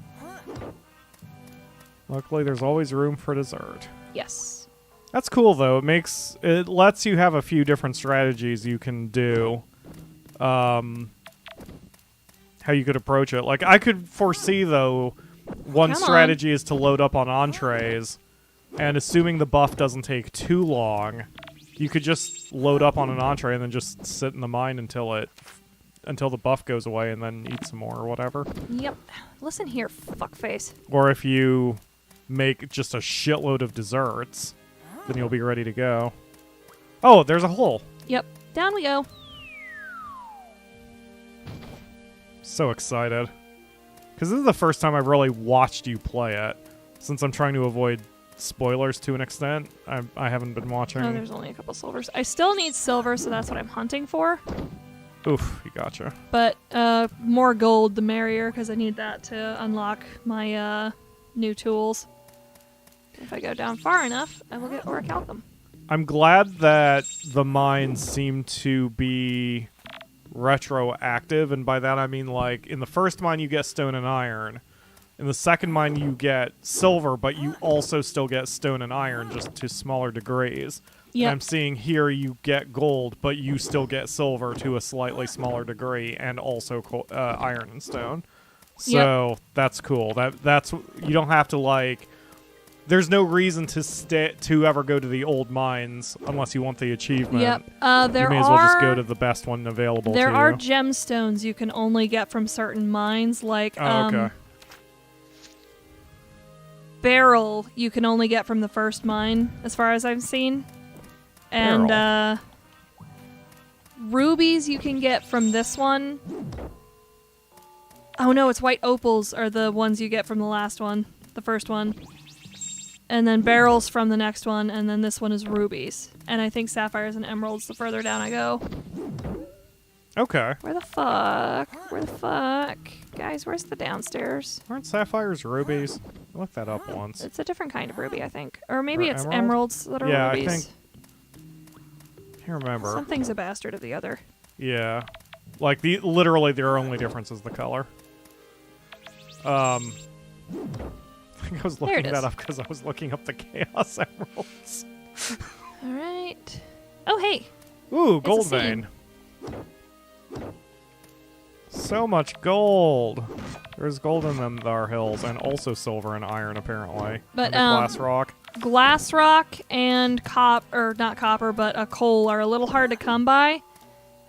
A: Luckily, there's always room for dessert.
B: Yes.
A: That's cool, though. It lets you have a few different strategies you can do. How you could approach it. Like, I could foresee, though, one strategy is to load up on entrees, and assuming the buff doesn't take too long, you could just load up on an entree and then just sit in the mine until the buff goes away, and then eat some more or whatever.
B: Yep. Listen here, fuckface.
A: Or if you make just a shitload of desserts, then you'll be ready to go. Oh, there's a hole.
B: Yep. Down we go.
A: So excited. Because this is the first time I've really watched you play it. Since I'm trying to avoid spoilers to an extent, I haven't been watching.
B: Oh, there's only a couple silvers. I still need silver, so that's what I'm hunting for.
A: Oof, you gotcha.
B: But more gold, the merrier, because I need that to unlock my new tools. If I go down far enough, I will get orichalcum.
A: I'm glad that the mines seem to be retroactive, and by that I mean, like, in the first mine you get stone and iron. In the second mine you get silver, but you also still get stone and iron, just to smaller degrees. Yep. I'm seeing here you get gold, but you still get silver to a slightly smaller degree, and also iron and stone. So that's cool. That's you don't have to, like. There's no reason to ever go to the old mines unless you want the achievement.
B: Yep.
A: You may as well just go to the best one available to you.
B: There are gemstones you can only get from certain mines, like
A: okay.
B: Beryl you can only get from the first mine, as far as I've seen. And rubies you can get from this one. Oh no, it's white opals are the ones you get from the last one, the first one. And then beryls from the next one, and then this one is rubies. And I think sapphires and emeralds the further down I go.
A: Okay.
B: Where the fuck? Where the fuck? Guys, where's the downstairs?
A: Aren't sapphires rubies? I looked that up once.
B: It's a different kind of ruby, I think. Or maybe it's
A: emerald?
B: emeralds that are rubies.
A: Yeah, I think... Can't remember.
B: Something's a bastard of the other.
A: Yeah. Like, literally their only difference is the color. I think I was looking that up because I was looking up the Chaos Emeralds.
B: Alright. Oh, hey.
A: Ooh, gold vein. So much gold. There's gold in them Thar Hills, and also silver and iron, apparently.
B: But
A: glass rock.
B: Glass rock and not copper, but a coal are a little hard to come by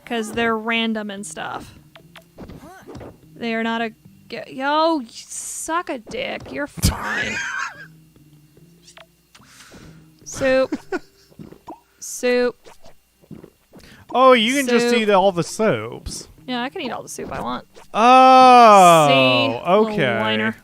B: because they're random and stuff. They are not a... Yo, you suck a dick. You're fine. Soup. Soup.
A: Oh, you can just eat all the soups.
B: Yeah, I can eat all the soup I want.
A: Oh,
B: see?
A: Okay.
B: Whiner.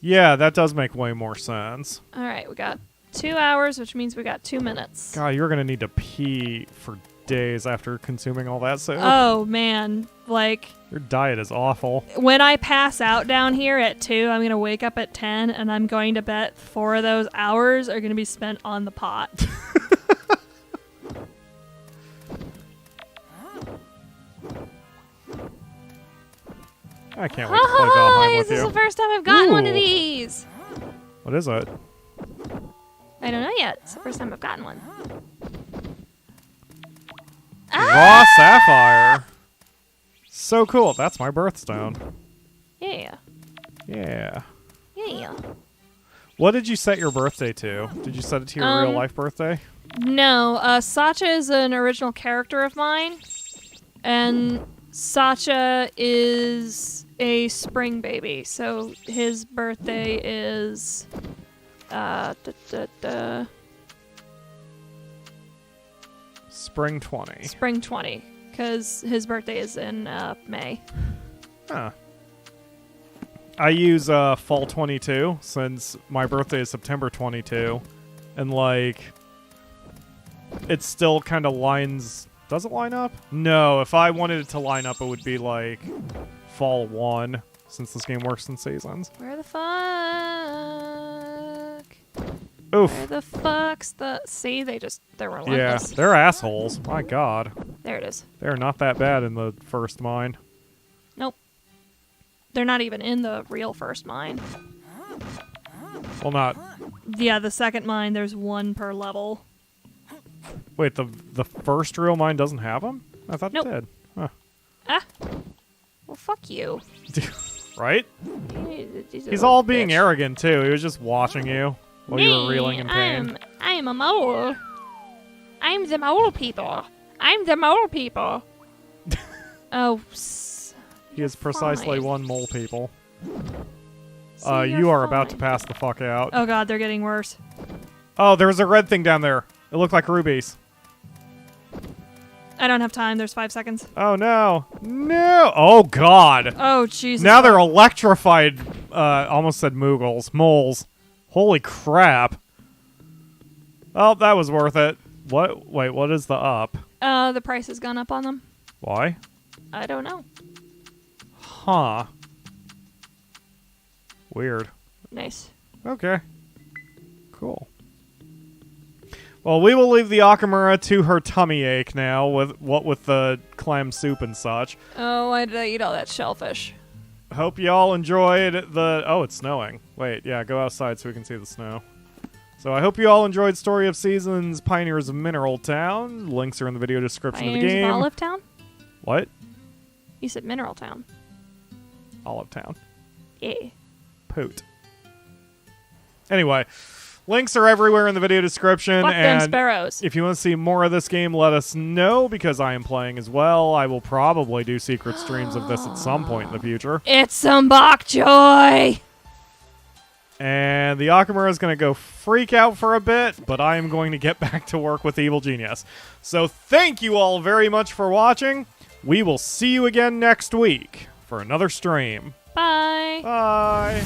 A: Yeah, that does make way more sense.
B: All right, we got 2 hours, which means we got 2 minutes.
A: God, you're going to need to pee for days after consuming all that soup.
B: Oh, man. Like...
A: Your diet is awful.
B: When I pass out down here at 2, I'm going to wake up at 10, and I'm going to bet 4 of those hours are going to be spent on the pot.
A: I can't wait to play Valheim with
B: This is
A: you.
B: the first time I've gotten one of
A: Ooh.
B: these.
A: What is it?
B: I don't know yet. It's the first time I've gotten one.
A: Raw sapphire. So cool. That's my birthstone.
B: Yeah.
A: Yeah.
B: Yeah.
A: What did you set your birthday to? Did you set it to your real life birthday?
B: No. Sacha is an original character of mine. And Sacha is a spring baby. So his birthday is...
A: Spring 20.
B: Spring 20. Because his birthday is in May.
A: Huh. I use fall 22 since my birthday is September 22. And like, it still kind of lines... Does it line up? No, if I wanted it to line up, it would be like fall 1 since this game works in seasons.
B: Where the fuck?
A: Oof.
B: Where the fuck's the... See, they're
A: Yeah,
B: relentless.
A: they're assholes. My god.
B: There it is.
A: They're not that bad in the first mine.
B: Nope. They're not even in the real first mine.
A: Well, not...
B: Yeah, the second mine, there's one per level.
A: Wait, the first real mine doesn't have them? I thought
B: Nope.
A: it did. Huh.
B: Ah. Well, fuck you.
A: Right?
B: He's
A: He's all being arrogant, too. He was just watching you while you were reeling in pain.
B: I'm a mole. I'm the mole people. I'm the mole people. Oh,
A: He is precisely
B: fine.
A: one mole people.
B: See,
A: You
B: you're
A: are about to
B: fine.
A: pass the fuck out.
B: Oh god, they're getting worse.
A: Oh, there was a red thing down there. It looked like rubies.
B: I don't have time. There's 5 seconds.
A: Oh, no. No! Oh, God.
B: Oh, Jesus.
A: Now they're electrified. Almost said moogles. Moles. Holy crap. Oh, that was worth it. What? Wait, what is the up?
B: The price has gone up on them.
A: Why?
B: I don't know.
A: Huh. Weird.
B: Nice.
A: Okay. Cool. Well, we will leave the Akamura to her tummy ache now, with the clam soup and such.
B: Oh, why did I eat all that shellfish?
A: Hope y'all enjoyed the... Oh, it's snowing. Wait, yeah, go outside so we can see the snow. So I hope you all enjoyed Story of Seasons, Pioneers of Mineral Town. Links are in the video description of the
B: Pioneers
A: game.
B: of Olive Town?
A: What?
B: You said Mineral Town.
A: Olive Town.
B: Yeah.
A: Poot. Anyway, links are everywhere in the video description.
B: Fuck them
A: and
B: sparrows.
A: if you want to see more of this game, let us know, because I am playing as well. I will probably do secret streams of this at some point in the future.
B: It's some bok choy!
A: And the Akamura is going to go freak out for a bit, but I am going to get back to work with Evil Genius. So thank you all very much for watching. We will see you again next week for another stream.
B: Bye.
A: Bye.